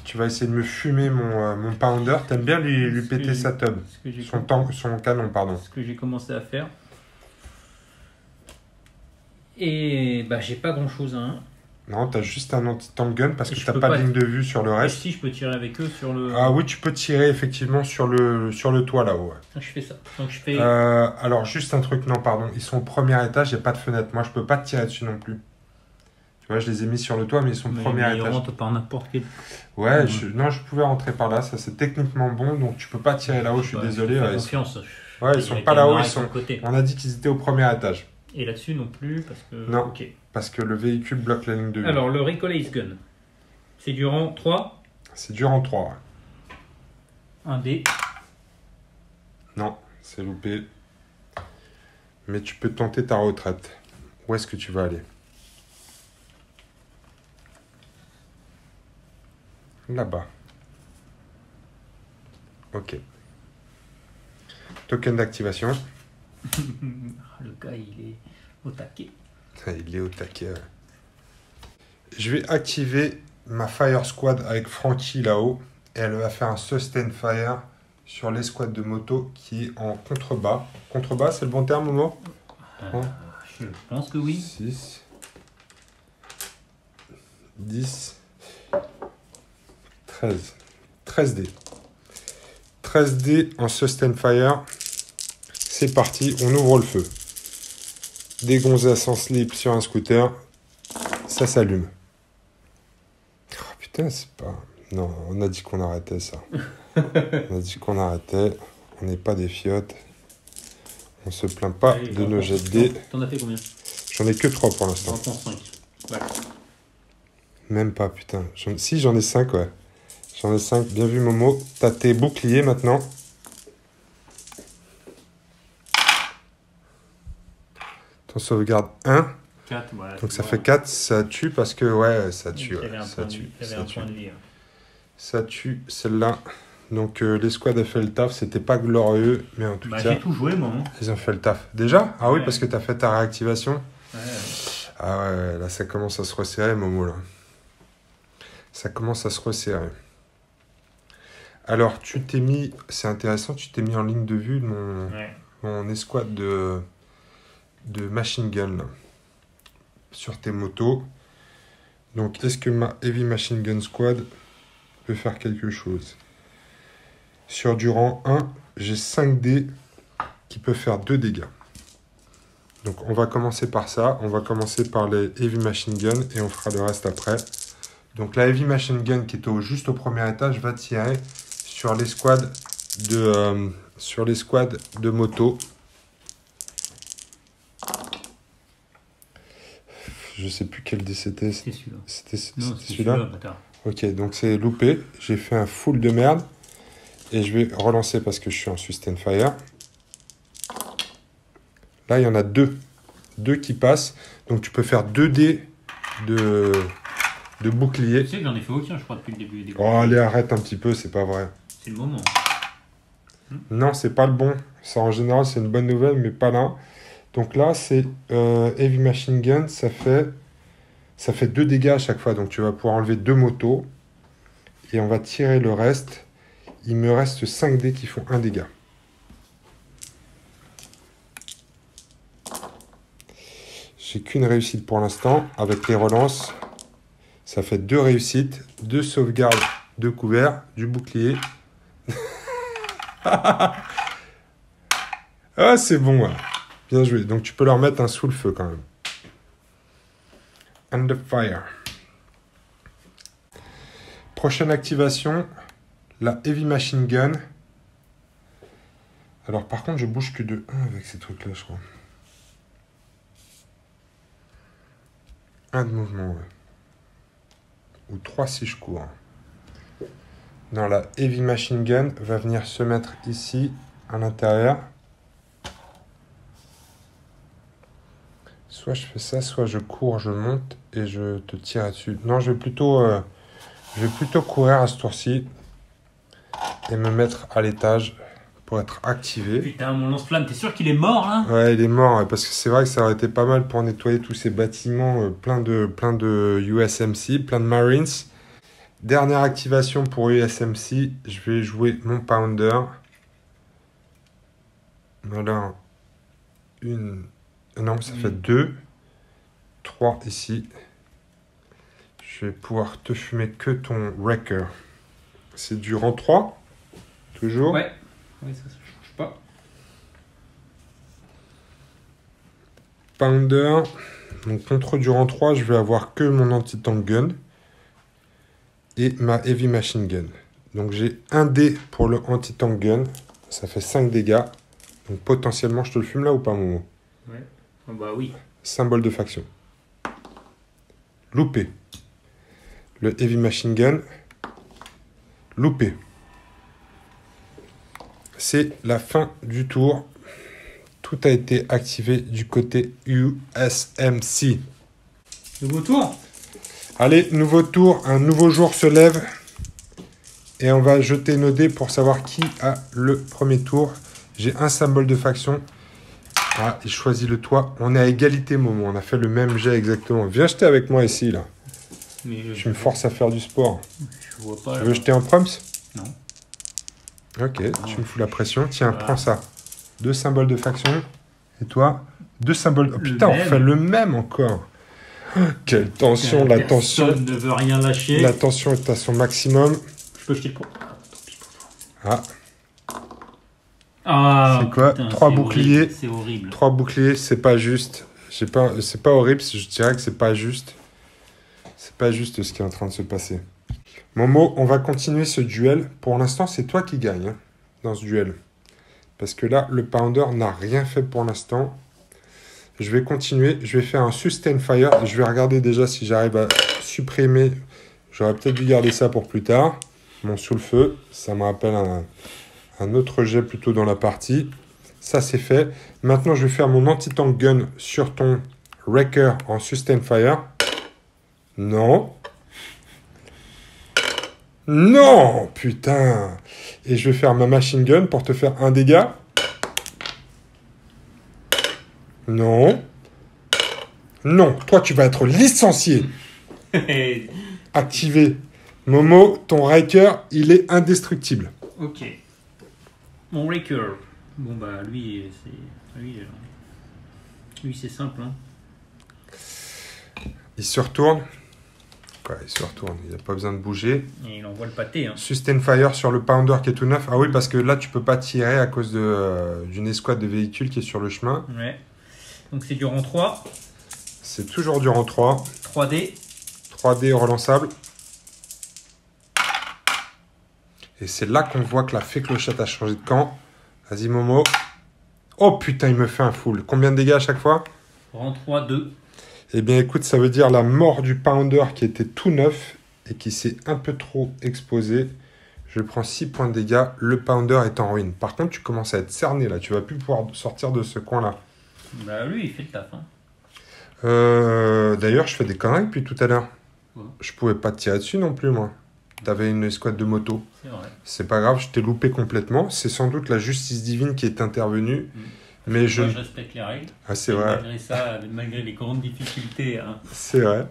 Tu vas essayer de me fumer mon Pounder. T'aimes bien lui péter sa tub. Son canon, pardon. Ce que j'ai commencé à faire. Et bah j'ai pas grand chose à 1. Non, t'as juste un anti-tank gun parce que je t'as peux pas pas- de ligne de vue sur le Et reste. si je peux tirer avec eux sur le... Ah oui, tu peux tirer effectivement sur le toit là-haut. Ouais. Donc, je fais ça. Donc je fais... Alors, juste un truc, non, pardon. Ils sont au premier étage, il n'y a pas de fenêtre. Moi, je peux pas te tirer dessus non plus. Tu vois, je les ai mis sur le toit, mais ils sont au premier ils étage. rentrent par n'importe quel... Ouais, non, je pouvais rentrer par là. Ça, c'est techniquement bon, donc tu peux pas tirer là-haut. Je suis désolé. Fais Ouais, confiance. ouais, ils sont pas là-haut. Ils sont... Côté. On a dit qu'ils étaient au premier étage. Et là-dessus non plus, parce que... Non. Ok. Parce que le véhicule bloque la ligne de vue. Alors, le Recoil Ace Gun. C'est du rang 3. C'est dur en 3. Ouais. Un dé. Non, c'est loupé. Mais tu peux tenter ta retraite. Où est-ce que tu vas aller? Là-bas. Ok. Token d'activation. Le gars, il est au taquet. Il est au taquet. Ouais. Je vais activer ma Fire Squad avec Frankie là-haut. Et elle va faire un Sustain Fire sur l'escouade de moto qui est en contrebas. Contrebas, c'est le bon terme, Momo? Je pense que oui. 6, 10, 13. 13 dés. 13 dés en Sustain Fire. C'est parti, on ouvre le feu. Des gonzesses en slip sur un scooter. Ça s'allume. Oh, putain, c'est pas... Non, on a dit qu'on arrêtait ça. On a dit qu'on arrêtait. On n'est pas des fiottes. On se plaint pas Allez, de nos jets de dés. T'en as fait combien? J'en ai que 3 pour l'instant. J'en prends 5. Voilà. Même pas, putain. Si, j'en ai 5, ouais. J'en ai 5. Bien vu, Momo. T'as tes boucliers maintenant. Ton sauvegarde 1. 4, voilà. Donc ça fait 4. Ça tue parce que, ouais, ça tue. Il y avait Ouais, un ça point de tue. vie. Il y avait Ça un tue. point de vie. Ça tue, celle-là. Donc l'escouade a fait le taf. C'était pas glorieux, mais en tout Bah, cas, j'ai tout joué, moi. Hein. ils ont fait le taf. Déjà? Ah oui, Ouais. parce que t'as fait ta réactivation. Ouais. Ah ouais, là ça commence à se resserrer, Momo, là. Ça commence à se resserrer. Alors, tu t'es mis, c'est intéressant, tu t'es mis en ligne de vue de Ouais. mon escouade de machine gun, là, sur tes motos. Donc, est-ce que ma Heavy Machine Gun Squad peut faire quelque chose? Sur du rang 1, j'ai 5 dés qui peuvent faire 2 dégâts. Donc on va commencer par ça, on va commencer par les Heavy Machine Gun et on fera le reste après. Donc la Heavy Machine Gun qui est juste au premier étage va tirer sur l'escouade de moto. Je sais plus quel dé c'était. C'est celui-là. C'était Non, c'est celui-là. bâtard. Ok, donc c'est loupé. J'ai fait un full de merde. Et je vais relancer parce que je suis en Sustain Fire. Là, il y en a 2. 2 qui passent. Donc tu peux faire 2 dés de bouclier. Tu sais que j'en ai fait aucun, je crois, depuis le début. Des Oh, allez, arrête un petit peu, c'est pas vrai. C'est le moment. Non, c'est pas le bon. Ça, en général, c'est une bonne nouvelle, mais pas là. Donc là, c'est Heavy Machine Gun. Ça fait 2 dégâts à chaque fois. Donc tu vas pouvoir enlever 2 motos. Et on va tirer le reste. Il me reste 5 dés qui font 1 dégât. J'ai qu'une réussite pour l'instant. Avec les relances, ça fait 2 réussites, 2 sauvegardes, 2 couverts, du bouclier. Ah, c'est bon. Ouais. Bien joué. Donc tu peux leur mettre un sous le feu quand même. Under fire. Prochaine activation. La Heavy Machine Gun. Alors par contre je bouge que de 1 avec ces trucs là je crois. 1 de mouvement ouais. Ou 3 si je cours. Non, la Heavy Machine Gun va venir se mettre ici à l'intérieur. Soit je fais ça, soit je cours, je monte et je te tire dessus. Non, je vais plutôt courir à ce tour-ci. Et me mettre à l'étage pour être activé. Putain, mon lance-flamme, t'es sûr qu'il est mort là? Ouais, il est mort, ouais, parce que c'est vrai que ça aurait été pas mal pour nettoyer tous ces bâtiments, plein de USMC, plein de Marines. Dernière activation pour USMC, je vais jouer mon Pounder. Voilà. Non, ça fait 2. 3 ici. Je vais pouvoir te fumer que ton Wrecker. C'est du rang 3. Toujours. Ouais. Oui, ça change pas. Pounder. Donc contre du rang 3, je vais avoir que mon anti-tank gun. Et ma Heavy Machine Gun. Donc j'ai 1 dé pour le anti-tank gun. Ça fait 5 dégâts. Donc potentiellement, je te le fume là ou pas, Momo? Ouais. Oh, bah oui. Symbole de faction. Loupé. Le Heavy Machine Gun. Loupé. C'est la fin du tour. Tout a été activé du côté USMC. Nouveau tour. Allez, nouveau tour, un nouveau jour se lève. Et on va jeter nos dés pour savoir qui a le premier tour. J'ai un symbole de faction. Ah, il choisit le toit. On est à égalité, Momo. On a fait le même jet exactement. Viens jeter avec moi ici, là. Mais Je me force à faire du sport. Je vois pas. Tu veux jeter en proms? Non. Ok, Non, tu me fous la pression. Tiens, voilà. prends ça. 2 symboles de faction. Et toi? 2 symboles. Oh, putain, on même. fait le même encore. Oh, quelle tension, la tension. Personne ne veut rien lâcher. La tension est à son maximum. Je peux jeter le point. Ah, tant pis pour toi. Ah, Ah, c'est quoi? putain, 3 c'est boucliers. horrible, c'est horrible. 3 boucliers, c'est pas juste. C'est pas horrible, je dirais que c'est pas juste. C'est pas juste ce qui est en train de se passer. Momo, on va continuer ce duel. Pour l'instant, c'est toi qui gagne hein, dans ce duel. Parce que là, le Pounder n'a rien fait pour l'instant. Je vais continuer. Je vais faire un Sustain Fire. Je vais regarder déjà si j'arrive à supprimer. J'aurais peut-être dû garder ça pour plus tard. Mon sous le feu. Ça me rappelle un autre jet plutôt dans la partie. Ça, c'est fait. Maintenant, je vais faire mon anti-tank gun sur ton Wrecker en Sustain Fire. Non. Non, putain. Et je vais faire ma machine gun pour te faire un dégât. Non. Non, toi, tu vas être licencié. Activé. Momo, ton Riker, il est indestructible. Ok. Mon Raker. Bon bah lui c'est simple hein. Il se retourne. Quoi, il se retourne, il n'a pas besoin de bouger. Et il envoie le pâté hein. Sustain Fire sur le Pounder qui est tout neuf. Ah oui, parce que là, tu peux pas tirer à cause d'une escouade de véhicules qui est sur le chemin. Ouais. Donc c'est du rang 3. C'est toujours du rang 3. 3D. 3D relançable. Et c'est là qu'on voit que la fée clochette a changé de camp. Vas-y, Momo. Oh putain, il me fait un full. Combien de dégâts à chaque fois? Rang 3, 2. Eh bien, écoute, ça veut dire la mort du Pounder qui était tout neuf et qui s'est un peu trop exposé. Je prends 6 points de dégâts. Le Pounder est en ruine. Par contre, tu commences à être cerné là. Tu vas plus pouvoir sortir de ce coin-là. Bah lui, il fait le taf. Hein. D'ailleurs, je fais des conneries depuis tout à l'heure. Ouais. Je pouvais pas te tirer dessus non plus, moi. T'avais une escouade de moto. C'est vrai. C'est pas grave, je t'ai loupé complètement. C'est sans doute la justice divine qui est intervenue. Mais Moi, je... je respecte les règles. Ah, c'est Et vrai. malgré ça, malgré les grandes difficultés. Hein, C'est vrai.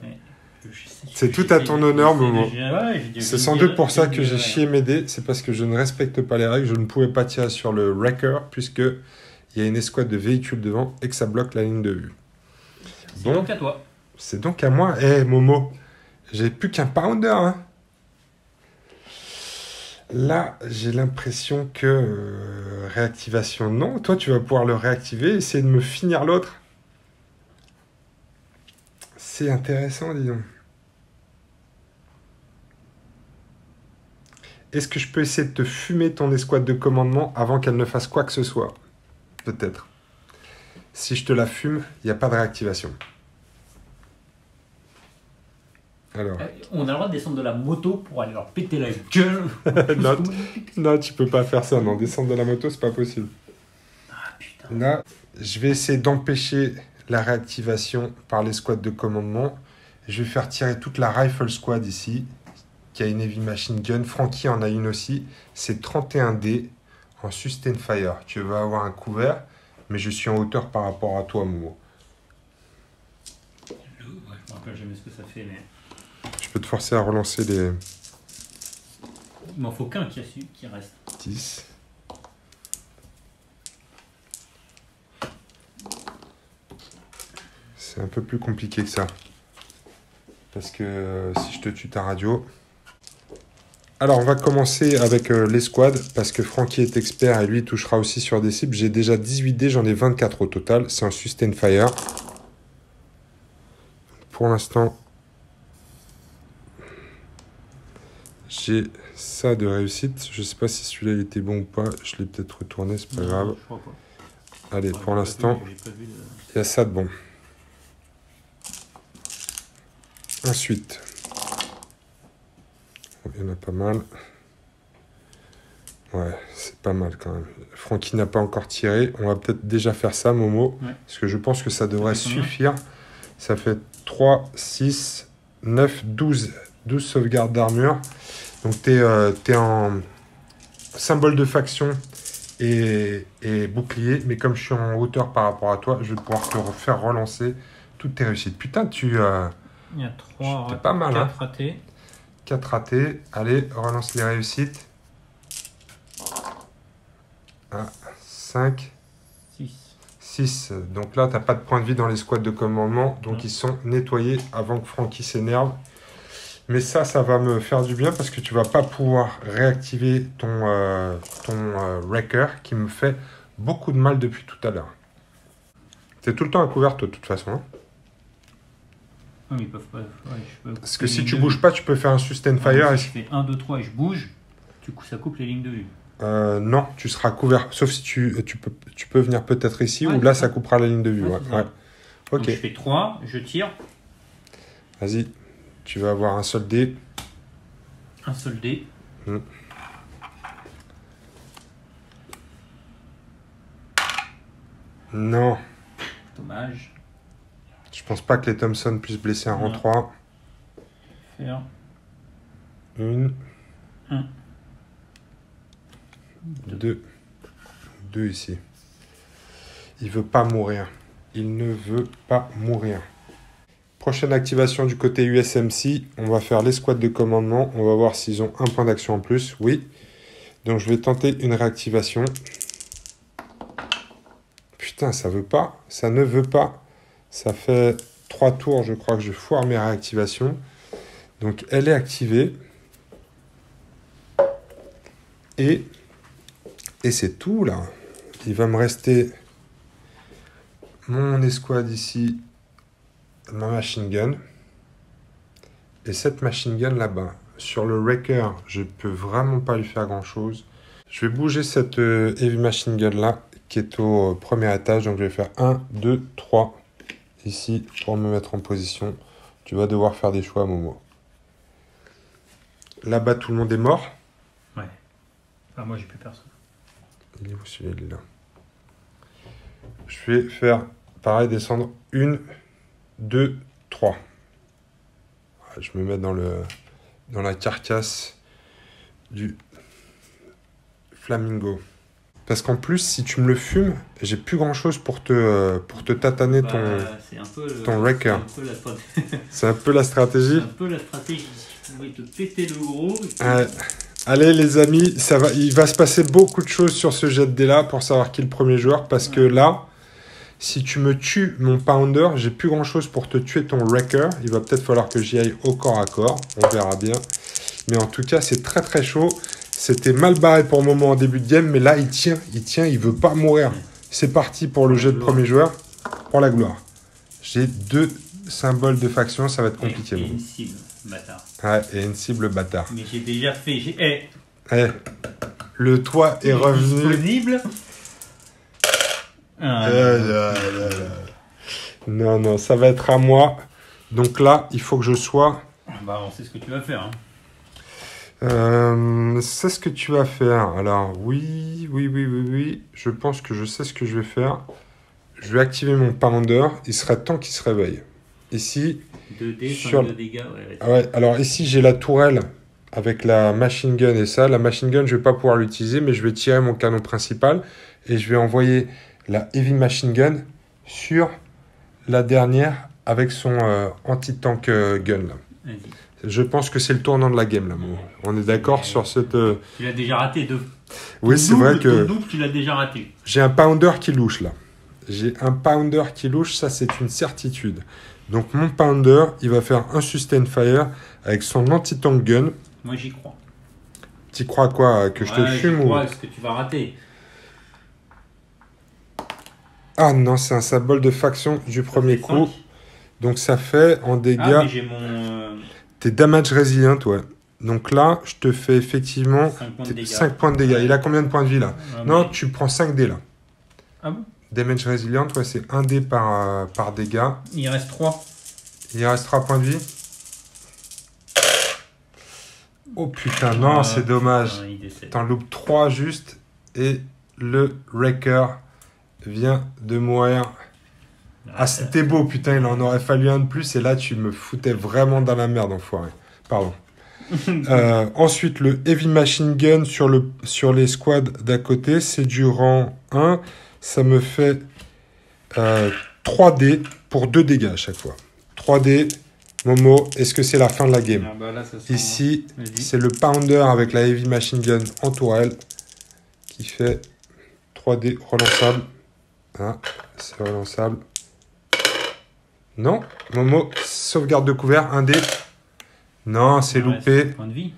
je- C'est tout à ton honneur, Momo. Ouais, C'est sans doute pour ça que j'ai chié mes dés. C'est parce que je ne respecte pas les règles. Je ne pouvais pas tirer sur le Wrecker puisque il y a une escouade de véhicules devant et que ça bloque la ligne de vue. C'est Bon, donc à toi. c'est donc à moi. Eh, Momo, j'ai plus qu'un Pounder, hein. Là, j'ai l'impression que réactivation, non. Toi, tu vas pouvoir le réactiver, essayer de me finir l'autre. C'est intéressant, dis donc. Est-ce que je peux essayer de te fumer ton escouade de commandement avant qu'elle ne fasse quoi que ce soit? Peut-être. Si je te la fume, il n'y a pas de réactivation. Alors. On a le droit de descendre de la moto pour aller leur péter la gueule. non, non, tu peux pas faire ça. Non, descendre de la moto, c'est pas possible. Ah putain. Là, je vais essayer d'empêcher la réactivation par les squads de commandement. Je vais faire tirer toute la Rifle Squad ici, qui a une Heavy Machine Gun. Frankie en a une aussi. C'est 31D en Sustain Fire. Tu vas avoir un couvert, mais je suis en hauteur par rapport à toi, Momo. Ouais, je me rappelle jamais ce que ça fait, mais... Je peux te forcer à relancer les Il m'en faut qu'un qui reste. 10. C'est un peu plus compliqué que ça. Parce que si je te tue ta radio... Alors, on va commencer avec les squads, parce que Frankie est expert et lui, il touchera aussi sur des cibles. J'ai déjà 18 dés, j'en ai 24 au total. C'est un Sustain Fire. Pour l'instant, j'ai ça de réussite. Je sais pas si celui-là il était bon ou pas. Je l'ai peut-être retourné, c'est pas grave. Je crois pas. Allez, Ouais, pour l'instant, j'ai pas vu de- il y a ça de bon. Ensuite, il y en a pas mal. Ouais, c'est pas mal quand même. Francky n'a pas encore tiré. On va peut-être déjà faire ça, Momo. Ouais. Parce que je pense que ça devrait Ça fait combien suffire. Ça fait 3, 6, 9, 12. 12 sauvegardes d'armure. Donc, tu es en symbole de faction et bouclier. Mais comme je suis en hauteur par rapport à toi, je vais pouvoir te faire relancer toutes tes réussites. Putain, Il y a 3 T'es pas mal, 4 ratés. 4 ratés. Allez, relance les réussites. 5, 6. 6. Donc là, tu n'as pas de point de vie dans les squads de commandement. Donc ils sont nettoyés avant que Francky s'énerve. Mais ça va me faire du bien parce que tu vas pas pouvoir réactiver ton wrecker qui me fait beaucoup de mal depuis tout à l'heure. Tu es tout le temps à couvert, toi, de toute façon. Hein. Non, mais ils peuvent pas. Ouais, je peux Parce que si couper tu les bouges lignes pas, tu peux faire un sustain de vue. fire. Si je fais 1, 2, 3 et je bouge, du coup, ça coupe les lignes de vue. Non, tu seras couvert. Sauf si tu peux venir peut-être ici Ouais, ou là, c'est ça ça. coupera la ligne de vue. Ouais, Ouais, c'est ça. ouais. Donc, Ok, je fais 3, je tire, vas-y. Tu vas avoir un seul dé. un seul dé. Non, Dommage. je pense pas que les Thompson puissent blesser un rang Non. 3. Faire. Une. Un. 2. 2 ici. Il veut pas mourir. Il ne veut pas mourir. Prochaine activation du côté USMC. On va faire l'escouade de commandement. On va voir s'ils ont un point d'action en plus. Oui. Donc je vais tenter une réactivation. Putain, ça veut pas. Ça ne veut pas. Ça fait 3 tours, je crois que je foire mes réactivations. Donc elle est activée. Et c'est tout là. Il va me rester mon escouade ici, ma machine gun. Et cette machine gun là-bas. Sur le wrecker, je peux vraiment pas lui faire grand chose. Je vais bouger cette heavy machine gun là, qui est au premier étage. Donc je vais faire 1, 2, 3 ici pour me mettre en position. Tu vas devoir faire des choix, Momo. Là-bas, tout le monde est mort. Ouais. Enfin, moi, j'ai plus personne. Il est où celui-là? Il est là. Je vais faire pareil, descendre 1, 2, 3. Je me mets dans la carcasse du flamingo. Parce qu'en plus, si tu me le fumes, j'ai plus grand chose pour te tataner c'est un peu ton wrecker. C'est un peu C'est un peu la stratégie. la stratégie. C'est un peu la stratégie. Je pouvais te péter le gros. et puis- Ouais. Allez les amis, il va se passer beaucoup de choses sur ce jet de dés là pour savoir qui est le premier joueur. Parce que là, si tu me tues mon pounder, j'ai plus grand chose pour te tuer ton wrecker. Il va peut-être falloir que j'y aille au corps à corps. On verra bien. Mais en tout cas, c'est très très chaud. C'était mal barré pour le moment en début de game. Mais là, il tient, il veut pas mourir. C'est parti pour le jet de premier joueur. Pour la gloire. J'ai 2 symboles de faction. Ça va être compliqué. Et bon. une cible, bâtard. Ouais, et une cible bâtard. Mais j'ai déjà fait. Eh, le toit est revenu. Disponible. Ah, Non, non, ça va être à moi. Donc là, il faut que je sois... Bah, on sait ce que tu vas faire. Hein. c'est ce que tu vas faire. Alors, oui. Je pense que je sais ce que je vais faire. Je vais activer mon pounder. Il serait temps qu'il se réveille. Ici... 2D, Sur- 5 dégâts. Ouais, Ah ouais, alors ici, j'ai la tourelle avec la machine gun et ça. La machine gun, je vais pas pouvoir l'utiliser, mais je vais tirer mon canon principal et je vais envoyer la heavy machine gun sur la dernière avec son anti-tank gun. Là. Vas-y. Je pense que c'est le tournant de la game là. On est d'accord sur cette... Tu l'as déjà raté. Oui, c'est vrai Ton que double, tu l'as déjà raté. j'ai un pounder qui louche là. J'ai un pounder qui louche, ça c'est une certitude. Donc mon pounder, il va faire un sustain fire avec son anti-tank gun. Moi, j'y crois. Tu crois quoi? Que je te fume j'y ou... crois, est-ce que tu vas rater? Ah non, c'est un symbole de faction du premier fait coup. 5. Donc ça fait en dégâts... Ah, mais j'ai mon T'es damage resilient, ouais. Donc là, je te fais effectivement 5 points de dégâts. 5 points de dégâts. Il a combien de points de vie là? Ah, Non, mais- tu prends 5 dés là. Ah bon? Damage Resilient, ouais, c'est 1 dé par dégâts. Il reste 3. Il reste 3 points de vie. Oh putain, non, c'est dommage. Il décède. T'en loupes 3 juste. Et le Wrecker vient de mourir. Ah, c'était beau, putain, il en aurait fallu un de plus. Et là, tu me foutais vraiment dans la merde, enfoiré. Pardon. Ensuite, le Heavy Machine Gun sur les squads d'à côté. C'est du rang 1. Ça me fait 3D pour 2 dégâts à chaque fois. 3D. Momo, est-ce que c'est la fin de la game? Ah bah là, ça sent... Ici, Vas-y. c'est le Pounder avec la Heavy Machine Gun en tourelle qui fait 3D relançable. Ah, c'est relançable. Non, Momo, sauvegarde de couvert, 1D. Non, c'est loupé. Point de vie.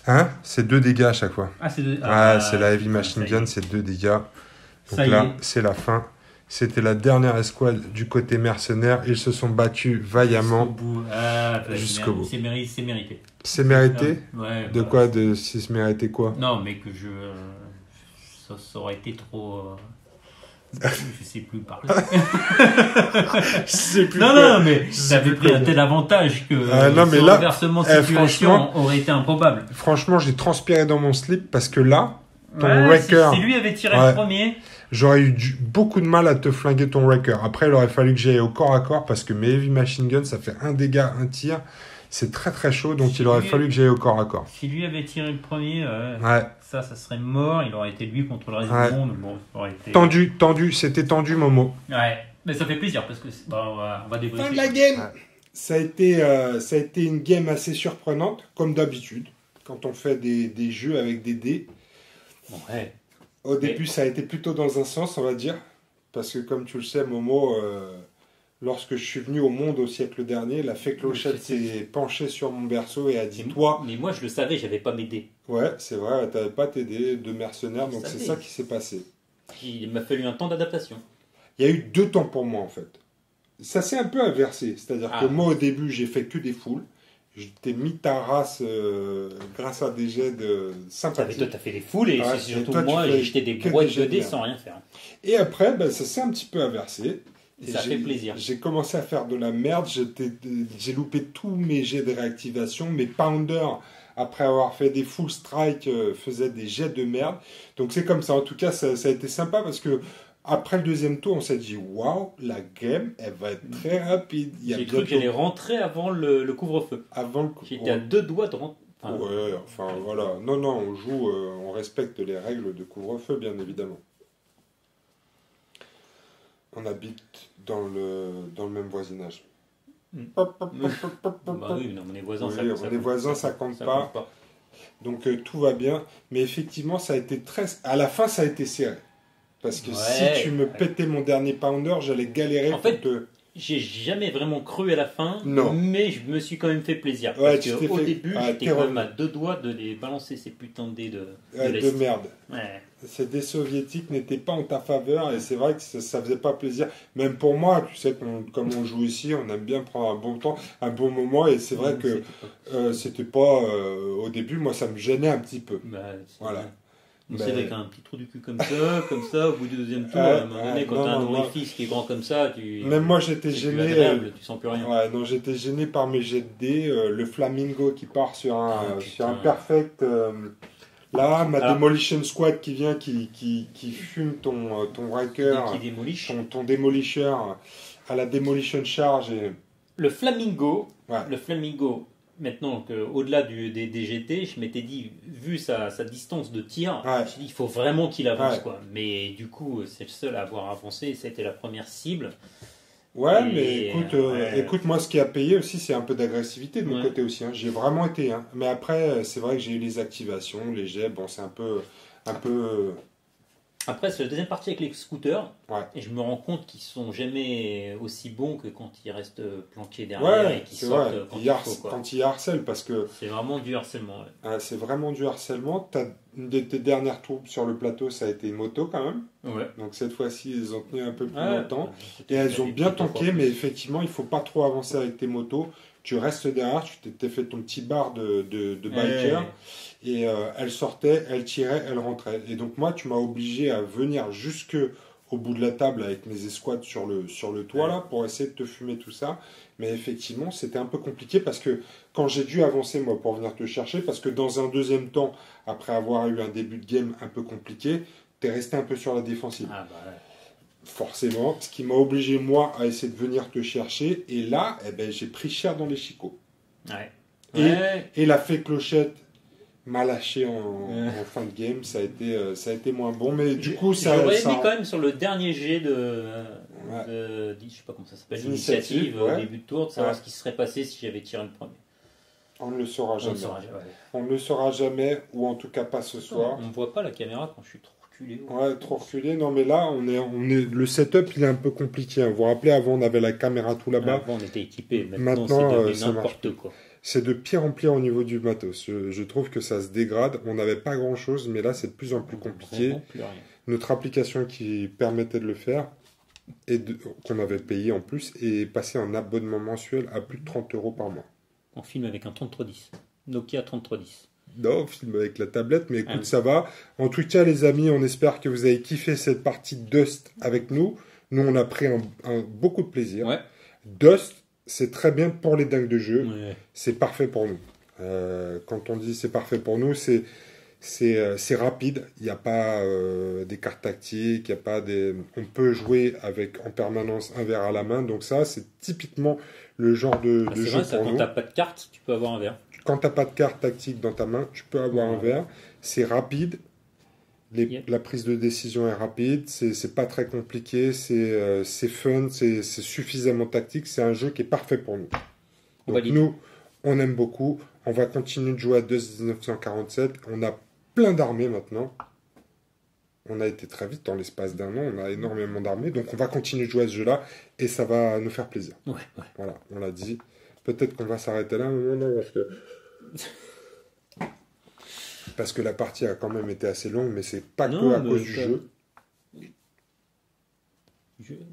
Hein? C'est 2 dégâts à chaque fois. Ah, c'est de... Ah, c'est la Heavy Machine Gun, c'est 2 dégâts. Donc Ça y là, est. c'est la fin. C'était la dernière escouade du côté mercenaire. Ils se sont battus vaillamment. Jusqu'au bout. Ah, Jusqu'au bout. C'est mérité. C'est mérité? Ouais, De bah, quoi? De si se mérité quoi? Non, mais que ça aurait été trop... Je sais plus parler. Non, mais ça avait pris un tel avantage que non, mais ce là, renversement de situation franchement, aurait été improbable. Franchement, j'ai transpiré dans mon slip parce que là, ton Ouais, Wrecker, si lui avait tiré Ouais. le premier, j'aurais eu beaucoup de mal à te flinguer ton Wrecker. Après, il aurait fallu que j'aille au corps à corps parce que mes Heavy Machine Gun, ça fait un dégât, un tir. C'est très très chaud, donc Si il aurait lui- fallu que j'aille au corps à corps. si lui avait tiré le premier, Ouais. ça serait mort. Il aurait été lui contre le reste Ouais. du monde. Bon, ça aurait été... Tendu, c'était tendu, Momo. Ouais, mais ça fait plaisir parce que on va débriefer. Fin de la game. Ouais. Ça a été une game assez surprenante, comme d'habitude, quand on fait des jeux avec des dés. Ouais. Au début, ça a été plutôt dans un sens, on va dire. Parce que comme tu le sais, Momo, lorsque je suis venu au monde au siècle dernier, la fée Clochette s'est penchée sur mon berceau et a dit « Toi, Mais moi, je le savais, j'avais pas mes dés. ouais, c'est vrai, t'avais pas tes dés de mercenaires, donc Je c'est savais. ça qui s'est passé. » Il m'a fallu un temps d'adaptation. Il y a eu 2 temps pour moi, en fait. Ça s'est un peu inversé. C'est-à-dire que moi, au début, j'ai fait que des foules. Je t'ai mis ta race grâce à des jets de sympathie. Toi, t'as fait des foules et Ouais, c'est et surtout toi, tu moi, fais j'ai jeté des que boîtes des jets de de dés merde. sans rien faire. Et après, ça s'est un petit peu inversé. Et ça fait plaisir. J'ai commencé à faire de la merde. J'ai loupé tous mes jets de réactivation. Mes pounders, après avoir fait des full strike, faisaient des jets de merde. Donc c'est comme ça. En tout cas, ça a été sympa parce que après le deuxième tour, on s'est dit waouh, la game, elle va être très rapide. Il y a J'ai cru que bientôt- j'allais rentrer avant le couvre-feu. avant le coup. J'étais à 2 doigts de rentrer. Enfin, Ouais, enfin voilà. Non, on joue, on respecte les règles de couvre-feu, bien évidemment. On habite dans le même voisinage. Mm. Pop, pop, pop, pop, pop, bah pop. oui, non, on est voisins, Oui, ça, on est voisins, ça compte pas. Donc tout va bien. Mais effectivement, ça a été très... À la fin, ça a été serré. Parce que Ouais. si tu me pétais mon dernier pounder, j'allais galérer En pour fait, te... J'ai jamais vraiment cru à la fin, Non. mais je me suis quand même fait plaisir. Ouais, parce tu t'es qu'au fait- début, Ah, j'étais t'es quand revenu. même à 2 doigts de les balancer ces putains de dés de de l'Est. merde. Ouais. Ces dés soviétiques n'étaient pas en ta faveur et c'est vrai que ça faisait pas plaisir. Même pour moi, tu sais, comme on joue ici, on aime bien prendre un bon temps, un bon moment et c'est vrai que c'était pas... au début, moi, ça me gênait un petit peu. Bah, Voilà. On Mais- sait avec un petit trou du cul comme ça, au bout du deuxième tour, à un moment donné, quand non, t'as un non, moi- orifice qui est grand comme ça, Même moi, j'étais c'est plus gêné... agréable, tu sens plus rien. Ouais, non, j'étais gêné par mes jets de dés. Le flamingo qui part sur un putain. perfect. Là, ma Alors- demolition squad qui vient, qui fume ton wrecker, Dès qu'il démoliche. ton démolisher à la demolition charge. Et... Le flamingo, Ouais. maintenant qu'au-delà des GT, je m'étais dit, vu sa distance de tir, Ouais. je me suis dit, il faut vraiment qu'il avance. Ouais. Quoi. Mais du coup, c'est le seul à avoir avancé, c'était la première cible. Ouais, Et, mais écoute, moi, ce qui a payé aussi, c'est un peu d'agressivité de mon Ouais. côté aussi. Hein. J'ai vraiment été. Hein. Mais après, c'est vrai que j'ai eu les activations, les jets. Bon, c'est un peu. Après, c'est la deuxième partie avec les scooters, Ouais. et je me rends compte qu'ils sont jamais aussi bons que quand ils restent planqués derrière Ouais, et qu'ils c'est sortent vrai. quand Ils il faut. Quoi. quand ils harcèlent, parce que C'est vraiment du harcèlement. Ouais. c'est vraiment du harcèlement. T'as une de tes dernières troupes sur le plateau, ça a été une moto quand même. Ouais. Donc cette fois-ci, ils ont tenu un peu plus Ouais. longtemps. C'était Et elles ont des bien petites tanké, fois. mais effectivement, il faut pas trop avancer avec tes motos. Tu restes derrière, tu t'es fait ton petit bar de biker. Ouais. Et elle sortait, elle tirait, elle rentrait. Et donc moi, tu m'as obligé à venir jusque au bout de la table avec mes escouades sur le toit là pour essayer de te fumer tout ça. Mais effectivement, c'était un peu compliqué parce que quand j'ai dû avancer moi pour venir te chercher, parce que dans un deuxième temps, après avoir eu un début de game un peu compliqué, t'es resté un peu sur la défensive. Ah bah ouais. Forcément, ce qui m'a obligé moi à essayer de venir te chercher. Et là, eh ben, j'ai pris cher dans les chicots. Ouais. Et, Ouais. et la fée clochette m'a lâché en fin de game. Ça a été moins bon. Mais du coup, ça. J'aurais ça- mis quand même sur le dernier jet Ouais. je sais pas comment ça s'appelle, D'initiative, l'initiative au ouais. début de tour, de savoir Ouais. ce qui serait passé si j'avais tiré le premier. On ne le saura On jamais. ne saura jamais. Ouais. On ne le saura jamais, ou en tout cas pas ce soir. On ne voit pas la caméra quand je suis trop reculé. Ouais, trop reculé. Non, mais là, le setup, il est un peu compliqué. Hein. Vous vous rappelez, avant, on avait la caméra tout là-bas. Avant, on était équipé. Maintenant, Maintenant, c'est devenu ça marche n'importe plus. quoi. C'est de pire en pire au niveau du matos. Je trouve que ça se dégrade. On n'avait pas grand-chose, mais là, c'est de plus en plus compliqué. Vraiment plus rien. Notre application qui permettait de le faire, qu'on avait payé en plus, est passée en abonnement mensuel à plus de 30 € par mois. On filme avec un 3310. Nokia 3310. Non, on filme avec la tablette, mais écoute, Ah oui. ça va. En tout cas, les amis, on espère que vous avez kiffé cette partie de Dust avec nous. Nous, on a pris beaucoup de plaisir. Ouais. Dust, c'est très bien pour les dingues de jeu. Ouais. C'est parfait pour nous. Quand on dit c'est parfait pour nous, c'est rapide. Il n'y a pas des cartes tactiques, il y a pas on peut jouer avec en permanence un verre à la main. Donc ça, c'est typiquement le genre de C'est jeu vrai, ça, pour quand nous. t'as pas de carte, tu peux avoir un verre. Quand tu n'as pas de carte tactique dans ta main, tu peux avoir un Ouais. verre. C'est rapide. Yep. La prise de décision est rapide. C'est pas très compliqué. C'est fun. C'est suffisamment tactique. C'est un jeu qui est parfait pour nous. On Donc valide. nous, on aime beaucoup. On va continuer de jouer à Dust 1947. On a plein d'armées maintenant. On a été très vite dans l'espace d'un an. On a énormément d'armées. Donc on va continuer de jouer à ce jeu-là. Et ça va nous faire plaisir. Ouais, ouais. Voilà, on l'a dit. Peut-être qu'on va s'arrêter là un moment, non, parce que la partie a quand même été assez longue, mais c'est pas Non, que à mais cause du pas- jeu.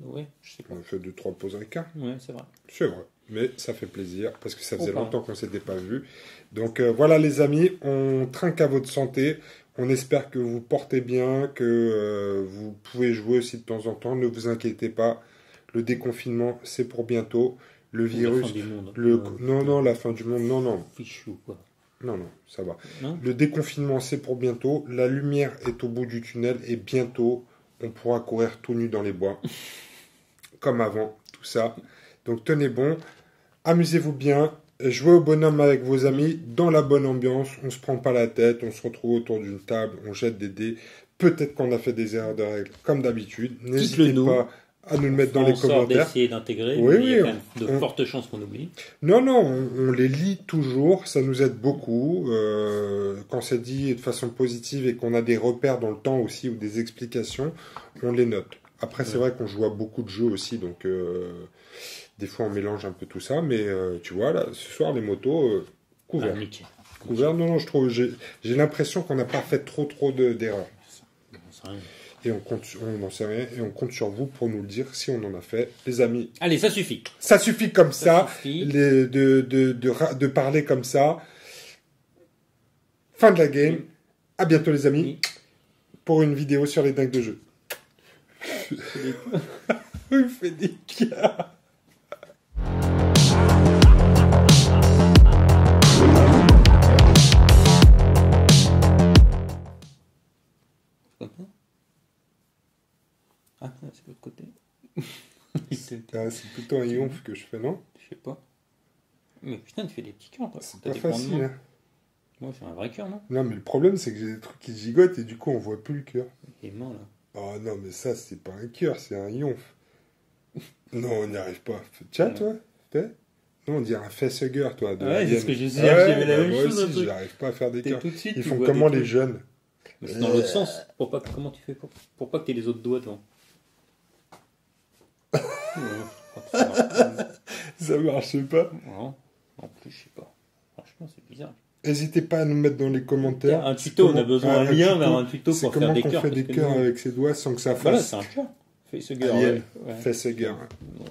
Ouais, je sais pas. On a fait 2-3 pauses à quart. Ouais, c'est vrai. C'est vrai, mais ça fait plaisir parce que ça faisait Oh, pardon. longtemps qu'on s'était pas vu. Donc voilà les amis, on trinque à votre santé. On espère que vous portez bien, que vous pouvez jouer aussi de temps en temps. Ne vous inquiétez pas, le déconfinement c'est pour bientôt. Le La virus, fin du monde. non, la fin du monde, non, Fichou, quoi. non, ça va. Non. Le déconfinement, c'est pour bientôt. La lumière est au bout du tunnel et bientôt, on pourra courir tout nu dans les bois. Comme avant, tout ça. Donc tenez bon, amusez-vous bien, jouez au bonhomme avec vos amis, dans la bonne ambiance, on se prend pas la tête, on se retrouve autour d'une table, on jette des dés. Peut-être qu'on a fait des erreurs de règles, comme d'habitude. N'hésitez Dites-le nous. pas à nous le mettre dans On les sort commentaires. d'essayer d'intégrer, Oui, mais il y a oui, quand même de on- fortes chances qu'on oublie. Non, on les lit toujours, ça nous aide beaucoup. Quand c'est dit de façon positive et qu'on a des repères dans le temps aussi ou des explications, on les note. Après, c'est Ouais. vrai qu'on joue à beaucoup de jeux aussi, donc des fois on mélange un peu tout ça, mais tu vois, là, ce soir, les motos, couverts. Ah, nickel. Couverts, non, je trouve, j'ai l'impression qu'on n'a pas fait trop d'erreurs. Bon, c'est rien. Et on n'en sait rien, et on compte sur vous pour nous le dire si on en a fait. Les amis, Allez, ça suffit. ça suffit comme ça. suffit. De parler comme ça. Fin de la game. À bientôt les amis Oui. pour une vidéo sur les dingues de jeu. Il fait des cas. Comme ça. Ah, c'est l'autre côté. Ah, c'est plutôt un yonf que je fais, non? Je sais pas. Mais putain, tu fais des petits cœurs, toi. C'est T'as pas des grandes facile. mains. Hein. Moi, c'est un vrai cœur, non? Non, mais le problème, c'est que j'ai des trucs qui gigotent et du coup, on voit plus le cœur. Les mains, là. Oh non, mais ça, c'est pas un cœur, c'est un yonf. Non, on n'y arrive pas. Tcha, Ouais. toi? Fais? Non, on dirait un facehugger, toi. De Ouais, c'est Alien. ce que je sais, Ouais, j'avais la bah, même moi chose, un aussi, truc. j'arrive pas à faire des T'es cœurs. tout de suite, Ils tu font vois comment des les trucs. jeunes? Mais c'est dans l'autre sens. Comment tu fais pour pas que t'aies les autres doigts devant? Ouais, je crois que ça marche. Ça marche pas. Non, en plus, je sais pas. Franchement, c'est bizarre. N'hésitez pas à nous mettre dans les commentaires. Un tuto, on a besoin d'un lien vers un tuto C'est pour faire comment des qu'on cœurs. fait des parce que cœurs nous- avec ses doigts sans que ça Voilà, fasse c'est un cœur. Fais ce gars. Alien. Ouais. facehugger. Ouais.